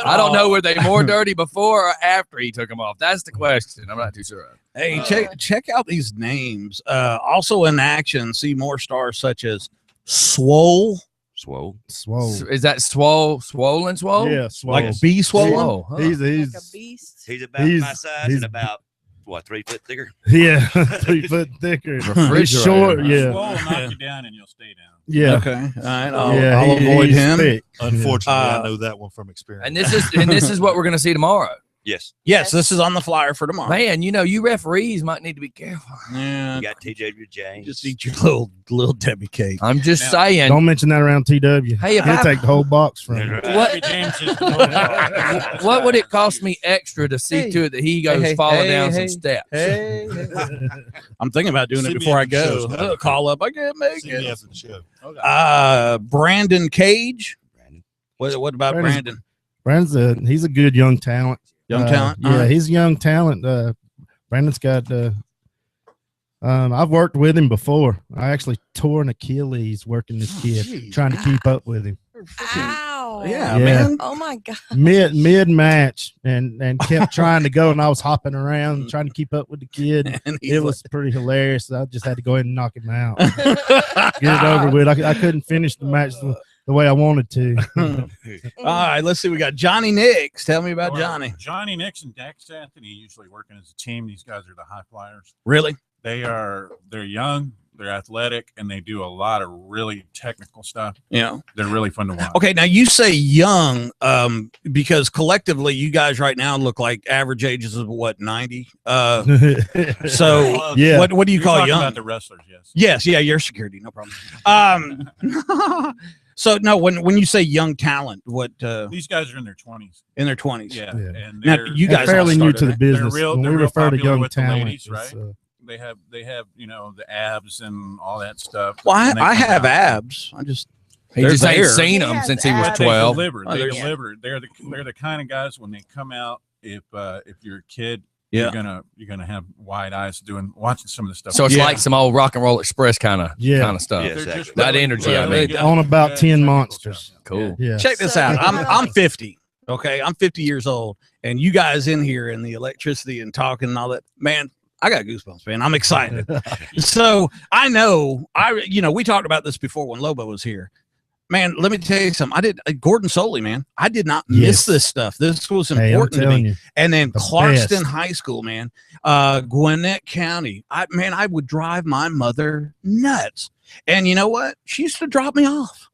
I don't know were they more dirty before or after he took them off. That's the question. I'm not too sure. Hey, check out these names. Also in action, see more stars such as Swole. Is that swollen? Yeah, swole. Like bee swollen? Swole, huh? He's He's about my size and about 3 foot thicker. Yeah, 3 foot thicker. He's Refrigerator. short. Yeah. Swole will knock you down and you'll stay down. Yeah. Okay. All right. Yeah, I'll avoid he's him. thick. Unfortunately, I know that one from experience. And this is what we're going to see tomorrow. Yes. Yes, this is on the flyer for tomorrow. Man, you referees might need to be careful. Yeah. You got TJ James. Just eat your little Debbie cake. I'm just saying. Don't mention that around TW. Hey, if he'll I- take the whole box from you. What would it cost me extra to see to it that he goes falling down some steps? I'm thinking about doing Send it me before I after the go. show, Scott. I'll call up. I can't make See me it. after the show. Brandon Cage. What about Brandon? He's a good young talent. Young talent? Yeah, All right. he's a young talent. Brandon's got. I've worked with him before. I actually tore an Achilles working this kid, trying to keep up with him. Ow. Yeah, man. Oh my God. Mid match and kept trying to go, and I was hopping around trying to keep up with the kid. And he's It was pretty hilarious. I just had to go ahead and knock him out, get it over with. I couldn't finish the match the way I wanted to. All right, let's see. We got Johnny Nix. Tell me about Johnny. Johnny Nix and Dax Anthony usually working as a team. These guys are the high flyers. Really? They're young, they're athletic, and they do a lot of really technical stuff. Yeah. They're really fun to watch. Okay, now you say young, because collectively you guys right now look like average ages of what, 90? So Yeah. what do you You're call talking young? about the wrestlers, yes. Yes, yeah, your security, no problem. So no, when you say young talent, what These guys are in their 20s. in their 20s? Yeah. Yeah. And Now, they're, you They're guys fairly all new started to the that. business. real- When they're we real refer to popular young with the talent, ladies, it's, right? They have the abs and all that stuff. Well, And they I come have out. abs. I just He they're just ain't there. seen He them has since he was abs. They 12. deliver. Oh, They there's- deliver. They're the kind of guys when they come out. If you're a kid, Yeah. you're gonna have wide eyes watching some of the stuff. So it's Yeah. like some old Rock and Roll Express kind of stuff. Yeah, They're just exactly. That really- energy, really I mean. good. on about 10 Technical monsters. stuff. Cool. Yeah. check this So out. they I'm kinda 50. Okay, I'm 50 years old, and you guys in here and the electricity and talking and all that, man, I got goosebumps, man. I'm excited. So I know, we talked about this before when Lobo was here. Man, let me tell you something. I did Gordon Soley, man. I did not miss this stuff. This was important to me. And then Clarkston High School, man, Gwinnett County. I would drive my mother nuts. And you know what? She used to drop me off.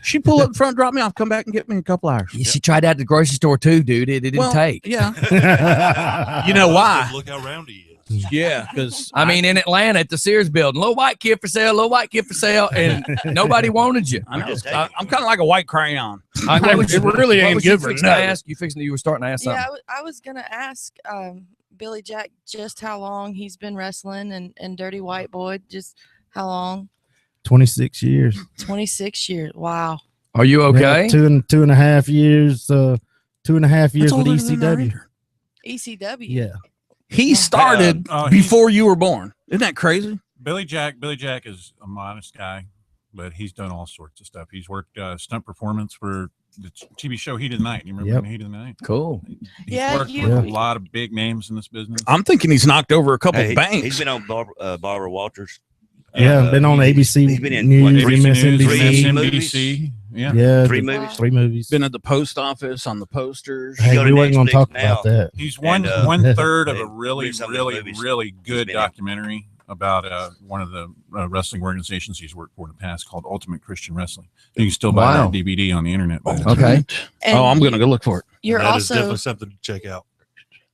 She'd pull up front, drop me off, come back and get me in a couple hours. Yeah, she tried that at the grocery store too, dude. It didn't take. Yeah. You know why? Look how roundy he is. Yeah, because I mean, in Atlanta at the Sears building, little white kid for sale, and nobody wanted you. I'm kind of like a white crayon. It really ain't good for nothing. You were starting to ask something. Yeah, I was gonna ask Billy Jack just how long he's been wrestling and Dirty White Boy. Just how long? 26 years. 26 years. Wow. Are you okay? Yeah, two and a half years. 2.5 years with ECW. ECW. Yeah. He started before you were born. Isn't that crazy? Billy Jack is a modest guy, but he's done all sorts of stuff. He's worked stunt performance for the TV show Heat of the Night. You remember Heat of the Night? Cool. He's worked with a lot of big names in this business. I'm thinking he's knocked over a couple banks. He's been on Barbara Walters. Yeah, been on ABC he's been in News, MSNBC. Yeah, 3 movies. 3 movies. Been at the post office on the posters. Hey, we weren't going to talk about that. He's one third of a really good documentary about one of the wrestling organizations he's worked for in the past called Ultimate Christian Wrestling. You can still buy that DVD on the internet. Okay. I'm going to go look for it. That is definitely something to check out.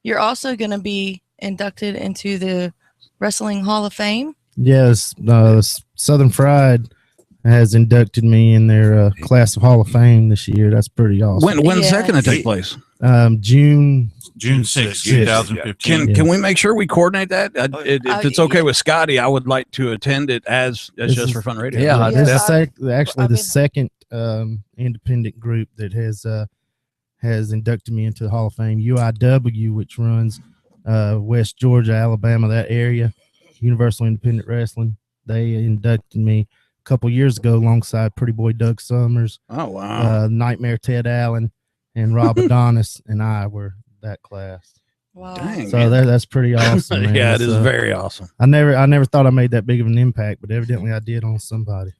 You're also going to be inducted into the Wrestling Hall of Fame. Yes, Southern Fried has inducted me in their class of Hall of Fame this year. That's pretty awesome. When's that going to take place? June 6th, 2015. Can we make sure we coordinate that? If it's okay with Scotty, I would like to attend it as Just for Fun Radio. Yeah, this is actually the second independent group that has inducted me into the Hall of Fame. UIW, which runs West Georgia, Alabama, that area. Universal Independent Wrestling. They inducted me a couple years ago alongside Pretty Boy Doug Summers. Oh wow! Nightmare Ted Allen and Rob Adonis and I were that class. Wow! Dang, so that's pretty awesome. Man. Yeah, it is very awesome. I never thought I made that big of an impact, but evidently I did on somebody.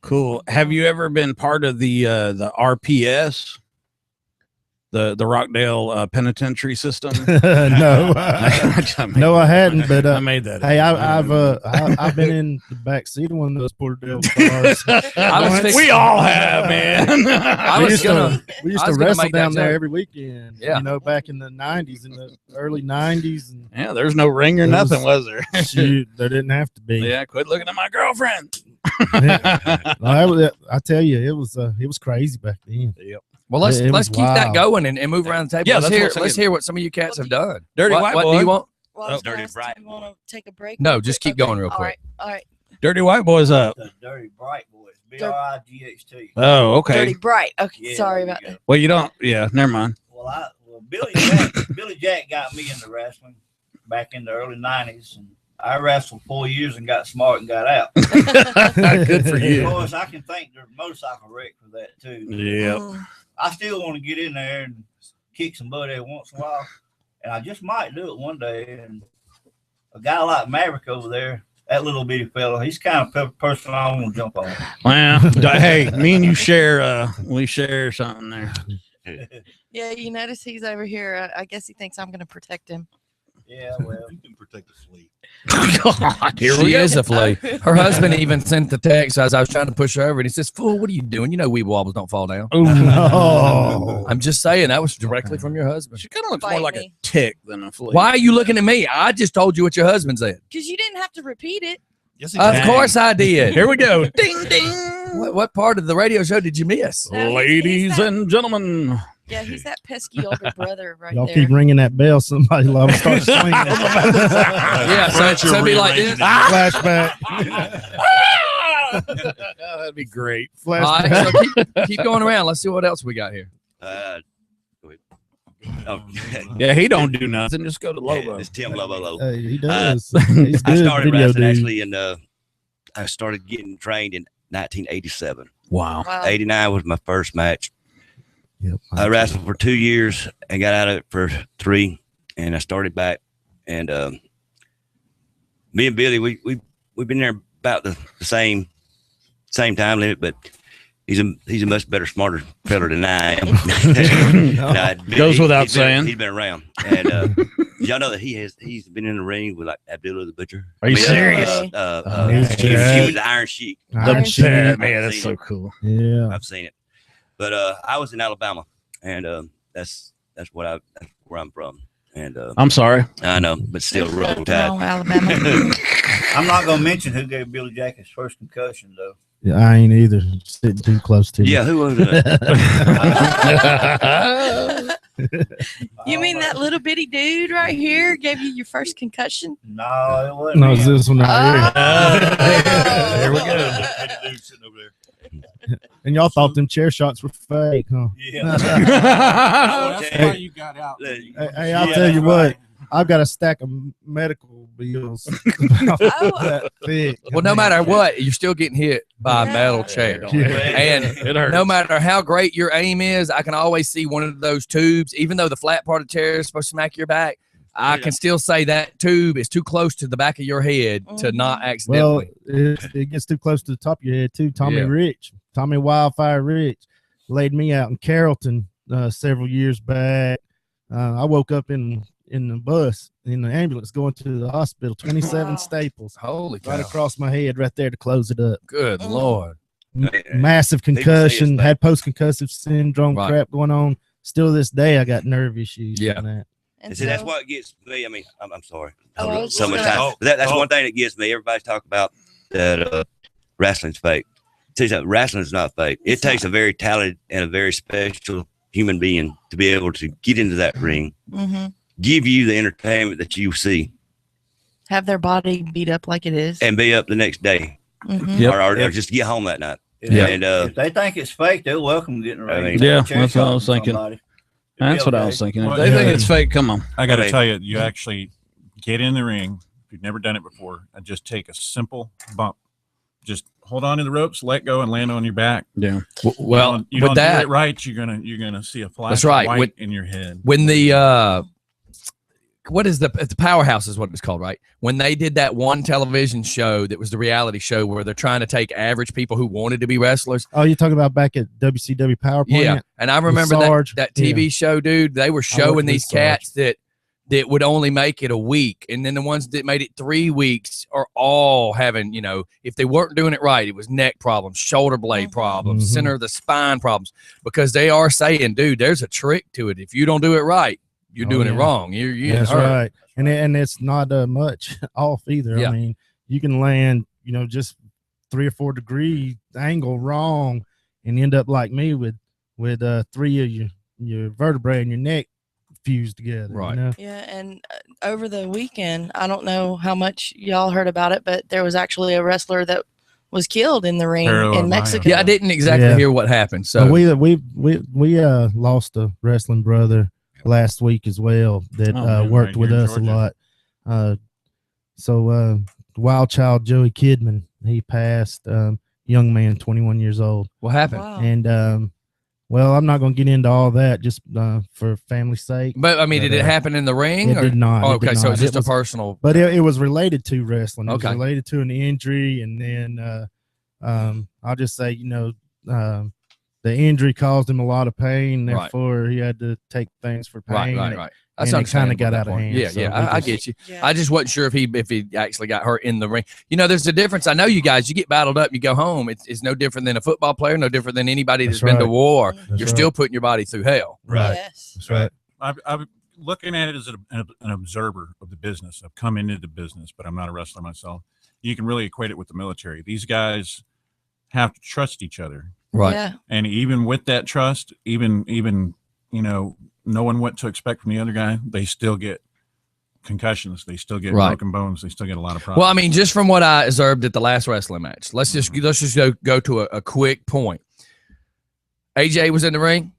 Cool. Have you ever been part of the RPS? The Rockdale penitentiary system? No, no, I hadn't. But I made that. Hey, I've been in the back seat of one of those Porterdale cars. We all have, man. we used to wrestle down there every weekend. Yeah, back in the '90s, in the early '90s. And yeah, there's no ring or nothing, was there? Shoot, there didn't have to be. Yeah, quit looking at my girlfriend. I tell you, it was crazy back then. Yep. Well, let's keep that going and move around the table. Yeah, let's hear what some of you cats have done. Dirty White Boy. What do you want? Well, Dirty Bright. Do you want to take a break? No, just keep going real quick. All right. Dirty White Boy's up. The Dirty Bright Boys. BRIGHT. Oh, okay. Dirty Bright. Okay, Yeah, sorry there about you that. Well, you don't. Yeah, never mind. Well, Billy Jack got me into wrestling back in the early '90s, and I wrestled 4 years and got smart and got out. Good for you. Of course, I can thank the motorcycle wreck for that too. Yeah. I still want to get in there and kick some butt every once in a while, and I just might do it one day. And a guy like Maverick over there, that little bitty fella, he's kind of person I want to jump on. Well, hey, me and you share. We share something there. Yeah, you notice he's over here. I guess he thinks I'm going to protect him. Yeah, well, you can protect the flea. God, She is a flea. Her husband even sent the text as I was trying to push her over, and he says, "Fool, what are you doing? You know weed wobbles don't fall down." Oh no! I'm just saying that was directly from your husband. She kind of looks more like a tick than a flea. Why are you looking at me? I just told you what your husband said. Because you didn't have to repeat it. Yes, Of course I did. Here we go. Ding ding. What part of the radio show did you miss? No, Ladies and gentlemen. Yeah, he's that pesky older brother right Y'all there. keep ringing that bell. Somebody love start swinging. Yeah, so it'd be like this. Flashback. That'd be great. All right, so keep going around. Let's see what else we got here. Yeah, he don't do nothing. Just go to Lobo. It's Tim Lobo. He does. He's I good started video wrestling dude. actually, and I started getting trained in 1987. Wow. 89 was my first match. Yep. I wrestled for 2 years and got out of it for 3, and I started back. And me and Billy, we've been there about the same time limit, but he's a much better, smarter fella than I am. Goes without saying. He's been around, and y'all know that he's been in the ring with like Abdullah the Butcher. Are you serious? He was the Iron Sheik. Man, that's so cool. Yeah, I've seen it. But I was in Alabama, and that's where I'm from. And I'm sorry. I know, but still roll tide. Alabama. I'm not going to mention who gave Billy Jack his first concussion, though. Yeah, I ain't either. Sitting too close to you. Yeah, who was it? You mean that little bitty dude right here gave you your first concussion? No, it wasn't. No, it's this one right There we go. Dude sitting over there. here. And y'all thought them chair shots were fake, huh? Yeah. That's why you got out. Hey, I'll tell you what. I've got a stack of medical bills. That thick. Well, no matter what, you're still getting hit by a metal chair. And no matter how great your aim is, I can always see one of those tubes, even though the flat part of the chair is supposed to smack your back. I can still say that tube is too close to the back of your head to not Well, accidentally. it gets too close to the top of your head too. Tommy Wildfire Rich laid me out in Carrollton several years back. I woke up in the bus, in the ambulance, going to the hospital, 27 staples. Holy cow. Right across my head right there to close it up. Good Lord. Massive concussion, had post-concussive syndrome Right. crap going on. Still to this day, I got nerve issues. Yeah. from that. And see, that's what gets me. I mean, I'm sorry. Oh, Hold on, so much okay. time. But that's one thing that gets me. Everybody's talking about that wrestling's fake. Tell you something, wrestling's not fake. It takes a very talented and a very special human being to be able to get into that ring, give you the entertainment that you see, Have their body beat up like it is. and be up the next day, Mhm. or just get home that night. Yeah. And If they think it's fake, they're welcome getting ready. I mean, Yeah, Chair that's what I was shot thinking. somebody. That's what I okay. was thinking. If Well, they yeah. think it's fake, come on. I got to Okay. tell you, you actually get in the ring. If you've never done it before, and just take a simple bump. Just hold on to the ropes, let go, and land on your back. Yeah. Well, you with don't that, do it right, you're gonna see a flash That's right. of white When- in your head. when the what is the Powerhouse is what it's called, right? When they did that one television show that was the reality show where they're trying to take average people who wanted to be wrestlers. Oh, you're talking about back at WCW Power Plant? Yeah, and I remember With Sarge? that TV show, dude. They were showing with these Sarge. cats that would only make it a week, and then the ones that made it 3 weeks are all having, if they weren't doing it right, it was neck problems, shoulder blade problems, Mhm. center of the spine problems, because they are saying, dude, there's a trick to it. If you don't do it right, you're Oh, doing it yeah. wrong. You're getting That's hurt. right. And it's not much off either. Yeah. I mean, you can land, just 3 or 4 degree angle wrong and end up like me with 3 of your vertebrae and your neck fused together. Right. Yeah, and over the weekend, I don't know how much y'all heard about it, but there was actually a wrestler that was killed in the ring in Mexico. Yeah, I didn't exactly Yeah. hear what happened. So we lost a wrestling brother last week as well that Oh, man, worked right with here in us a Georgia. lot. So Wild Child Joey Kidman, he passed. Young man, 21 years old. What happened? Wow. And well, I'm not going to get into all that just for family's sake. But I mean, did it happen in the ring? It or? did not. Oh, It did okay, so not. it's just It was- a personal. But it was related to wrestling. It Okay. was related to an injury, and then I'll just say, the injury caused him a lot of pain. Right. Therefore, he had to take things for pain. Right. That's and it kind understandable of got at that out of point. hand. Yeah, so yeah, I we get you. I just wasn't sure if he actually got hurt in the ring. There's a difference. I know you guys. You get battled up, you go home. It's no different than a football player. No different than anybody that's That's been to right. war. That's You're right. still putting your body through hell. Right. Yes. That's right. I'm looking at it as an observer of the business. I've come into the business, but I'm not a wrestler myself. You can really equate it with the military. These guys have to trust each other. Right. Yeah. And even with that trust, even knowing what to expect from the other guy, they still get concussions. They still get Right. broken bones. They still get a lot of problems. Well, I mean, just from what I observed at the last wrestling match, let's just go to a quick point. AJ was in the ring.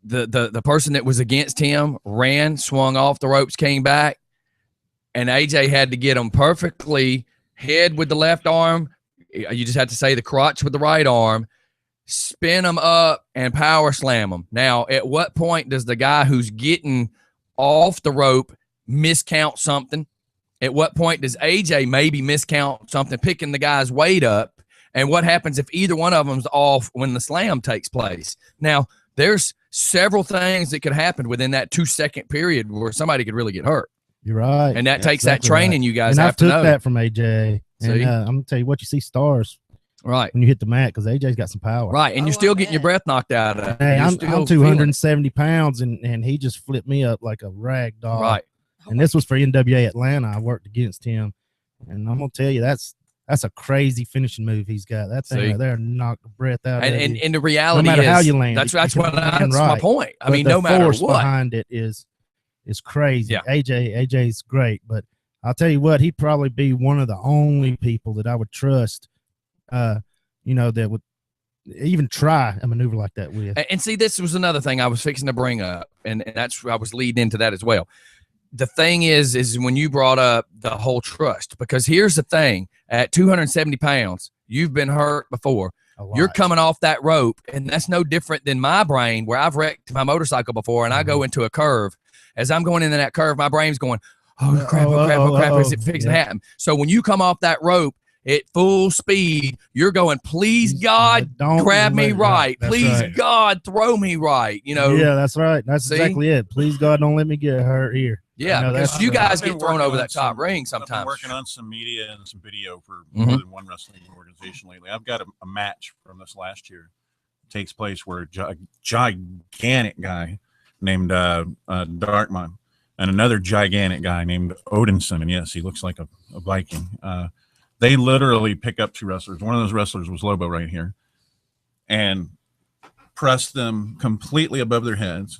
The person that was against him ran, swung off the ropes, came back, and AJ had to get him perfectly head with the left arm. You just have to say the crotch with the right arm, spin them up, and power slam them. Now, at what point does the guy who's getting off the rope miscount something? At what point does AJ maybe miscount something, picking the guy's weight up? And what happens if either one of them's off when the slam takes place? Now, there's several things that could happen within that 2-second period where somebody could really get hurt. You're right. And that takes that training you guys and have I to took know. that from AJ. And See? I'm going to tell you what, you see stars right when you hit the mat because AJ's got some power. Right, and you're still getting your breath knocked out of it. Hey, You're I'm still 270 pounds, and he just flipped me up like a rag doll. Right. And this was for NWA Atlanta. I worked against him. And I'm going to tell you, that's a crazy finishing move he's got. That thing See? right there knocked the breath out And, of and, you. and the reality no matter is, how you land, that's you can land that's my right. point. I But mean, the no matter force what. behind it is crazy. Yeah. AJ's great, but I'll tell you what, he'd probably be one of the only people that I would trust, that would even try a maneuver like that with. And see, this was another thing I was fixing to bring up, and that's I was leading into that as well. The thing is when you brought up the whole trust, because here's the thing: at 270 pounds, you've been hurt before. You're coming off that rope, and that's no different than my brain, where I've wrecked my motorcycle before, and I go into a curve. As I'm going into that curve, my brain's going, "Oh crap! Oh crap! Oh crap! Is it fixing to happen?" So when you come off that rope at full speed, you're going, "Please God, grab me right. Please God, throw me right." Yeah, that's right. That's See? exactly it. Please God, don't let me get hurt here. Yeah, because you guys get thrown over that top I've ring been sometimes. working on some media and some video for Mhm. more than one wrestling organization lately. I've got a match from this last year. It takes place where a gigantic guy named Darkman and another gigantic guy named Odinson, and yes, he looks like a Viking. They literally pick up two wrestlers. One of those wrestlers was Lobo right here, and press them completely above their heads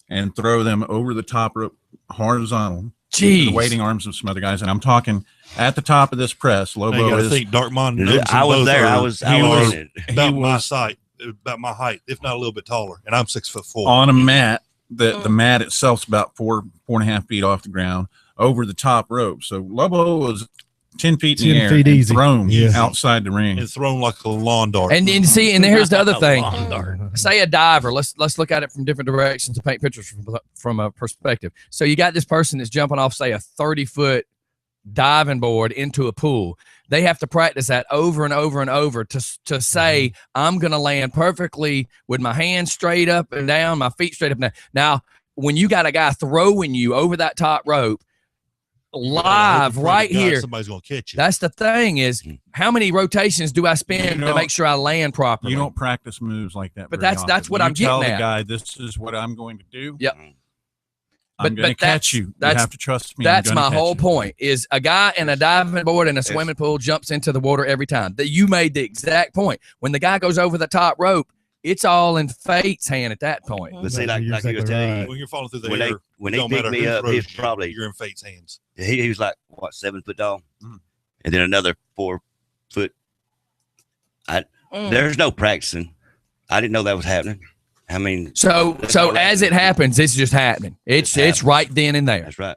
and throw them over the top rope horizontal. Jeez. The waiting arms of some other guys. And I'm talking at the top of this press. Now you Lobo gotta is. think Darkman and Yeah, Odinson I was both there. are- I was he was in it. about He my was- height, about my height, if not a little bit taller, and I'm 6'4". on a mat. The mat itself's about 4.5 feet off the ground over the top rope. So Lobo was 10 feet in the 10 air feet and easy. thrown Yeah. outside the ring. And thrown like a lawn dart. And see, and here's the other thing. Lawn dart. Say a diver. Let's look at it from different directions to paint pictures from a perspective. So you got this person that's jumping off, say, a 30-foot diving board into a pool. They have to practice that over and over and over to say, I'm going to land perfectly with my hands straight up and down, my feet straight up and down. Now, when you got a guy throwing you over that top rope, live right here, somebody's gonna catch you. that's the thing is, how many rotations do I spend to make sure I land properly? You don't practice moves like that. But very that's often. what You I'm getting tell at. the guy, this is what I'm going to do. Yep. I'm going to catch you. You have to trust me. I'm That's gonna my catch whole you. point. Is a guy in a diving board in a swimming pool jumps into the water every time. That you made the exact point. When the guy goes over the top rope, it's all in fate's hand at that point. But see, like you were telling you, when you're falling through the when air, when it they don't picked matter me whose up, road he's probably you're in fate's hands. he was like what 7 foot tall, and then another 4 foot. There's no practicing. I didn't know that was happening. I mean, So as it happens, it's just happening. It's right then and there. That's right.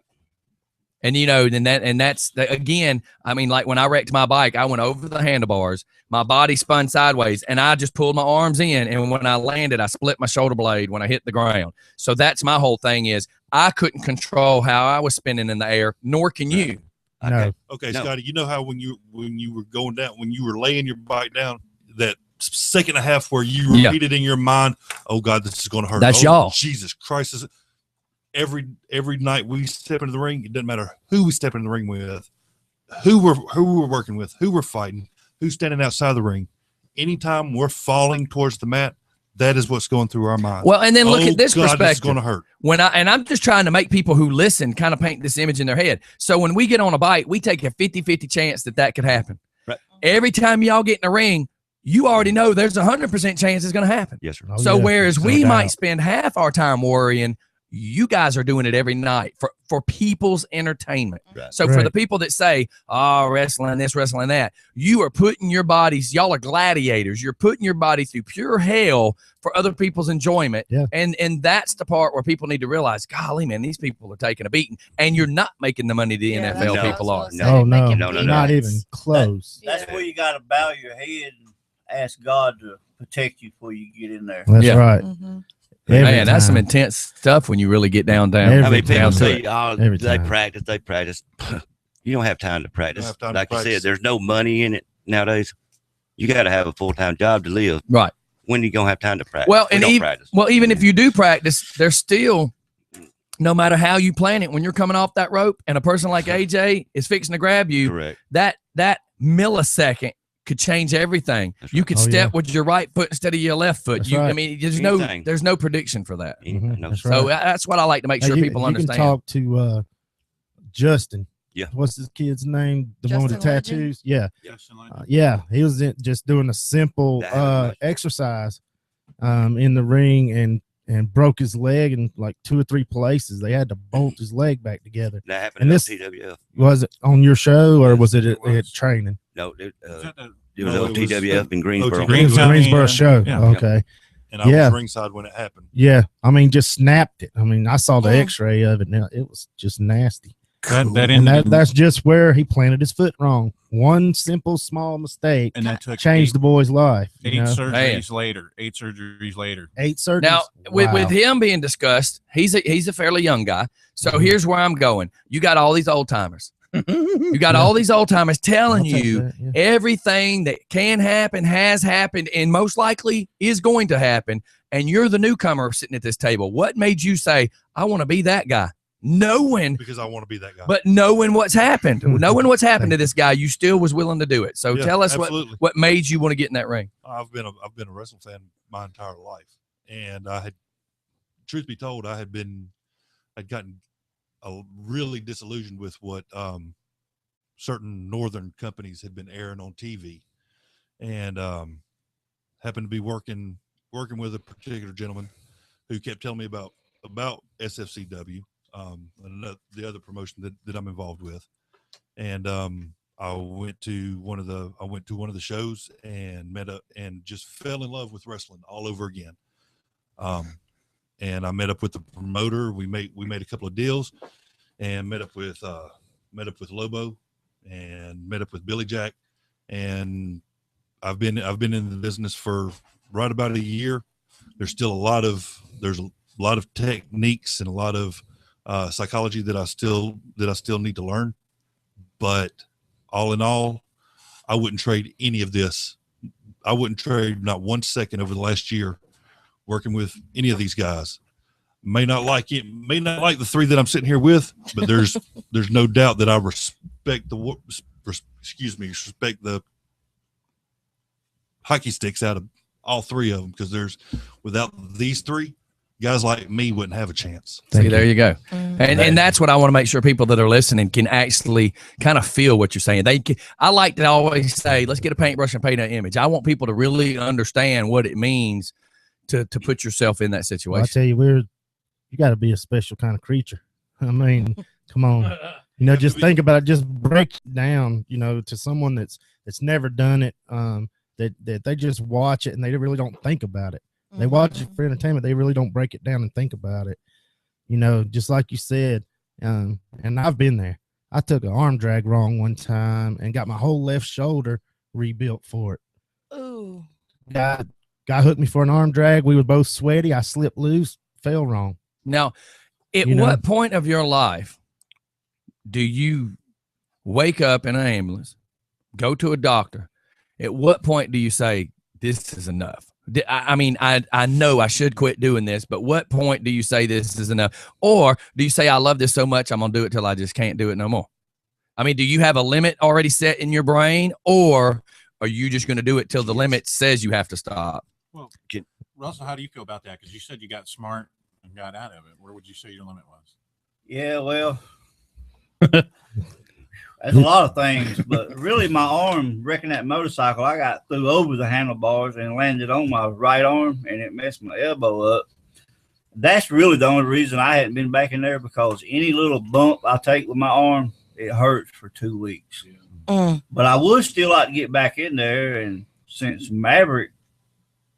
And that's again, I mean, like when I wrecked my bike, I went over the handlebars, my body spun sideways, and I just pulled my arms in. And when I landed, I split my shoulder blade when I hit the ground. So that's my whole thing is I couldn't control how I was spinning in the air, nor can you. Okay, Scotty, you know how when you were going down, when you were laying your bike down, that second and a half where you repeated in your mind, "Oh God, this is going to hurt." That's oh, y'all. Jesus Christ! This is, every night we step into the ring, it doesn't matter who we step in the ring with, who we're working with, who we're fighting, who's standing outside the ring. Anytime we're falling towards the mat, that is what's going through our mind. Well, and then look at this God, perspective. This is going to hurt. I'm just trying to make people who listen kind of paint this image in their head. So when we get on a bike, we take a 50-50 chance that could happen. Right. Every time y'all get in the ring, you already know there's 100% chance it's going to happen. Yes, sir. So whereas no we doubt. might spend half our time worrying, you guys are doing it every night for people's entertainment. Right. So for Right. the people that say, oh, wrestling this, wrestling that, you are putting your bodies, y'all are gladiators. You're putting your body through pure hell for other people's enjoyment. Yeah. And that's the part where people need to realize, golly, man, these people are taking a beating. And you're not making the money the Yeah, NFL that's people are. what I was Oh no, No, no, no. not even close. That's where you got to bow your head and ask God to protect you before you get in there. That's right. Man, that's some intense stuff when you really get down. I mean, people down to say, it. "Oh, Every they time. practice." You don't have time to practice. have time to Like I practice. said, there's no money in it nowadays. You got to have a full-time job to live. Right. When are you gonna have time to practice? Well, We and don't even, practice. even if you do practice, there's still, no matter how you plan it, when you're coming off that rope and a person like AJ is fixing to grab you, Correct. that millisecond could change everything. You could Oh, step yeah. with your right foot instead of your left foot. That's I right. mean, Anything. there's no prediction for that. That's So right. that's what I like to make Hey, sure you- people you understand. can talk to Justin. Yeah. What's his kid's name? The one with the Justin Legend? tattoos. Yeah. Justin Yeah. He was just doing a simple exercise in the ring and broke his leg in like 2 or 3 places. They had to bolt his leg back together. That happened And at this TWF. was it on your show or was it at training? No, it was No, it was TWF in Greensboro. Greensboro show. Yeah. Okay. And I Yeah. was ringside when it happened. Yeah. I mean, just snapped it. I mean, I saw the X-ray of it. Now it was just nasty. That's just where he planted his foot wrong. One simple small mistake And that took changed 8 the boy's life. you 8 know? surgeries later. 8 surgeries later. 8 surgeries. Now, with Wow. him being discussed, he's a fairly young guy. So here's where I'm going. You got all these old timers. You got all these old timers telling I'll take you that, yeah. everything that can happen, has happened, and most likely is going to happen. And you're the newcomer sitting at this table. What made you say, I want to be that guy? Knowing, Because I want to be that guy. but knowing what's happened, knowing what's happened to this guy, you still was willing to do it. So Yeah, tell us absolutely. what made you want to get in that ring. I've been a wrestling fan my entire life, and I had, truth be told, I'd gotten really disillusioned with what certain northern companies had been airing on TV, and happened to be working with a particular gentleman who kept telling me about SFCW, and the other promotion that I'm involved with, and I went to one of the shows and met up and just fell in love with wrestling all over again. And I met up with the promoter. We made a couple of deals, and met up with Lobo, and met up with Billy Jack, and I've been in the business for right about a year. There's a lot of techniques and a lot of psychology that I still need to learn, but all in all, I wouldn't trade any of this. I wouldn't trade not 1 second over the last year working with any of these guys. May not like the 3 that I'm sitting here with, but there's no doubt that I respect the hockey sticks out of all 3 of them, because without these 3 guys like me wouldn't have a chance. See, there you go. And that's what I want to make sure people that are listening can actually kind of feel what you're saying. I like to always say, let's get a paintbrush and paint an image. I want people to really understand what it means to put yourself in that situation. Well, I tell you, you got to be a special kind of creature. I mean, come on. Just think about it. Just break it down, to someone that's never done it, that they just watch it and they really don't think about it. They watch it for entertainment. They really don't break it down and think about it. Just like you said, and I've been there. I took an arm drag wrong one time and got my whole left shoulder rebuilt for it. Ooh. Guy hooked me for an arm drag. We were both sweaty. I slipped loose, fell wrong. Now, at what point of your life do you wake up in an ambulance, go to a doctor? At what point do you say, this is enough? I mean, I know I should quit doing this, but what point do you say this is enough? Or do you say, I love this so much, I'm going to do it till I just can't do it no more? I mean, do you have a limit already set in your brain, or are you just going to do it till the limit says you have to stop? Well, Russell, how do you feel about that? Because you said you got smart and got out of it. Where would you say your limit was? Yeah, well, there's a lot of things, but really my arm, wrecking that motorcycle, I got threw over the handlebars and landed on my right arm, and it messed my elbow up. That's really the only reason I hadn't been back in there, because any little bump I take with my arm, it hurts for 2 weeks. But I would still like to get back in there, and since Maverick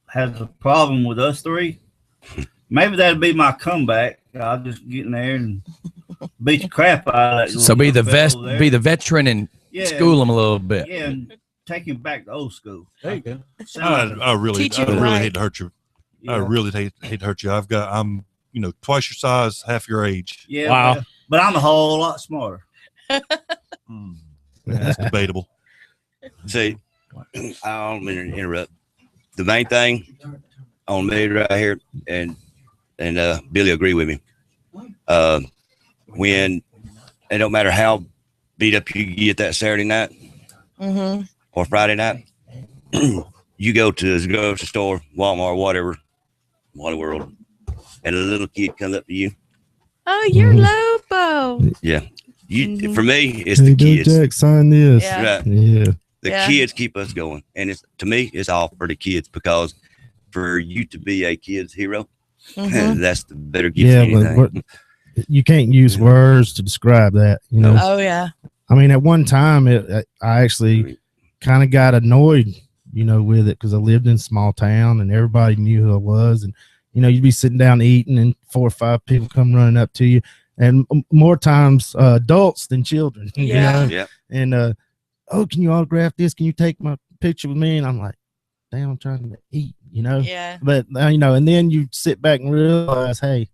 has a problem with us 3, maybe that'd be my comeback. I'll just get in there and beat the crap out of that. So be the veteran and school them a little bit. Yeah, and take him back to old school. There you go. I really Teach him right. hate to hurt you. I Yeah. really hate to hurt you. I'm twice your size, half your age. Yeah, Wow. but I'm a whole lot smarter. That's debatable. See, I don't mean to interrupt. The main thing on me right here, and Billy agree with me. When it don't matter how beat up you get that Saturday night or Friday night, you go to the grocery store, Walmart, whatever, Wally World, and a little kid comes up to you. Oh, you're Lobo. Yeah, for me, it's the Hey, kids. Jack, sign this. Yeah. Right. Yeah. The Yeah. kids keep us going, and to me, it's all for the kids, because for you to be a kid's hero, that's the better gift. Yeah, than but anything. you can't use words to describe that. Oh yeah. I mean, at one time, I actually kind of got annoyed, with it, because I lived in a small town and everybody knew who I was, and you'd be sitting down eating, and 4 or 5 people come running up to you, and more times adults than children. Yeah. And oh, can you autograph this? Can you take my picture with me? And I'm like, damn, I'm trying to eat, Yeah. But and then you sit back and realize, hey,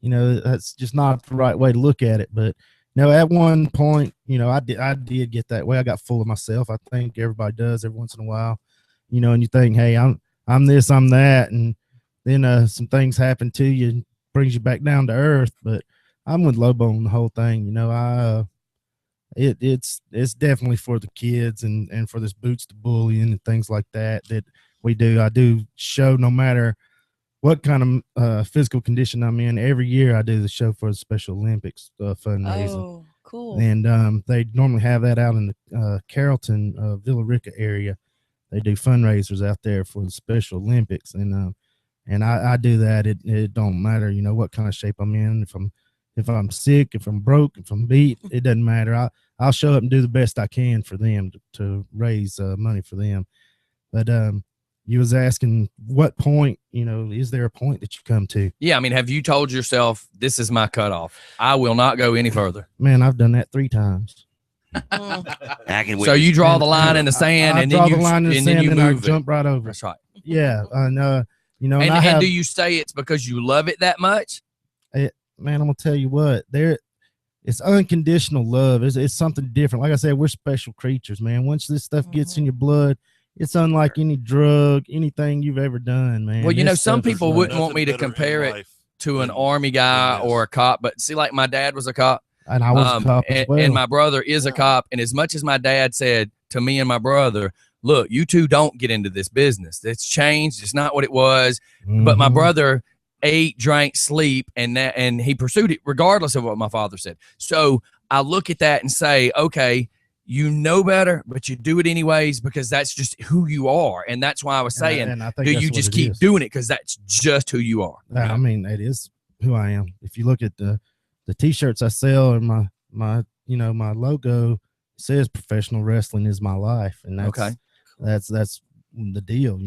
that's just not the right way to look at it. But at one point, I did get that way. I got full of myself. I think everybody does every once in a while, and you think, hey, I'm this, I'm that, and then some things happen to you and brings you back down to earth. But I'm with Lobo on the whole thing. It's definitely for the kids and for this boots to bullying and things like that we do. I do show no matter what kind of physical condition I'm in. Every year I do the show for the Special Olympics fundraising. Oh, cool. And they normally have that out in the Carrollton, Villa Rica area. They do fundraisers out there for the Special Olympics, and I do that. It don't matter, what kind of shape I'm in. If I'm sick, if I'm broke, if I'm beat, it doesn't matter. I'll show up and do the best I can for them to raise money for them. But you was asking what point, is there a point that you come to? Yeah, I mean, have you told yourself this is my cutoff? I will not go any further. Man, I've done that 3 times. So you draw the line in the sand, and then you move it. Jump right over. That's right. Yeah, and And do you say it's because you love it that much? Man, I'm gonna tell you what, it's unconditional love. It's something different. Like I said, we're special creatures, man. Once this stuff gets in your blood, it's unlike any drug, anything you've ever done, man. Well, This some stuff is people like- wouldn't want me to compare it to an army guy or a cop, but see, like my dad was a cop. And I was a cop as well. And my brother is a cop. And as much as my dad said to me and my brother, look, you two don't get into this business. It's changed. It's not what it was. But my brother ate, drank, sleep, and he pursued it regardless of what my father said. So I look at that and say, okay, you know better, but you do it anyways because that's just who you are. And that's why I was saying, and I think do that's you what just it keep is. doing it because that's just who you are? I mean, it is who I am. If you look at the T-shirts I sell and my my logo says professional wrestling is my life, and that's the deal.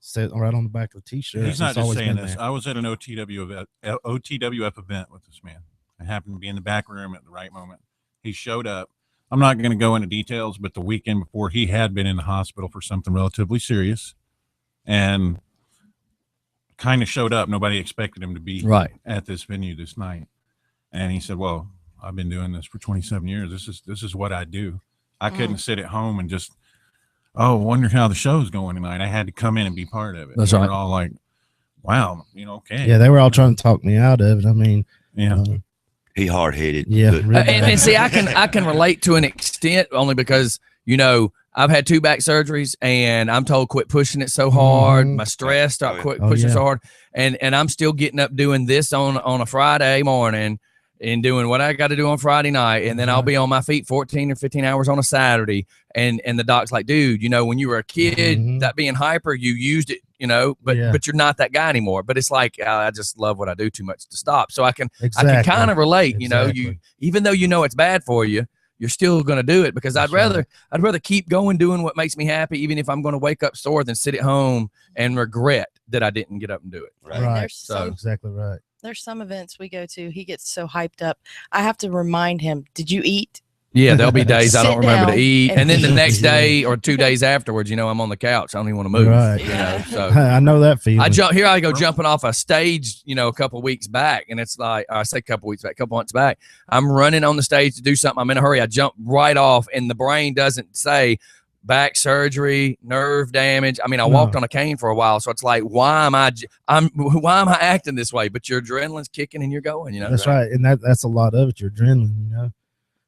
Set right on the back of the T-shirt. He's not It's just always saying been this. there. I was at an OTWF event with this man. I happened to be in the back room at the right moment. He showed up. I'm not going to go into details, but the weekend before, he had been in the hospital for something relatively serious, and kind of showed up. Nobody expected him to be Right at this venue this night, and he said, "Well, I've been doing this for 27 years. This is what I do. I couldn't sit at home and just, wonder how the show's going tonight. I had to come in and be part of it." That's They right. were all like, "Wow, okay." Yeah, they were all trying to talk me out of it. I mean, He hard headed. Yeah, really and see, I can relate to an extent only because I've had 2 back surgeries and I'm told quit pushing it so hard. My stress start quit pushing so hard, and I'm still getting up doing this on a Friday morning and doing what I got to do on Friday night, and then I'll be on my feet 14 or 15 hours on a Saturday. And the doc's like, dude, when you were a kid, that being hyper, you used it, but you're not that guy anymore. But it's like I just love what I do too much to stop. So I can kind of relate. You even though it's bad for you, you're still going to do it because I'd rather keep going doing what makes me happy, even if I'm going to wake up sore, than sit at home and regret that I didn't get up and do it. Right. So exactly right. There's some events we go to. He gets so hyped up. I have to remind him, did you eat? Yeah, there'll be days I don't Sit remember to down eat, and then the eat. next day or 2 days afterwards, I'm on the couch. I don't even want to move. Right. You know, so I know that feeling. I go jumping off a stage, a couple weeks back, and it's like I say a couple weeks back, a couple months back. I'm running on the stage to do something. I'm in a hurry. I jump right off, and the brain doesn't say back surgery, nerve damage. I mean, I walked on a cane for a while, so it's like, why am I acting this way? But your adrenaline's kicking and you're going. That's right, and that's a lot of it. Your adrenaline,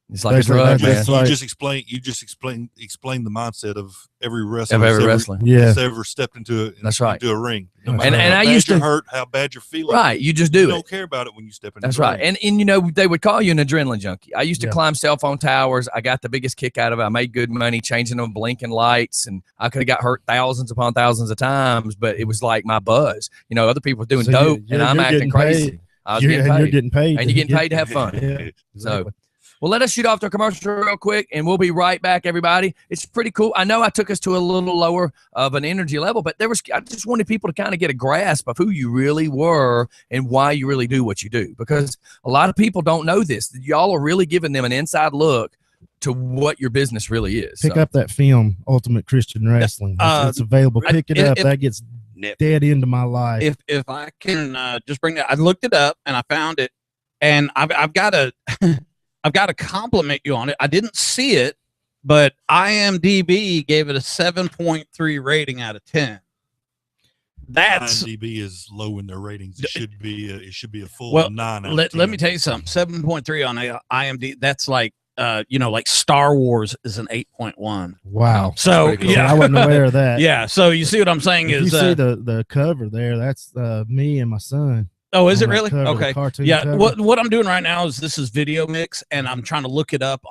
It's like a drug, man. You just explain the mindset of every wrestler. Yeah. That's ever stepped into a ring. No matter And how I bad used you're to hurt, how bad you're feeling. Right, you just do You it. don't care about it when you step into That's the right. ring. And they would call you an adrenaline junkie. I used to Yeah. climb cell phone towers. I got the biggest kick out of it. I made good money changing them blinking lights, and I could have got hurt thousands upon thousands of times, but it was like my buzz. Other people were doing So dope, you're and I'm acting getting crazy. paid. I was You're getting paid. getting paid. And you're getting paid to have fun. Yeah, So, exactly. well, let us shoot off to a commercial real quick, and we'll be right back, everybody. It's pretty cool. I know I took us to a little lower of an energy level, but I just wanted people to kind of get a grasp of who you really were and why you really do what you do, because a lot of people don't know this. Y'all are really giving them an inside look to what your business really is. Pick So, up that film, Ultimate Christian Wrestling. It's available. Pick it up. That gets dead into my life. If I can just bring that, I looked it up and I found it, and I've got to I've got to compliment you on it. I didn't see it, but IMDb gave it a 7.3 rating out of 10. That's IMDb is low in their ratings. It should be a full 9 out of 10. let me tell you something. 7.3 on IMDb. That's like like Star Wars is an 8.1. Wow. So Cool. I wasn't aware of that. Yeah. So you see what I'm saying If is you see the cover there, that's me and my son. Oh, is it on that really? cover, the Okay. cartoon Yeah. cover. What I'm doing right now is this is Video Mix, and I'm trying to look it up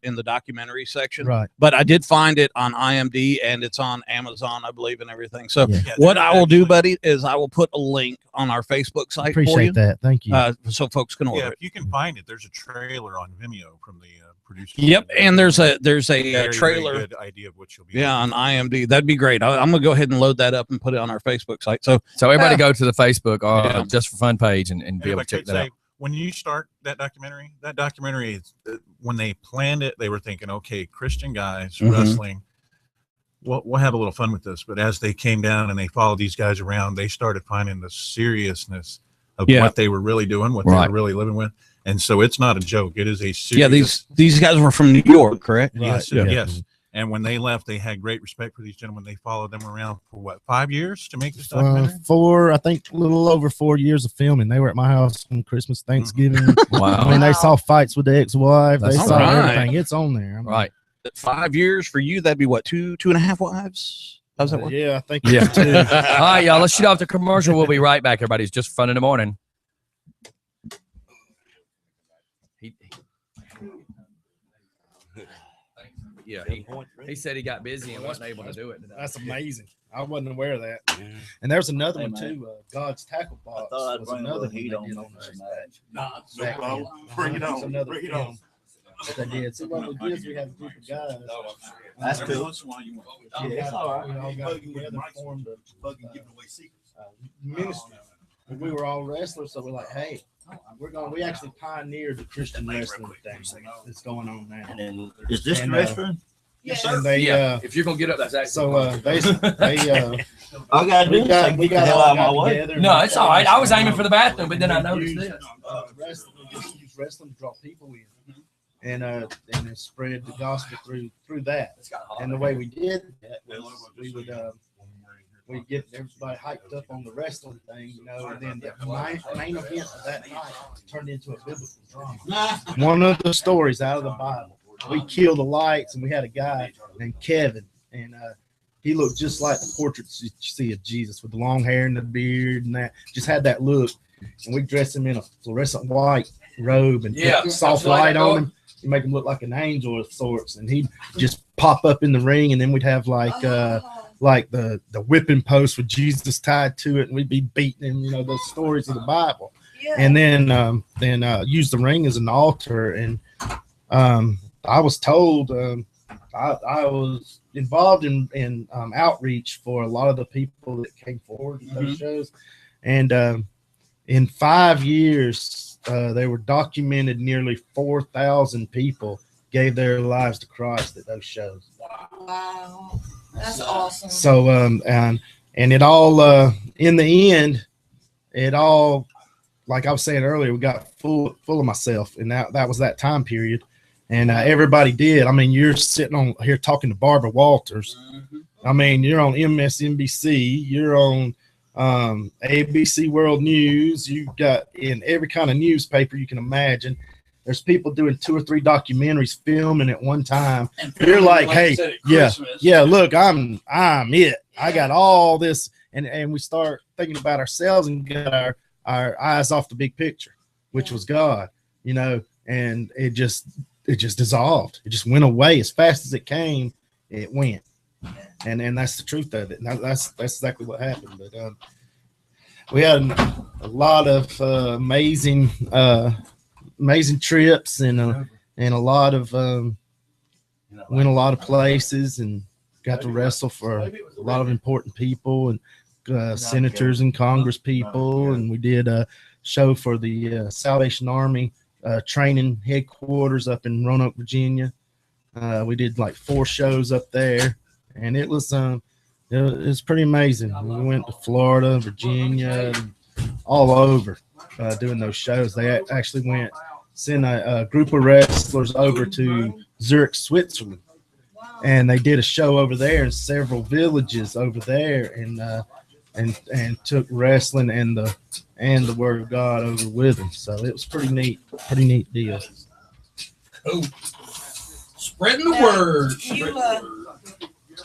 in the documentary section. Right. But I did find it on IMDb, and it's on Amazon, I believe, and everything. So Yeah. what I will do, buddy, is I will put a link on our Facebook site for you. Appreciate that. Thank you. So folks can order Yeah, it. if you can find it, there's a trailer on Vimeo from the producer. Yep, and there's a Very trailer. good idea of what you'll be. Yeah, on IMDb. That'd be great. I'm gonna go ahead and load that up and put it on our Facebook site. So everybody go to the Facebook Yeah. Just for Fun page and be And able if to I check could that say, out. when you start that documentary is when they planned it, they were thinking, okay, Christian guys Mhm. wrestling. We'll have a little fun with this. But as they came down and they followed these guys around, they started finding the seriousness of Yeah. what they were really doing, what they Right. were really living with. And so it's not a joke. It is a serious. yeah, these guys were from New York, correct? Yes, Yeah. yes. And when they left, they had great respect for these gentlemen. They followed them around for 5 years to make this documentary? I think a little over 4 years of filming. They were at my house on Christmas, Thanksgiving. Wow. I mean, they saw fights with the ex-wife. They That's saw right. everything. It's on there. I mean, Right. 5 years for you, that'd be what, two and a half wives? How's that work? Yeah, I think. Yeah. too. All right, y'all. Let's shoot off the commercial. We'll be right back. Everybody's just fun in the morning. Yeah, he said he got busy and wasn't able to do it today. That's amazing. I wasn't aware of that. And there's another one too. God's Tackle Box thought I'd was bring a another little one heat they on did this on this match. match. No problem. Bring it It's on. another Bring it film on. that they did. See what we did is we had a group of guys. That's cool. Yeah, it's all right. We all got together, formed a ministry. And we were all wrestlers, so we're like, hey, we actually pioneered the Christian wrestling thing that's going on now. And then, is this the And, restaurant? Yes, and they if you're gonna get up, that's actually so they All I gotta do is I can we get the got hell all out of my got way. together. No, it's all right. I was aiming for the bathroom, but then I noticed this. Wrestling, we just use wrestling to draw people in, and then spread the gospel through that. And the way we did that was we would we'd get everybody hyped up on the wrestling thing, and then the main event of that night turned into a biblical drama. One of the stories out of the Bible. We killed the lights, and we had a guy named Kevin, and he looked just like the portraits you see of Jesus with the long hair and the beard and that. Just had that look. And we dressed him in a fluorescent white robe and put soft light on him and make him look like an angel of sorts. And he'd just pop up in the ring, and then we'd have like the whipping post with Jesus tied to it, and we'd be beating him, those stories of the Bible. And then use the ring as an altar. And I was told I was involved in outreach for a lot of the people that came forward to those shows. And in 5 years, they were documented nearly 4,000 people gave their lives to Christ at those shows. Wow, that's awesome. So and it all in the end, it all, like I was saying earlier, we got full of myself, and that was that time period, and everybody did. I mean, you're sitting on here talking to Barbara Walters. I mean, you're on MSNBC, you're on ABC World News. You got in every kind of newspaper you can imagine. There's people doing 2 or 3 documentaries, filming at one time. You're like, hey, yeah, look, I'm it. I got all this, and we start thinking about ourselves and get our eyes off the big picture, which was God, you know, and it just dissolved. It just went away as fast as it came. It went, and that's the truth of it. And that's exactly what happened. But we had a lot of amazing trips and a lot of went a lot of places and got to wrestle for a lot of important people and senators and Congress people, and we did a show for the Salvation Army training headquarters up in Roanoke, Virginia. We did like 4 shows up there, and it was pretty amazing. We went to Florida, Virginia, and all over doing those shows. They actually sent a group of wrestlers over to Zurich, Switzerland, and they did a show over there in several villages over there, and took wrestling and the word of God over with them. So it was pretty neat deal. Oh, spreading the word.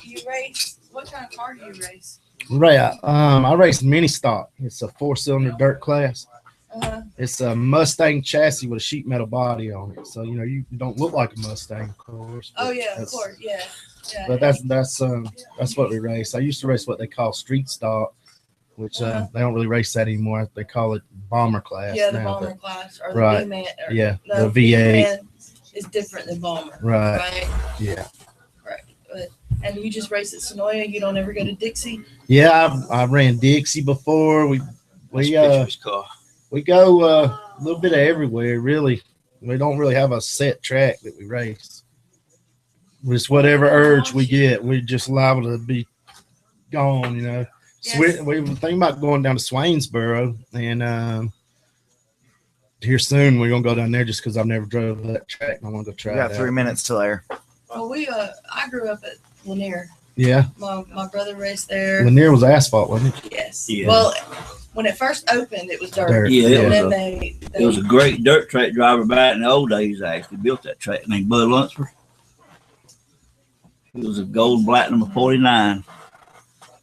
You race? What kind of car do you race? Right. I race mini stock. It's a 4-cylinder dirt class. It's a Mustang chassis with a sheet metal body on it. So you don't look like a Mustang, of course. Oh yeah, of course, yeah. But that's what we race. I used to race what they call street stock, which they don't really race that anymore. They call it bomber class. Yeah, the now, bomber class or the right. V-man. Yeah, no, the V8 V-man is different than bomber. Right. Yeah. Right. And you just race at Sonoya. You don't ever go to Dixie. Yeah, I ran Dixie before. We go a little bit of everywhere. Really, we don't really have a set track that we race. Just whatever urge we get, we just liable to be gone. Yes. So we were thinking about going down to Swainsboro, and here soon we're gonna go down there just because I've never drove that track and I want to go try. We got 3 minutes till there. Well, I grew up at Lanier. Yeah. My brother raced there. Lanier was asphalt, wasn't it? Yes. Yeah. Well, when it first opened, it was dirt. Yeah, it was a great dirt track driver back in the old days. I actually built that track named Bud Lunsford. It was a gold platinum of 49.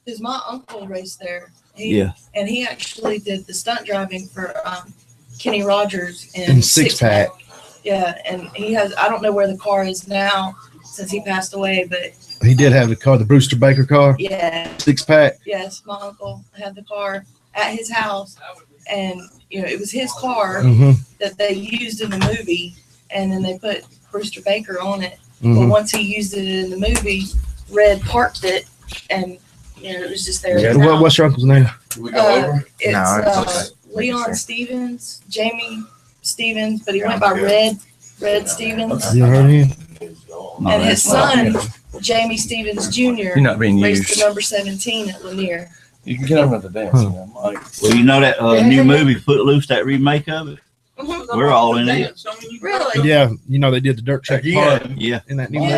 Because my uncle raced there. And he actually did the stunt driving for Kenny Rogers in Six Pack. Yeah, and he has, I don't know where the car is now since he passed away, but he did have the car, the Brewster Baker car. Yeah. 6 pack. Yes, my uncle had the car at his house, and it was his car that they used in the movie, and then they put Brewster Baker on it. But once he used it in the movie, Red parked it, and it was just there. Yeah. What's your uncle's name? Did we go over? It's Leon Stevens, Jamie Stevens, but he went by Red Stevens. You heard him? And his son, Jamie Stevens Jr. You're not being raced used. the number 17 at Lanier. You can get over the dance. Well, you know that new movie Footloose, that remake of it? We're all in it. Really? Yeah, they did the dirt track part. Yeah. In that new movie.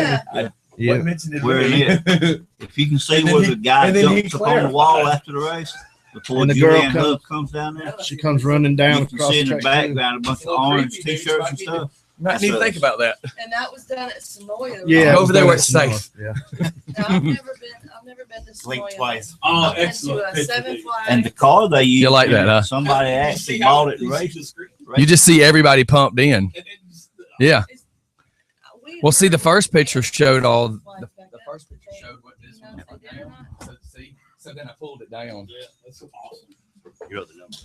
Yeah. We're in it. If you can see where the guy jumps up on the wall after the race, before And the Julianne girl Hough comes down there, She comes running down you can across see in the the track. background a bunch of orange t-shirts and stuff. Might need to think about that. And that was done at Sonoya. Yeah, over there where it's safe. Yeah. Now, I've never been to Sonoya. Blink twice. Oh, I've been excellent. to a Seven Flags. And the car they use, You like that, huh? somebody actually bought it and raced it. You just see everybody pumped in. Yeah. Well, see, the first picture showed all. The first picture showed what this one looked like. So then I pulled it down. Yeah, that's awesome. You wrote the number.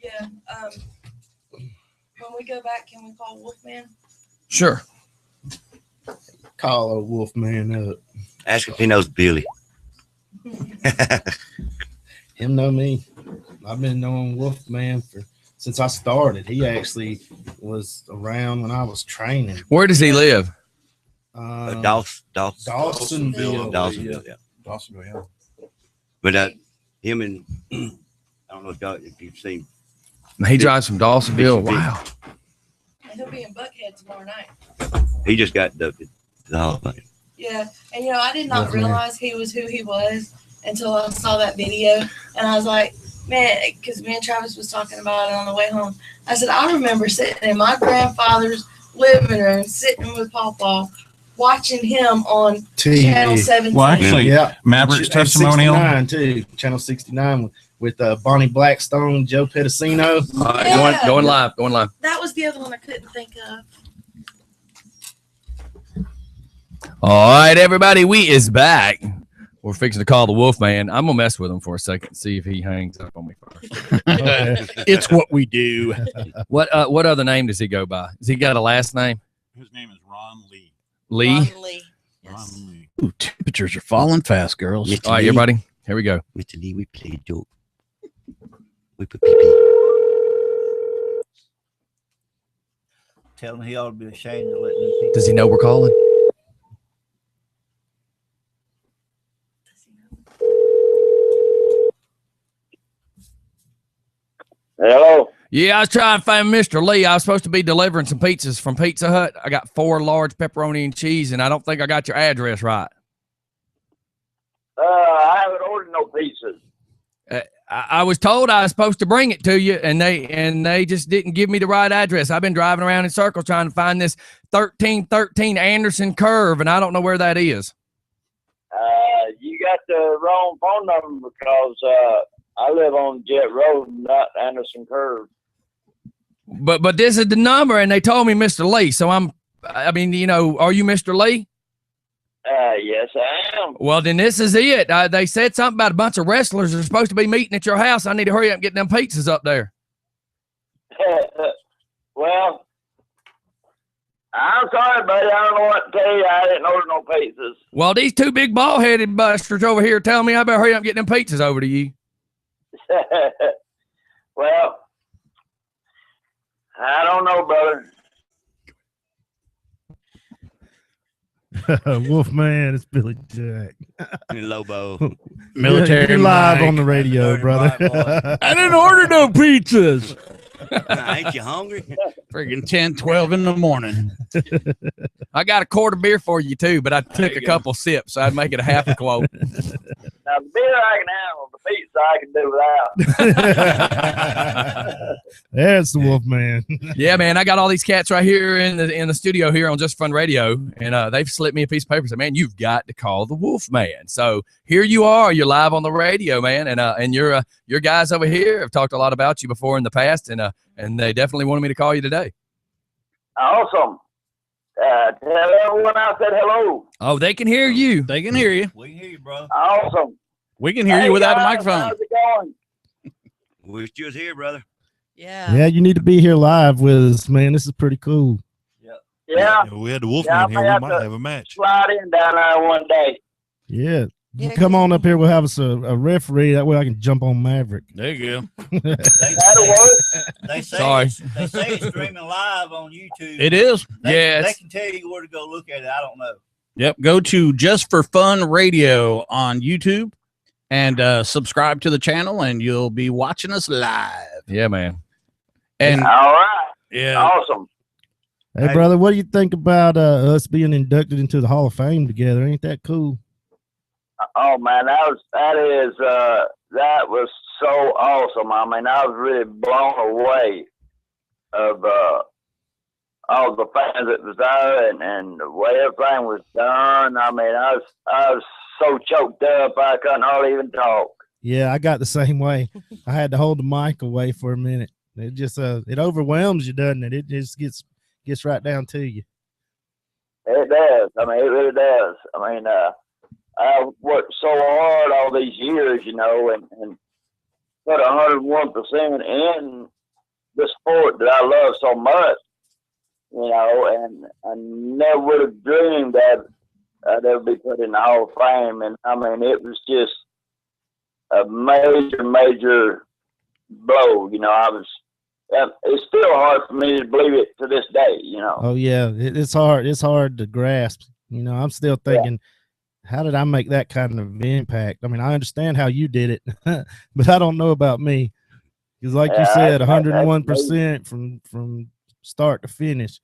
Yeah. When we go back, can we call Wolfman? Sure. Call a Wolfman up. Ask if he knows Billy. Him know me. I've been knowing Wolfman since I started. He actually was around when I was training. Where does he live? Dawsonville. Dawsonville, yeah. Dawsonville, yeah. But him and I don't know if you've seen. He drives from Dawsonville. Wow. He'll be in Buckhead tomorrow night. He just got dubbed the Hall of Fame. Yeah, and I did not realize he was who he was until I saw that video, and I was like, man, because me and Travis was talking about it on the way home. I said, I remember sitting in my grandfather's living room, sitting with Pawpaw, watching him on TV. Channel 17. Well, actually, Yeah. Maverick's And testimonial. 69 too. Channel 69 with Bonnie Blackstone, Joe Pedicino. All right, Yeah. going live. That was the other one I couldn't think of. All right, everybody, we is back. We're fixing to call the Wolfman. I'm gonna mess with him for a second, see if he hangs up on me first. It's what we do. What other name does he go by? Has he got a last name? His name is Ron Lee. Lee. Ron Lee. Ron Lee. Ooh, temperatures are falling fast, girls. Mr. All right, Lee, everybody, here we go. Mr. Lee, we played a joke. We put pee. Tell him he ought to be ashamed of letting them people. Does he know we're calling? Hello. Yeah, I was trying to find Mr. Lee. I was supposed to be delivering some pizzas from Pizza Hut. I got 4 large pepperoni and cheese, and I don't think I got your address right. I haven't ordered no pizzas. I was told I was supposed to bring it to you, and they just didn't give me the right address. I've been driving around in circles trying to find this 1313 Anderson Curve, and I don't know where that is. You got the wrong phone number because I live on Jet Road, not Anderson Curve. But this is the number, and they told me Mr. Lee. So are you Mr. Lee? Yes, I am. Well, then this is it. They said something about a bunch of wrestlers are supposed to be meeting at your house. I need to hurry up and get them pizzas up there. Well, I'm sorry, buddy. I don't know what to tell you. I didn't order no pizzas. Well, these 2 big bald-headed busters over here telling me I better hurry up and get them pizzas over to you. Well, I don't know, brother. Wolfman, it's Billy Jack. Lobo. Military You're live Mike. on the radio, brother. I didn't order no pizzas. Ain't you hungry? Friggin' 10, 12 in the morning. I got a quart of beer for you, too, but I took a couple sips, so I'd make it a half a quart. Now, the beer I can handle, the pizza I can do without. That's the Wolfman. Yeah, man, I got all these cats right here in the studio here on Just Fun Radio, and they've slipped me a piece of paper and said, man, you've got to call the Wolfman. So here you are. You're live on the radio, man, and your guys over here have talked a lot about you before in the past, and they definitely wanted me to call you today. Awesome. Tell everyone I said hello. Oh, they can hear you. They can hear you. We can hear you, bro. Awesome. We can hear you without a guys, microphone. How's it going? We're just here, brother. Yeah. Yeah, you need to be here live with us, man. This is pretty cool. Yeah. If we had the Wolfman here, we might have a match. Slide in down there one day. Yeah. You come on up here. We'll have us a referee. That way I can jump on Maverick. There you go. That'll work. They say Sorry. They say it's streaming live on YouTube. It is. They can tell you where to go look at it. I don't know. Yep. Go to Just for Fun Radio on YouTube and subscribe to the channel, and you'll be watching us live. Yeah, man. And all right. Yeah. Awesome. Hey, brother, what do you think about us being inducted into the Hall of Fame together? Ain't that cool? Oh man, that was so awesome. I mean, I was really blown away of all the fans that was there and the way everything was done. I mean, I was so choked up I couldn't hardly even talk. Yeah, I got the same way. I had to hold the mic away for a minute. It just it overwhelms you, doesn't it? It just gets right down to you. It does. I mean, it really does. I mean, I worked so hard all these years, you know, and put 101% in the sport that I love so much, you know, and I never would have dreamed that I'd ever be put in the Hall of Fame. And I mean, it was just a major blow. You know, I was it's still hard for me to believe it to this day, you know. Oh yeah, it's hard. It's hard to grasp. You know, I'm still thinking, how did I make that kind of impact? I mean, I understand how you did it, but I don't know about me. Because, like you said, 101% from start to finish.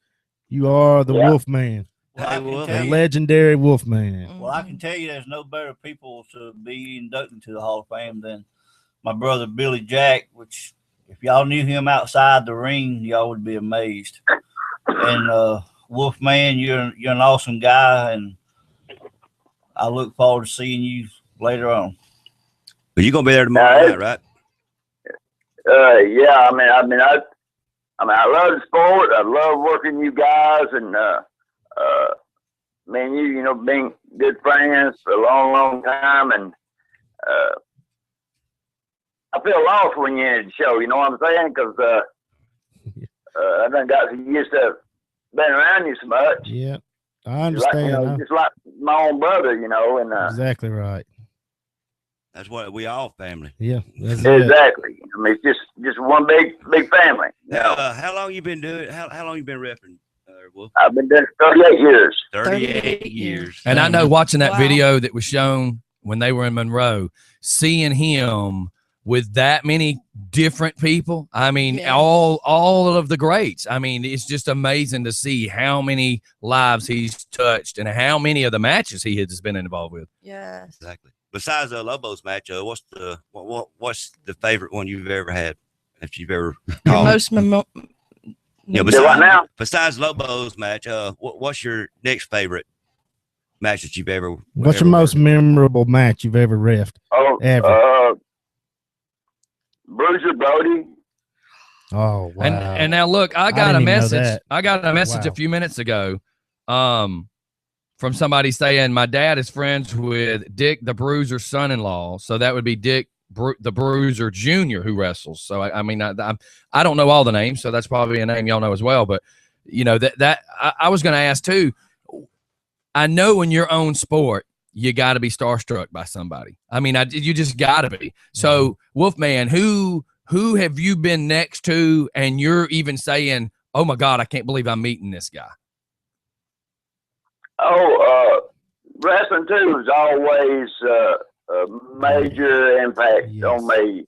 You are the Wolfman, the legendary Wolfman. Well, I can tell you, there's no better people to be inducted to the Hall of Fame than my brother Billy Jack. Which, if y'all knew him outside the ring, y'all would be amazed. And Wolfman, you're an awesome guy, and I look forward to seeing you later on. But you're gonna be there tomorrow night, right? Yeah. I mean, I love the sport. I love working you guys, and me and you know, being good friends for a long, long time, and I feel lost when you're in the show. You know what I'm saying? Because I done got used to being around you so much. Yeah, I understand. Like, you know, just like my own brother, you know, and exactly right. That's what we all family. Yeah, exactly. I mean, it's just one big family. How long you been doing? How long you been repping, Wolf? I've been doing 38 years. 38 years. And I know, watching that video that was shown when they were in Monroe, seeing him with that many different people, I mean, all of the greats. I mean, it's just amazing to see how many lives he's touched and how many of the matches he has been involved with. Yes. Exactly. Besides the Lobos match, what's the favorite one you've ever had? If you've ever most besides Lobos match, what's your next favorite match that you've ever? What's your most memorable match you've ever reffed? Bruiser Brody. Oh wow! And now look, I got a message. I got a message a few minutes ago, from somebody saying my dad is friends with Dick the Bruiser's son-in-law, so that would be Dick the Bruiser Jr. who wrestles. So I mean, I don't know all the names, so that's probably a name y'all know as well. But you know that I was going to ask too. I know in your own sport, you got to be starstruck by somebody. I mean, you just got to be. So Wolfman, who have you been next to, and you're even saying, "Oh my God, I can't believe I'm meeting this guy." Wrestling too is always a major impact on me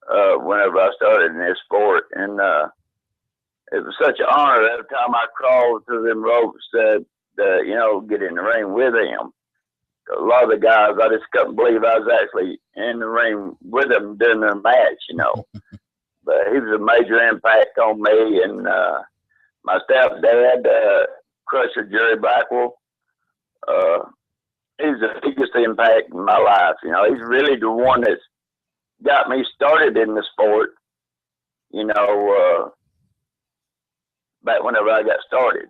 whenever I started in this sport, and it was such an honor every time I crawled through them ropes to you know, get in the ring with him. A lot of the guys, I just couldn't believe I was actually in the ring with them during their match, you know. But he was a major impact on me, and my stepdad, Crusher Jerry Blackwell, he's the biggest impact in my life. You know, he's really the one that's got me started in the sport, you know, back whenever I got started.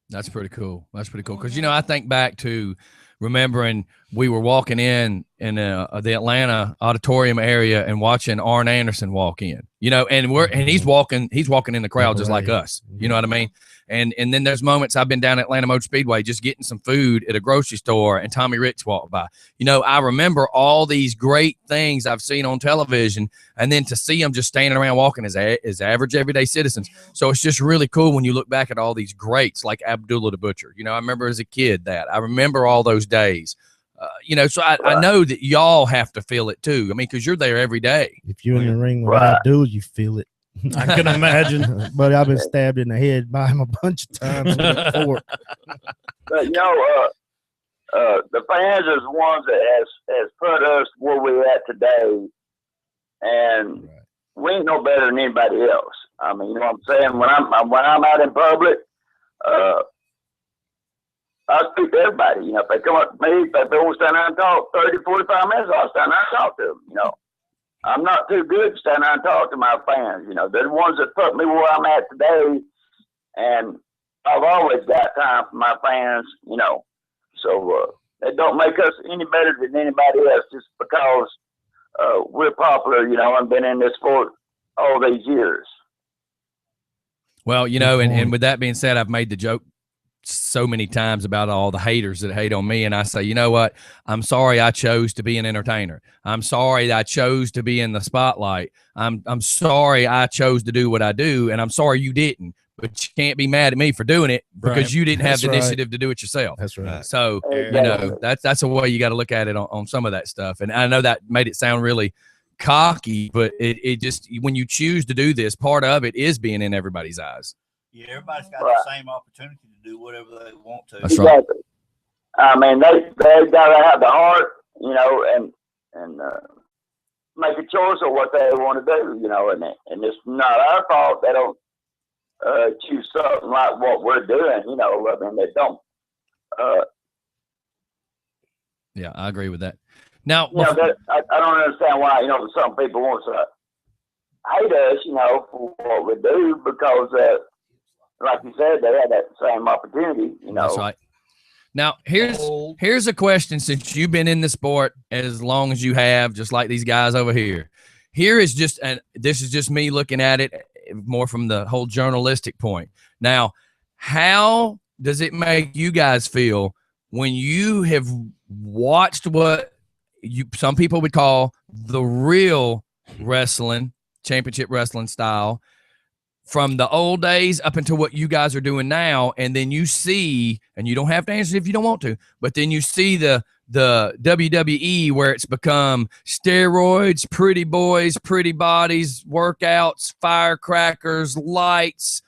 That's pretty cool. That's pretty cool. Because, you know, I think back to remembering we were walking in the Atlanta auditorium area and watching Arn Anderson walk in, you know, and he's walking in the crowd just like us, you know what I mean? And then there's moments I've been down at Atlanta Motor Speedway just getting some food at a grocery store, and Tommy Ricks walked by. You know, I remember all these great things I've seen on television, and then to see them just standing around walking as average everyday citizens. So it's just really cool when you look back at all these greats like Abdullah the Butcher. You know, I remember as a kid that. I remember all those days. You know, so I know that y'all have to feel it too. I mean, because you're there every day. If you're in the ring with Abdul, you feel it. I can imagine. But I've been stabbed in the head by him a bunch of times with a fork. But you know, the fans is the ones that has put us where we're at today, and we ain't no better than anybody else. I mean, you know what I'm saying? When I'm out in public, I speak to everybody. You know, if they come up to me, if they want to stand there and talk 30, 45 minutes, I'll stand there and talk to them. You know, I'm not too good to stand there and talk to my fans. You know, they're the ones that put me where I'm at today, and I've always got time for my fans. You know, so it don't make us any better than anybody else just because we're popular. You know, and been in this sport all these years. Well, you know, and with that being said, I've made the joke so many times about all the haters that hate on me. And I say, you know what? I'm sorry I chose to be an entertainer. I'm sorry I chose to be in the spotlight. I'm sorry I chose to do what I do. And I'm sorry you didn't. But you can't be mad at me for doing it because Right. you didn't have That's the right. initiative to do it yourself. That's right. So, you know, that's a way you got to look at it on some of that stuff. And I know that made it sound really cocky, but it just, when you choose to do this, part of it is being in everybody's eyes. Yeah, everybody's got the same opportunity to do whatever they want to. That's right. I mean, they gotta have the heart, you know, and make a choice of what they want to do, you know, and it's not our fault they don't choose something like what we're doing, you know. I mean, they don't. Yeah, I agree with that. Now, You know, I don't understand why, you know, some people want to hate us, you know, for what we do because, like you said, they had that same opportunity, you know. That's right. Now, here's a question, since you've been in the sport as long as you have, just like these guys over here. Here is just, and this is just me looking at it more from the whole journalistic point. Now, how does it make you guys feel when you have watched what some people would call the real wrestling, championship wrestling style, from the old days up until what you guys are doing now, and then you see, and you don't have to answer if you don't want to, but then you see the WWE where it's become steroids, pretty boys, pretty bodies, workouts, firecrackers, lights,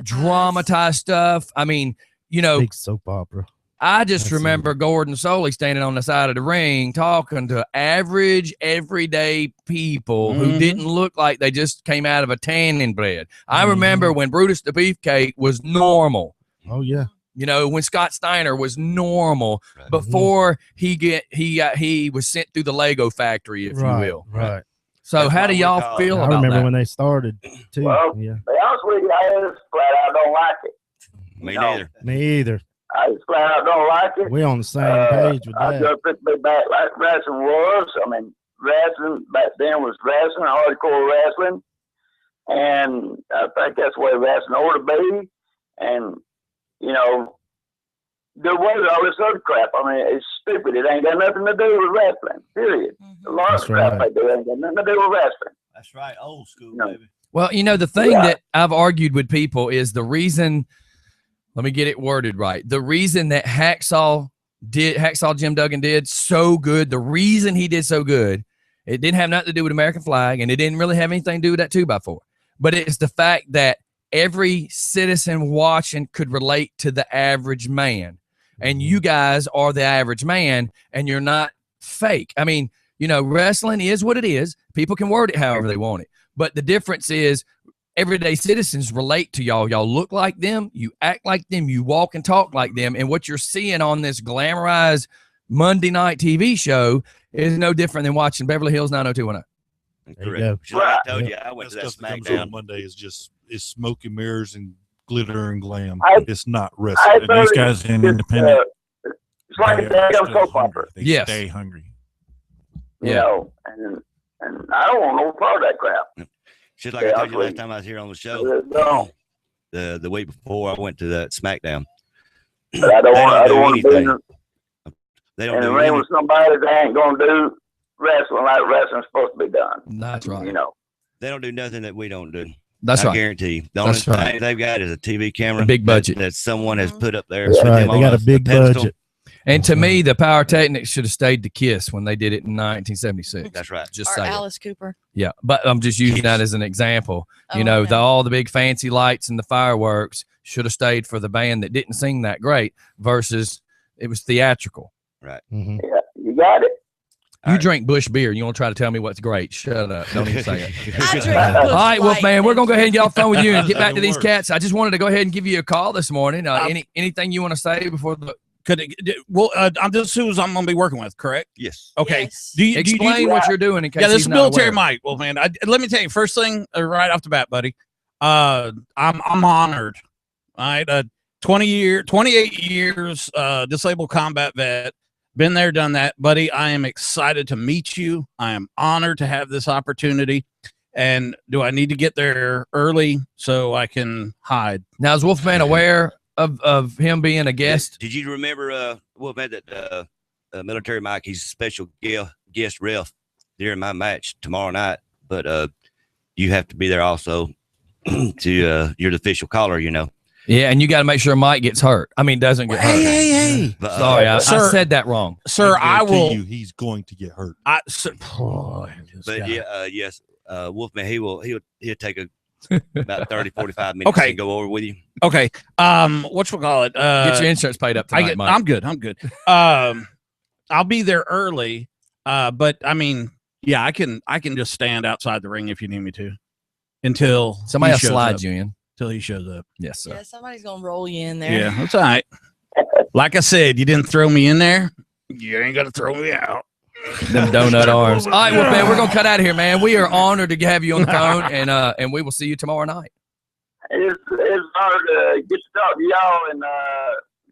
dramatized stuff. I mean, you know, Big soap opera. I just remember Gordon Soley standing on the side of the ring talking to average, everyday people who didn't look like they just came out of a tanning bed. I remember when Brutus the Beefcake was normal. Oh yeah. You know, when Scott Steiner was normal before he was sent through the Lego factory, if you will. Right. So how do y'all feel I about remember that? when they started too. Well, yeah. to be honest with you, I just flat out don't like it. Me neither. Me either. I just flat out don't like it. We on the same page with I that. just put me back like wrestling was. I mean, wrestling back then was wrestling, hardcore wrestling. And I think that's the way wrestling ought to be. And, you know, there was all this other crap. I mean, it's stupid. It ain't got nothing to do with wrestling, period. A lot That's of crap right. they do ain't got nothing to do with wrestling. That's right, old school, No. baby. Well, you know, the thing that I've argued with people is the reason, let me get it worded right. The reason that Hacksaw Jim Duggan did so good, the reason he did so good, it didn't have nothing to do with American flag, and it didn't really have anything to do with that 2x4. But it's the fact that every citizen watching could relate to the average man. And you guys are the average man, and you're not fake. I mean, you know, wrestling is what it is. People can word it however they want it. But the difference is everyday citizens relate to y'all. Y'all look like them. You act like them. You walk and talk like them. And what you're seeing on this glamorized Monday night TV show is no different than watching Beverly Hills 90210. Correct. Just like I told you, I went to that stuff that comes on SmackDown. Monday is just smoke and mirrors and glitter and glam. I- It's not I wrestling. thought These it guys was in just, independent, it's like a they are damn still soap hungry. opera, They Yes. stay hungry. you know, and I don't want no part of that crap. Just like I told you last time I was here on the show. No. The week before I went to that SmackDown. But I don't want to be in They the don't do ring anything. with somebody that ain't going to do wrestling like wrestling's supposed to be done. That's right. You know. They don't do nothing that we don't do. That's I right. guarantee you. The only That's right. thing they've got is a TV camera. A big budget. that someone has put up there. That's put right. them They on got a big pedestal. budget. And to me, the Pyrotechnics should have stayed to KISS when they did it in 1976. That's right. Just Or saying. Alice Cooper. Yeah, but I'm just using that as an example. You Oh, know, okay. all the big fancy lights and the fireworks should have stayed for the band that didn't sing that great versus it was theatrical. Right. Mm-hmm. Yeah, you got it. You drink Bush beer. You want to try to tell me what's great? Shut up. Don't even say it. I drink Busch All right, Light. Wolfman, we're going to go ahead and get off the phone with you and get back to Even these worse. cats. I just wanted to go ahead and give you a call this morning. Anything you want to say before the I'm just who's I'm going to be working with, correct? Yes. Okay. Yes. explain what you're doing in case Yeah, this he's is not military aware. might. Well, man, let me tell you. First thing, right off the bat, buddy, I'm honored. All right, 28 years, disabled combat vet. Been there, done that, buddy. I am excited to meet you. I am honored to have this opportunity. And do I need to get there early so I can hide? Now, is Wolfman aware of him being a guest? Did you remember? Wolf man, that Military Mike? He's a special guest ref during my match tomorrow night. But you have to be there also. You're the official caller, you know. Yeah, and you got to make sure Mike gets hurt. I mean, doesn't get hurt. Hey. But, Sorry, I Sir- said that wrong. Sir, I will. He's going to get hurt. But yes, Wolfman, he'll take about 30, 45 minutes Okay. to go over with you. Okay. Whatchamacallit? Get your insurance paid up tonight, Mike. I'm good. I'll be there early. But I mean, yeah, I can just stand outside the ring if you need me to until Somebody he will shows slide up. you in. Till he shows up. Yes, sir. Yeah, somebody's gonna roll you in there. Yeah, that's all right. Like I said, you didn't throw me in there. You ain't gonna throw me out. Them donut arms. All right, well, man, we're gonna cut out of here, man. We are honored to have you on the phone, and we will see you tomorrow night. It's hard to get to talk to y'all, and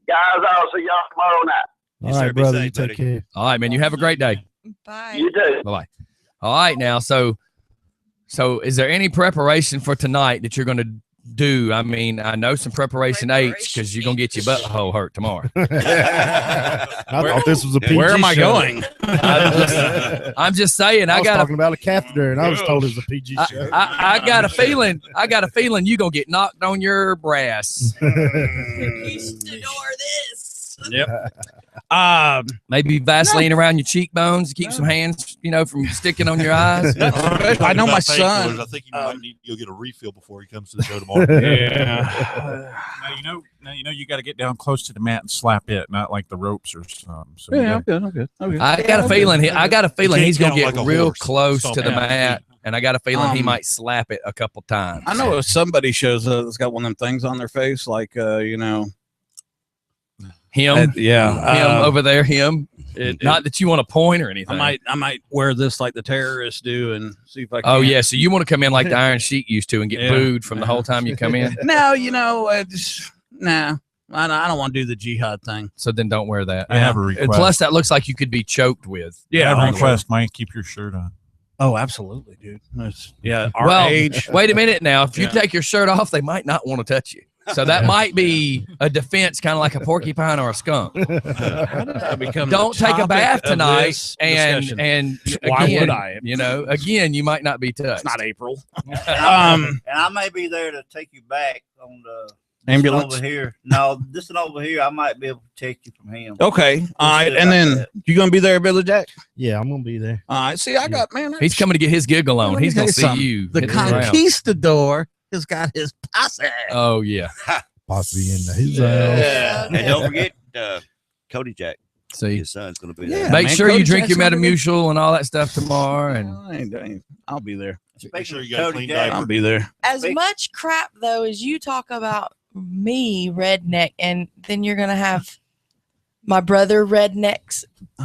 guys, I'll see y'all tomorrow night. All right, brother. You take care. All right, man. You have a great day. Bye. You too. Bye bye. All right, now, so is there any preparation for tonight that you're gonna do? I mean, I know some preparation H because you're gonna get your butthole hurt tomorrow. I thought this was a PG Where am I show. going? I'm just saying. I I was got talking about a catheter, and I was told it was a PG show. I got a feeling. I got a feeling you gonna get knocked on your brass. Yep. Maybe Vaseline around your cheekbones to keep some hands, from sticking on your eyes. I know my son. I think you might need to go get a refill before he comes to the show tomorrow. Yeah. Now you know you got to get down close to the mat and slap it, not like the ropes or something. So Yeah, I'm good. I got a feeling. I got a feeling can't he's gonna count get like a real horse. close Stomp to the out. mat, and I got a feeling he Um, might slap it a couple times. I know if somebody shows up that's got one of them things on their face, like him. yeah, Him over there. Him. Not that you want to point or anything. I might wear this like the terrorists do and see if I can. Oh yeah, so you want to come in like the Iron Sheik used to and get Yeah. booed from the whole time you come in? No, nah. I don't want to do the jihad thing. So then don't wear that. I have a And request. plus, that looks like you could be choked with. I have a request, Mike. Keep your shirt on. Oh, absolutely, dude. Our Well, age. wait a minute now. If you Yeah. take your shirt off, they might not want to touch you. So that might be a defense, kind of like a porcupine or a skunk. Don't take a bath tonight, and Why again, would I? Again, you might not be touched. It's not April. And I may be there to take you back on the Ambulance? over here. No, this one over here, I might be able to take you from him. Okay. All right. And then you gonna be there, Billy Jack? Yeah, I'm gonna be there. All right. See, I got man. He's coming to get his giggle on. Let me He's tell gonna you see something. you. The hitting around. conquistador has got his posse. Oh yeah. Possibly in his Yeah. And don't forget Cody Jack. See, his son's going to be Yeah, there. Make man, sure Cody you drink your Jackson will be there. Metamucil and all that stuff tomorrow. And I'll be there. Make sure you got a Cody clean Jack. diaper. I'll be there. As much crap though as you talk about me, redneck, and then you're gonna have my brother rednecks.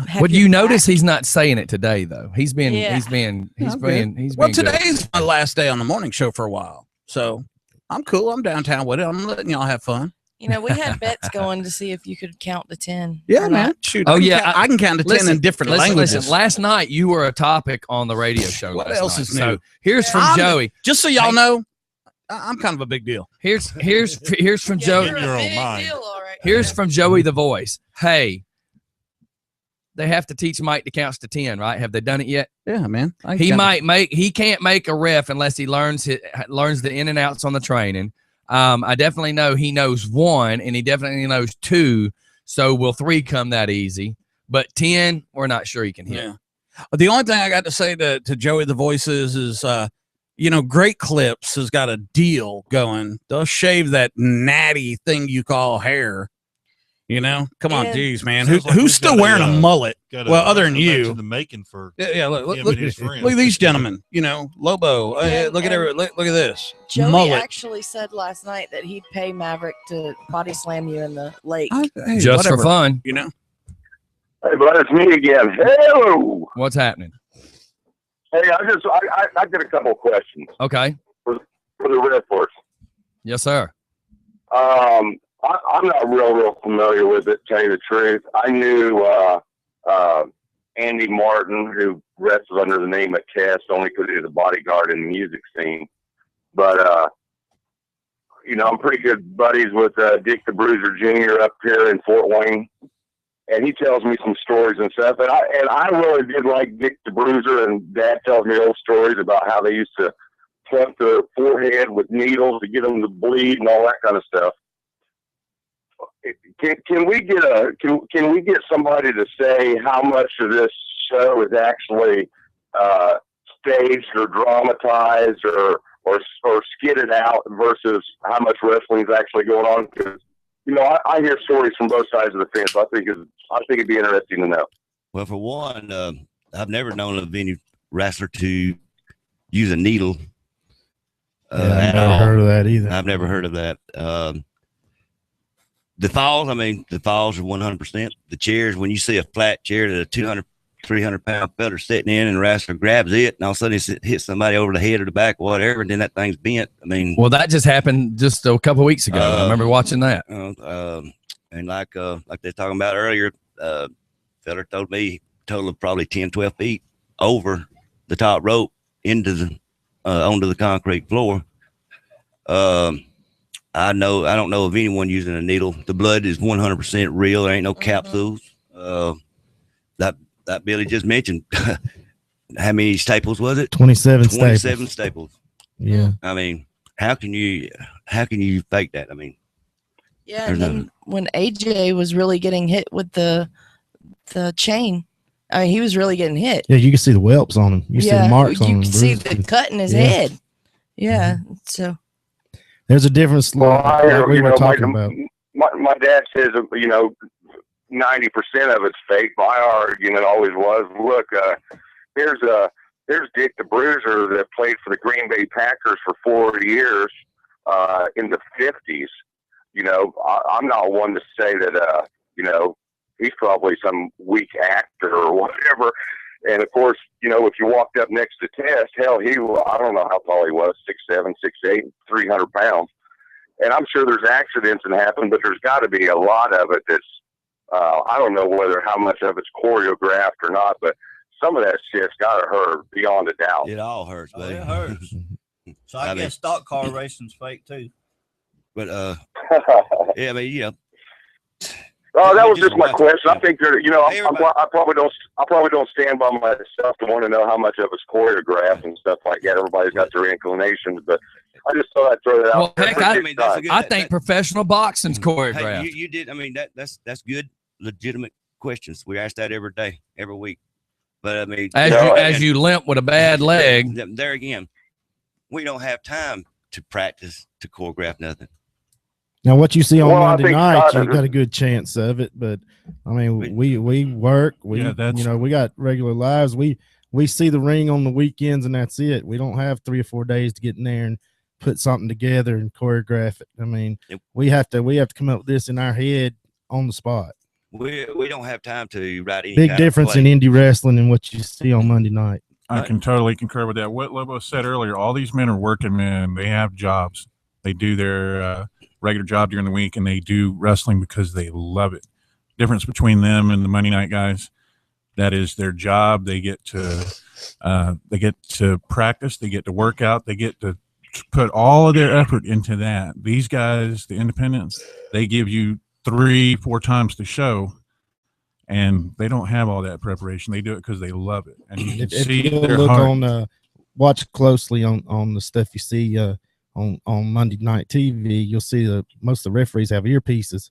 have would your you back. notice he's not saying it today though? He's been Yeah. he's being Well, good. today's my last day on the morning show for a while, so I'm cool. I'm downtown with it. I'm letting y'all have fun. We had bets going to see if you could count to 10. Yeah, or man. not. Shoot. Oh, I can yeah, count- I can count to 10 in different languages. Listen, last night you were a topic on the radio show. What last else night. is So new? here's from Joey. Just so y'all know, I'm kind of a big deal. Here's from Joey. In your own mind. Here's from Joey the Voice. Hey, they have to teach Mike to count to 10, right? Have they done it yet? Yeah, man. He can't make a ref unless he learns the in and outs on the training. I definitely know he knows 1 and he definitely knows 2. So will 3 come that easy? But 10, we're not sure he can hit. Yeah. The only thing I got to say to Joey the Voices is, Great Clips has got a deal going. They'll shave that natty thing you call hair. Come on, And- geez, man. Sounds like Who's we've still got wearing a mullet? got a Well, other than match you. in the making for Yeah, look, him look, and his friends. look at these gentlemen. Lobo. Yeah, Look at look at this Joey mullet. actually said last night that he'd pay Maverick to body slam you in the lake. Hey, Just for whatever, fun. Hey, but it's me again. Hello. What's happening? Hey, I got a couple of questions Okay. for the Red Force. Yes, sir. I'm not real familiar with it, to tell you the truth. I knew Andy Martin, who wrestled under the name of Test, only because he was a bodyguard in the music scene. But I'm pretty good buddies with Dick the Bruiser Jr. up here in Fort Wayne, and he tells me some stories and stuff. And I really did like Dick the Bruiser, and Dad tells me old stories about how they used to plump their forehead with needles to get them to bleed and all that kind of stuff. Can we get somebody to say how much of this show is actually staged or dramatized or skidded out versus how much wrestling is actually going on? Because I hear stories from both sides of the fence. I think it'd be interesting to know. Well, for one, I've never known of any wrestler to use a needle. I've never heard of that either. I've never heard of that. The falls are 100%. The chairs, when you see a flat chair that a 200, 300-pound fella sitting in and a wrestler grabs it, and all of a sudden it hits somebody over the head or the back or whatever, and then that thing's bent. Well, that just happened just a couple of weeks ago. I remember watching that. And like they're talking about earlier, fella told me a total of probably 10, 12 feet over the top rope into the onto the concrete floor. I don't know of anyone using a needle. The blood is 100% real. There ain't no capsules. That Billy just mentioned. How many staples was it? 27 staples. Yeah. How can you fake that? Yeah, and then when AJ was really getting hit with the chain, he was really getting hit. Yeah, you can see the whelps on him. You see the marks on him. You can see the cut in his head. Yeah, so there's a difference. Like we were talking about. My dad says 90% of it's fake. My argument always was, look, there's Dick the Bruiser that played for the Green Bay Packers for 4 years in the 50s. I'm not one to say that he's probably some weak actor or whatever. And of course, if you walked up next to Test, hell, I don't know how tall he was, 6'7", 6'8", 300 pounds. And I'm sure there's accidents that happen, but there's got to be a lot of it that's, I don't know how much of it's choreographed or not, but some of that shit's got to hurt beyond a doubt. It all hurts, buddy. It hurts. So I guess stock car racing's fake too. But yeah, Oh, that was just my question. I think I probably don't stand by myself to want to know how much of it's choreographed and stuff like that. Everybody's got their inclinations, but I just thought I'd throw that out. Well, heck, I think professional boxing's choreographed. Hey, you did. That's good, legitimate questions. We ask that every day, every week. But as you limp with a bad leg, there again, we don't have time to practice to choreograph nothing. Now, what you see on Monday night, you got a good chance of it. But we work. We got regular lives. We see the ring on the weekends, and that's it. We don't have 3 or 4 days to get in there and put something together and choreograph it. We have to come up with this in our head on the spot. We don't have time to write any big difference in indie wrestling and what you see on Monday night. I can totally concur with that. What Lobo said earlier, all these men are working men. They have jobs. They do their regular job during the week, and they do wrestling because they love it. Difference between them and the Monday night guys, that is their job. They get to practice. They get to work out. They get to put all of their effort into that. These guys, the independents, they give you 3-4 times the show, and they don't have all that preparation. They do it because they love it. And you can see their heart. Watch closely on the stuff you see on Monday Night TV. You'll see most of the referees have earpieces.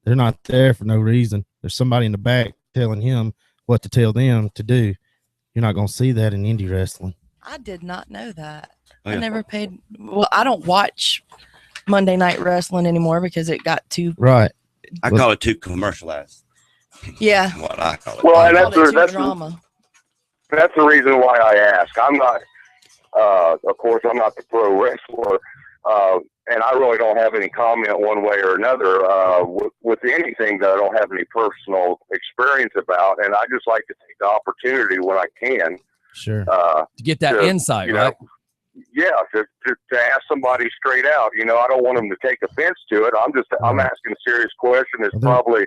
They're not there for no reason. There's somebody in the back telling him what to tell them to do. You're not going to see that in indie wrestling. I did not know that. Oh, yeah. I never paid. Well, I don't watch Monday Night Wrestling anymore because it got too right. I call it too commercialized. Yeah. What I call it. Well, and that's drama. That's the reason why I ask. I'm not, of course, I'm not the pro wrestler, and I really don't have any comment one way or another with anything that I don't have any personal experience about, and I just like to take the opportunity when I can. Sure. To get that insight, right? Yeah, to ask somebody straight out. I don't want them to take offense to it. I'm asking a serious question that's probably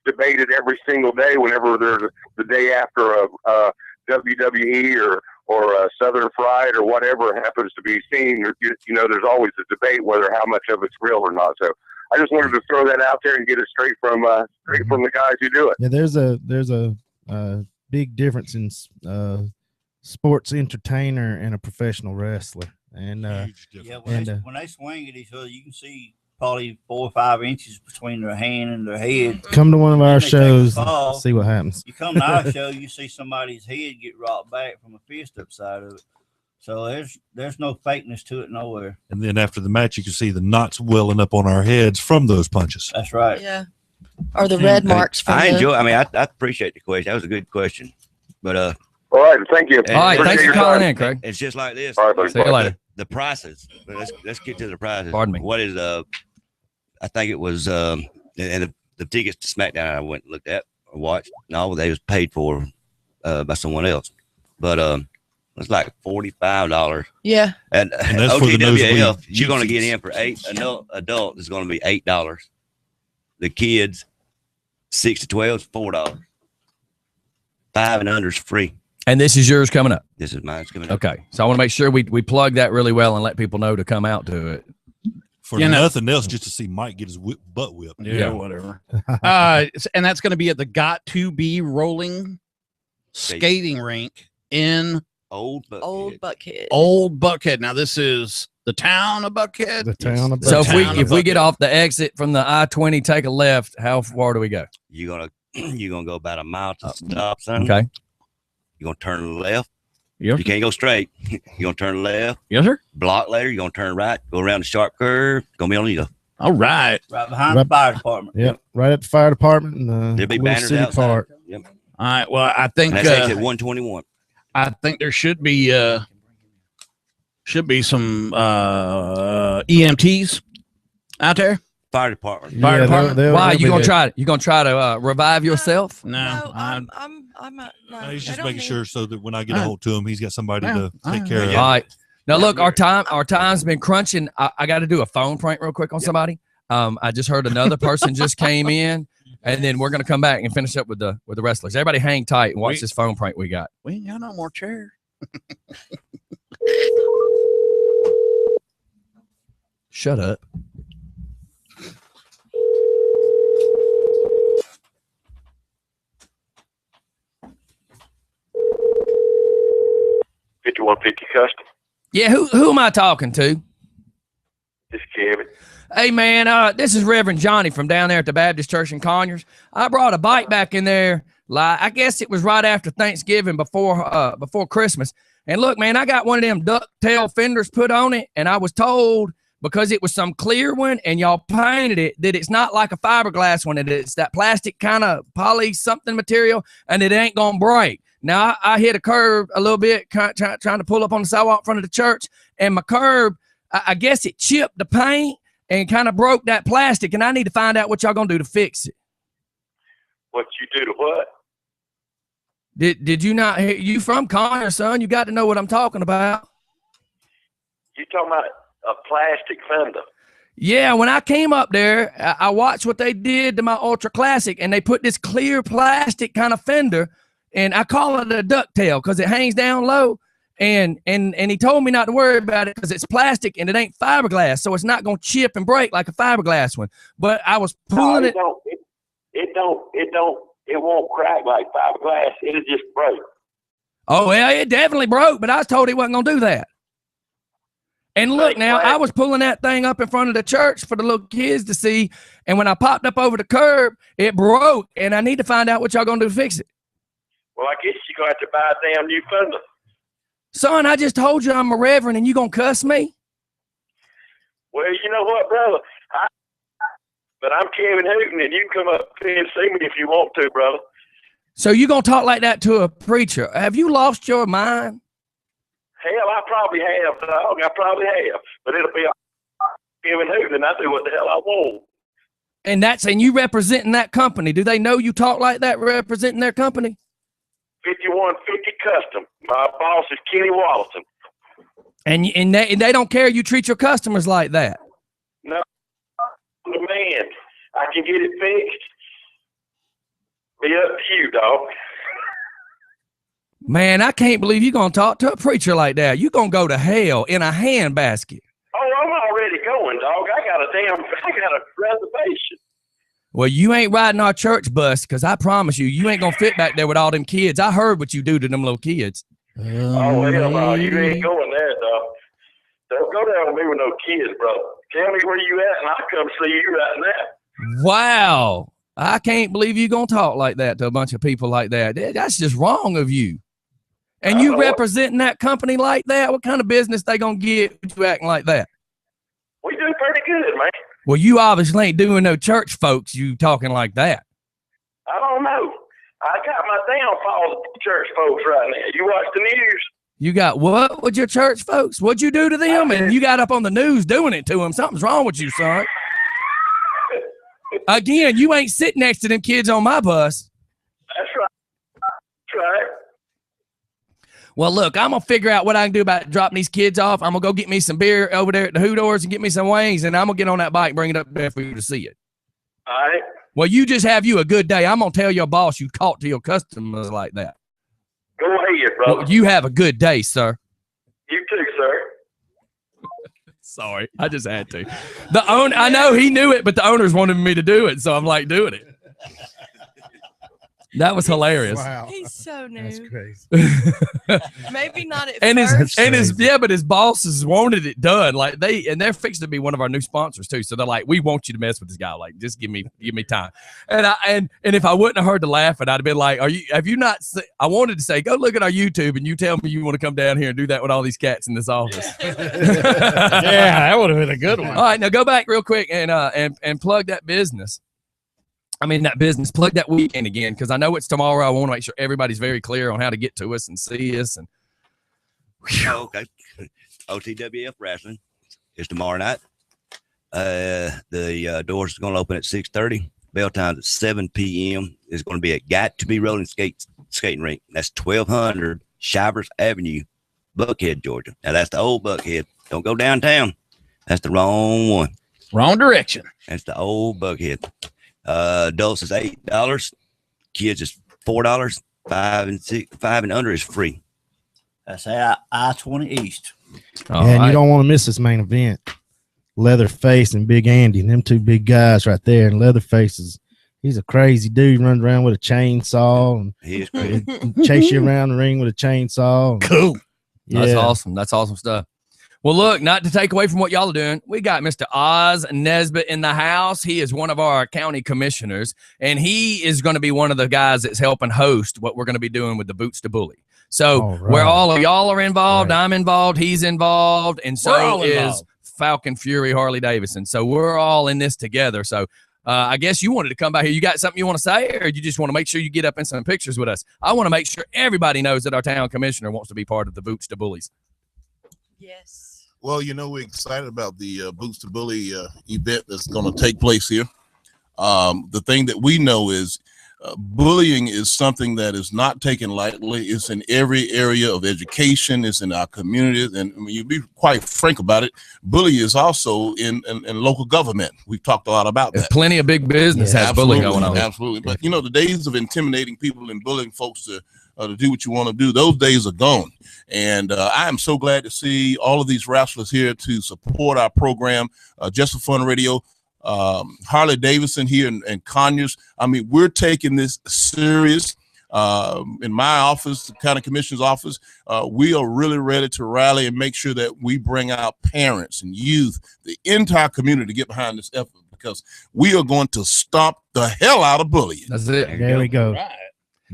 debated every single day whenever there's the day after a WWE or Southern Fried or whatever happens to be seen. You know, there's always a debate whether how much of it's real or not. So I just wanted to throw that out there and get it straight from the guys who do it. Yeah, there's a big difference in sports entertainer and a professional wrestler, and when they swing at each other, you can see probably 4 or 5 inches between their hand and their head. come to one of our Then they take a shows, fall. see what happens. You come to our show, you see somebody's head get rocked back from a fist upside of it. So there's no fakeness to it nowhere. And then after the match, you can see the knots welling up on our heads from those punches. That's right. Yeah. Or the red marks from I the- enjoy. I mean, I appreciate the question. That was a good question. But all right, thank you. All right, thanks for calling in, Craig. It's just like this. All right, buddy. See you later. The prices. But let's get to the prices. Pardon me. What is I think it was and the tickets to SmackDown I went and looked at or watched. No, they was paid for by someone else. But it's like $45. Yeah. And that's for the OTWF, nosebleed you're going to get in for adult is going to be $8. The kids 6 to 12 is $4. 5 and under is free. And this is yours coming up. This is mine coming up. Okay, so I want to make sure we plug that really well and let people know to come out to it. For nothing else, just to see Mike get his butt whipped. Yeah, whatever. And that's going to be at the Got to Be Rolling Skating Rink in Old Buckhead. Old Buckhead. Now this is the town of Buckhead. The town of So Buckhead. if we get off the exit from the I-20, take a left, how far do we go? You're gonna go about a mile to the stop sign. Okay. You're gonna turn left. Yep. You can't go straight. You're gonna turn left. Yes, sir. Block later, you're gonna turn right, go around the sharp curve, gonna be on the All right. Right behind the fire department. Yep, right at the fire department and the There'll be Little banners City outside. Park. Yep. All right. Well, I think And that's exit 121. I think there should be some EMTs out there. Fire department. Fire department. Why you gonna try? You gonna try to revive yourself? No, I'm not. No, He's I just don't making need- sure so that when I get a hold to him, he's got somebody to take Yeah. care of. All right. Now look, our time's been crunching. I got to do a phone prank real quick on somebody. I just heard another person just came in, and then we're gonna come back and finish up with the wrestlers. Everybody, hang tight and watch this phone prank we got. We ain't got no more chairs. Shut up. Custom. Yeah, who am I talking to? This Kevin. Hey man, this is Reverend Johnny from down there at the Baptist Church in Conyers. I brought a bike back in there. I guess it was right after Thanksgiving, before Christmas. And look, man, I got one of them ducktail fenders put on it, and I was told because it was some clear one, and y'all painted it, that it's not like a fiberglass one. It's that plastic kind of poly something material, and it ain't gonna break. Now I hit a curb a little bit, trying to pull up on the sidewalk in front of the church, and my curb, I guess it chipped the paint and kind of broke that plastic, and I need to find out what y'all gonna do to fix it. What you do to what? Did you not hear? You from Connor, son? You got to know what I'm talking about. You talking about a plastic fender? Yeah, when I came up there, I watched what they did to my Ultra Classic, and they put this clear plastic kind of fender, and I call it a ducktail because it hangs down low. And he told me not to worry about it because it's plastic and it ain't fiberglass, so it's not gonna chip and break like a fiberglass one. But I was pulling it. It won't crack like fiberglass. It'll just break. Oh well, it definitely broke, but I was told he wasn't gonna do that. And look, now I was pulling that thing up in front of the church for the little kids to see, and when I popped up over the curb, it broke, and I need to find out what y'all gonna do to fix it. Well, I guess you're gonna have to buy a damn new fender. Son, I just told you I'm a reverend, and you gonna cuss me? Well, you know what, brother? But I'm Kevin Hooten, and you can come up here and see me if you want to, brother. So you gonna talk like that to a preacher? Have you lost your mind? Hell, I probably have, dog. I probably have. But it'll be Kevin Hooten, and I do what the hell I want. And you representing that company. Do they know you talk like that representing their company? 5150 Custom. My boss is Kenny Wallace. And they don't care you treat your customers like that. No, man, I can get it fixed. Be up to you, dog. Man, I can't believe you're going to talk to a preacher like that. You're going to go to hell in a handbasket. Oh, I'm already going, dog. I got a reservation. Well, you ain't riding our church bus because I promise you ain't going to fit back there with all them kids. I heard what you do to them little kids. Oh, hell no. You ain't going there, dog. Don't go down with me with no kids, brother. Tell me where you at, and I'll come see you right now. Wow. I can't believe you're going to talk like that to a bunch of people like that. That's just wrong of you. And you representing that company like that? What kind of business they going to get with you acting like that? We do pretty good, man. Well, you obviously ain't doing no church folks, you talking like that. I don't know. I got my downfall with church folks right now. You watch the news. You got what with your church folks? What'd you do to them? And you got up on the news doing it to them. Something's wrong with you, son. Again, you ain't sitting next to them kids on my bus. That's right. That's right. Well, look, I'm going to figure out what I can do about dropping these kids off. I'm going to go get me some beer over there at the Hooters and get me some wings, and I'm going to get on that bike and bring it up there for you to see it. All right. Well, you just have you a good day. I'm going to tell your boss you talk to your customers like that. Go ahead, brother. Well, you have a good day, sir. You too, sir. Sorry, I just had to. The owner, I know he knew it, but the owners wanted me to do it, so I'm like doing it. That was hilarious. Wow. He's so new. That's crazy. Maybe not at And first. but his bosses wanted it done. Like they're fixing to be one of our new sponsors too. So they're like, we want you to mess with this guy. Like, just give me time. And if I wouldn't have heard the laughing, I'd have been like, have you not? I wanted to say, go look at our YouTube and you tell me you want to come down here and do that with all these cats in this office. Yeah, that would have been a good one. All right, now go back real quick and plug that business. I mean, that business, plug that weekend again, because I know it's tomorrow. I want to make sure everybody's very clear on how to get to us and see us. And okay, OTWF Wrestling is tomorrow night. The doors are going to open at 6:30. Bell time's at 7 p.m. It's going to be at Got to Be Rolling Skating Rink. That's 1200 Shivers Avenue, Buckhead, Georgia. Now, that's the old Buckhead. Don't go downtown. That's the wrong one. Wrong direction. That's the old Buckhead. Adults is $8. Kids is $4. 5 and under is free. That's I-20 East. And you don't want to miss this main event. Leatherface and Big Andy, them two big guys right there. And Leatherface he's a crazy dude, runs around with a chainsaw and he is crazy. Chase you around the ring with a chainsaw. Cool. Yeah. That's awesome. That's awesome stuff. Well, look, not to take away from what y'all are doing, we got Mr. Oz Nesbitt in the house. He is one of our county commissioners, and he is going to be one of the guys that's helping host what we're going to be doing with the Boots to Bully. So where all of y'all are involved, I'm involved, he's involved, and so is Falcon Fury Harley Davidson. So we're all in this together. So I guess you wanted to come by here. You got something you want to say, or you just want to make sure you get up in some pictures with us? I want to make sure everybody knows that our town commissioner wants to be part of the Boots to Bullies. Yes. Well, we're excited about the Boots to Bully event that's going to take place here. The thing that we know is bullying is something that is not taken lightly. It's in every area of education. It's in our communities. And when you be quite frank about it, bullying is also in local government. We've talked a lot about that. Plenty of big business has bullying going on. Absolutely. But, the days of intimidating people and bullying folks to do what you want to do, those days are gone. And I am so glad to see all of these wrestlers here to support our program, Just for Fun Radio. Harley Davidson here in Conyers. I mean, we're taking this serious. In my office, the county commissioner's office, we are really ready to rally and make sure that we bring out parents and youth, the entire community, to get behind this effort, because we are going to stomp the hell out of bullying. That's it. There we go. Right.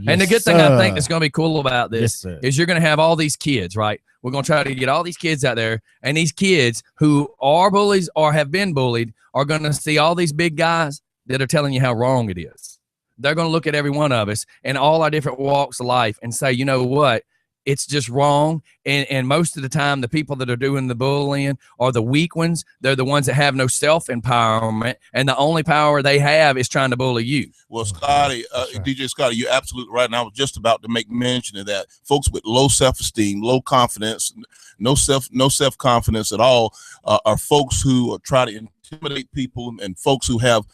And the good thing I think that's going to be cool about this is you're going to have all these kids, right? We're going to try to get all these kids out there, and these kids who are bullies or have been bullied are going to see all these big guys that are telling you how wrong it is. They're going to look at every one of us and all our different walks of life and say, you know what? It's just wrong. And most of the time, the people that are doing the bullying are the weak ones. They're the ones that have no self-empowerment, and the only power they have is trying to bully you. Well, Scotty, DJ Scotty, you're absolutely right. And I was just about to make mention of that. Folks with low self-esteem, low confidence, no self-confidence at all are folks who try to intimidate people and folks who have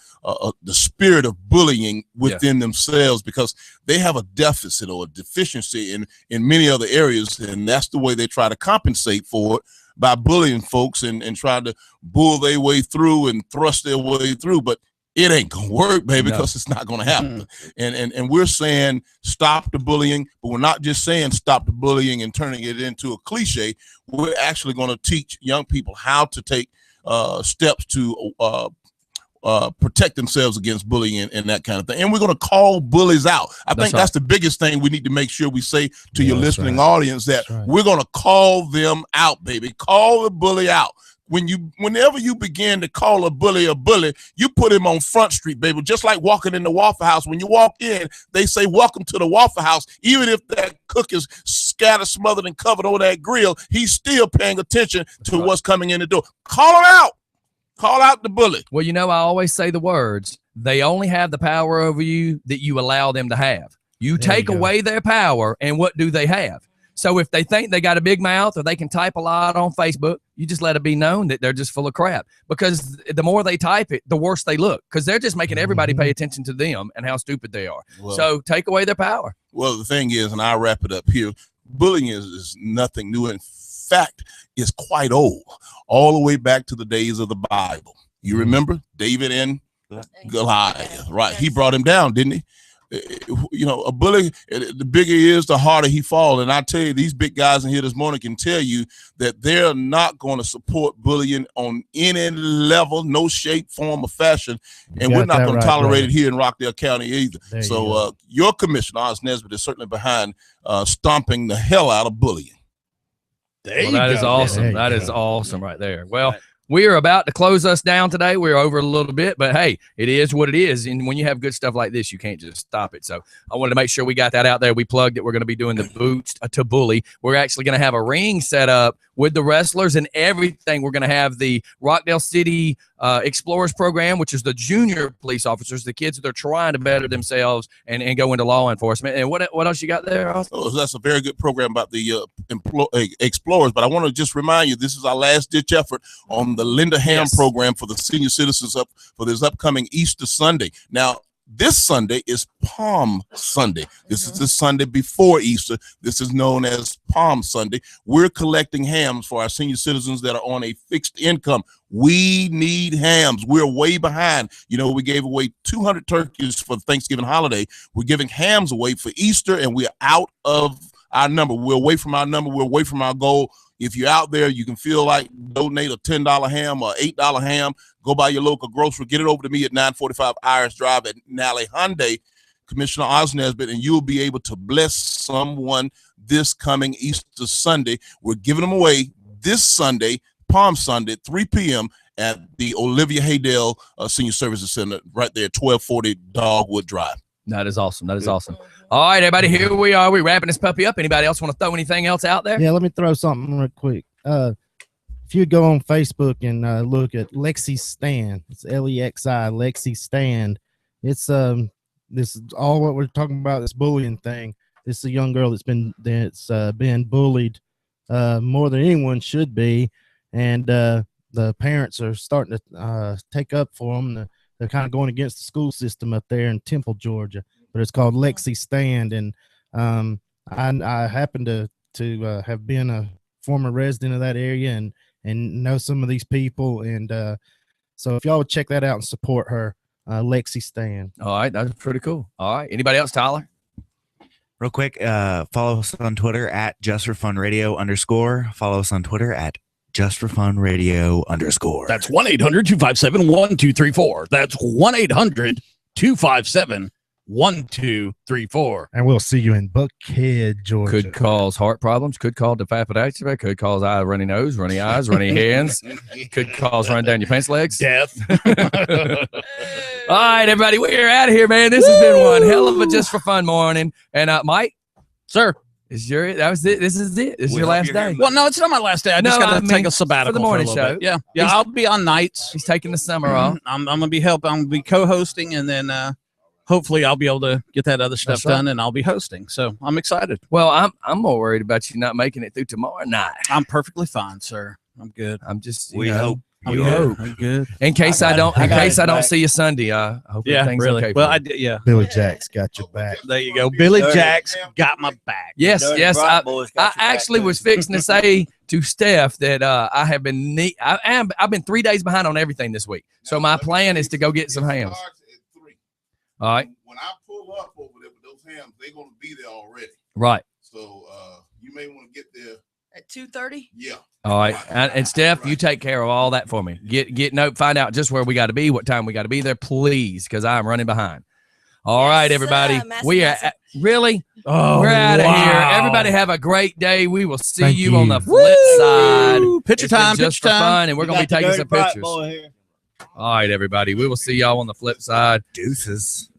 the spirit of bullying within themselves, because they have a deficit or a deficiency in many other areas, and that's the way they try to compensate for it, by bullying folks and trying to bull their way through and thrust their way through. But it ain't gonna work, baby, because it's not gonna happen. And we're saying stop the bullying, but we're not just saying stop the bullying and turning it into a cliche. We're actually gonna teach young people how to take steps to protect themselves against bullying and that kind of thing. And we're gonna call bullies out. I think that's the biggest thing we need to make sure we say to your listening audience, that we're gonna call them out, baby. Call the bully out. Whenever you begin to call a bully, you put him on Front Street, baby. Just like walking in the Waffle House. When you walk in, they say, "Welcome to the Waffle House." Even if that cook is scattered, smothered, and covered over that grill, he's still paying attention to what's coming in the door. Call him out. Call out the bully. Well, I always say the words, they only have the power over you that you allow them to have. You take away their power, and what do they have? So if they think they got a big mouth or they can type a lot on Facebook, you just let it be known that they're just full of crap, because the more they type it, the worse they look, because they're just making everybody pay attention to them and how stupid they are. Well, so take away their power. Well, the thing is, and I'll wrap it up here, bullying is nothing new. In fact, it's quite old, all the way back to the days of the Bible. You remember David and Goliath, right? He brought him down, didn't he? A bully, the bigger he is, the harder he falls. And I tell you, these big guys in here this morning can tell you that they're not going to support bullying on any level, no shape, form, or fashion. And we're not going to tolerate it here in Rockdale County either. So your commissioner, Oz Nesbitt, is certainly behind stomping the hell out of bullying. That is awesome. That is awesome right there. Well, we are about to close us down today. We're over a little bit, but hey, it is what it is. And when you have good stuff like this, you can't just stop it. So I wanted to make sure we got that out there. We plugged it. We're going to be doing the Boots to Bully. We're actually going to have a ring set up with the wrestlers and everything. We're going to have the Rockdale City Explorers program, which is the junior police officers, the kids that are trying to better themselves and go into law enforcement. And what else you got there, Austin? Oh, that's a very good program about the Explorers. But I want to just remind you, this is our last ditch effort on the Linda Ham program for the senior citizens up for this upcoming Easter Sunday. Now, this Sunday is Palm Sunday. This is the Sunday before Easter. This is known as Palm Sunday. We're collecting hams for our senior citizens that are on a fixed income. We need hams. We're way behind. We gave away 200 turkeys for the Thanksgiving holiday. We're giving hams away for Easter, and we're out of our number. We're away from our number. We're away from our goal. If you're out there, you can feel like donate a $10 ham or $8 ham. Go by your local grocery. Get it over to me at 945 Iris Drive at Nally Hyundai, Commissioner Oz Nesbitt, and you'll be able to bless someone this coming Easter Sunday. We're giving them away this Sunday, Palm Sunday, 3 p.m. at the Olivia Haydale Senior Services Center right there, 1240 Dogwood Drive. That is awesome. That is awesome. All right, everybody, here we are. We're wrapping this puppy up. Anybody else want to throw anything else out there? Yeah, let me throw something real quick. If you go on Facebook and look at Lexi Stand, it's Lexi, Lexi Stand. It's this is all what we're talking about, this bullying thing. This is a young girl that's been bullied more than anyone should be, and the parents are starting to take up for them. They're kind of going against the school system up there in Temple, Georgia, but it's called Lexi Stand. And I happen to have been a former resident of that area and know some of these people. And so if y'all would check that out and support her, Lexi Stand. All right. That's pretty cool. All right. Anybody else, Tyler? Real quick, follow us on Twitter at JustForFunRadio_. Follow us on Twitter at JustForFunRadio_. That's 1-800-257-1234. That's 1-800-257-1234. And we'll see you in Buckhead, Georgia. Could cause heart problems. Could cause defapodactyl. Could cause runny nose, runny eyes, runny hands. Could cause run down your pants legs. Death. All right, everybody, we're out of here, man. This has been one hell of a Just for Fun morning. And Mike, sir. This is it. This is your last day. Well, no, it's not my last day. I just got to take a sabbatical for the morning show. Yeah, I'll be on nights. He's taking the summer off. I'm gonna be I'm gonna be co-hosting, and then hopefully I'll be able to get that other stuff done, and I'll be hosting. So I'm excited. Well, I'm more worried about you not making it through tomorrow night. I'm perfectly fine, sir. I'm good. I'm just we hope You yeah, hope. I'm good. In case I don't see you Sunday, I hope Yeah, everything's really. okay. Well, for I you. did. Yeah. Billy Jack's got your back. There you go. Billy Jack's got my back. Yes, Dirty yes. Bright I Boys got your back, actually too. was fixing to say to Steph that I have been I've been 3 days behind on everything this week. So my plan is to go get some hams. All right. When I pull up over there with those hams, they're going to be there already. Right. So you may want to get there. At 2:30. Yeah. All right. And Steph, you take care of all that for me. Find out just where we got to be, what time we got to be there, please, because I'm running behind. All right, everybody. We are really. Oh, we're out of wow. here. Everybody have a great day. We will see Thank you on the you. flip side. Picture It's been time, just picture for time. fun, and we're We gonna be got the taking Dirty some Bright pictures. Boy here. All right, everybody. We will see y'all on the flip side. Deuces.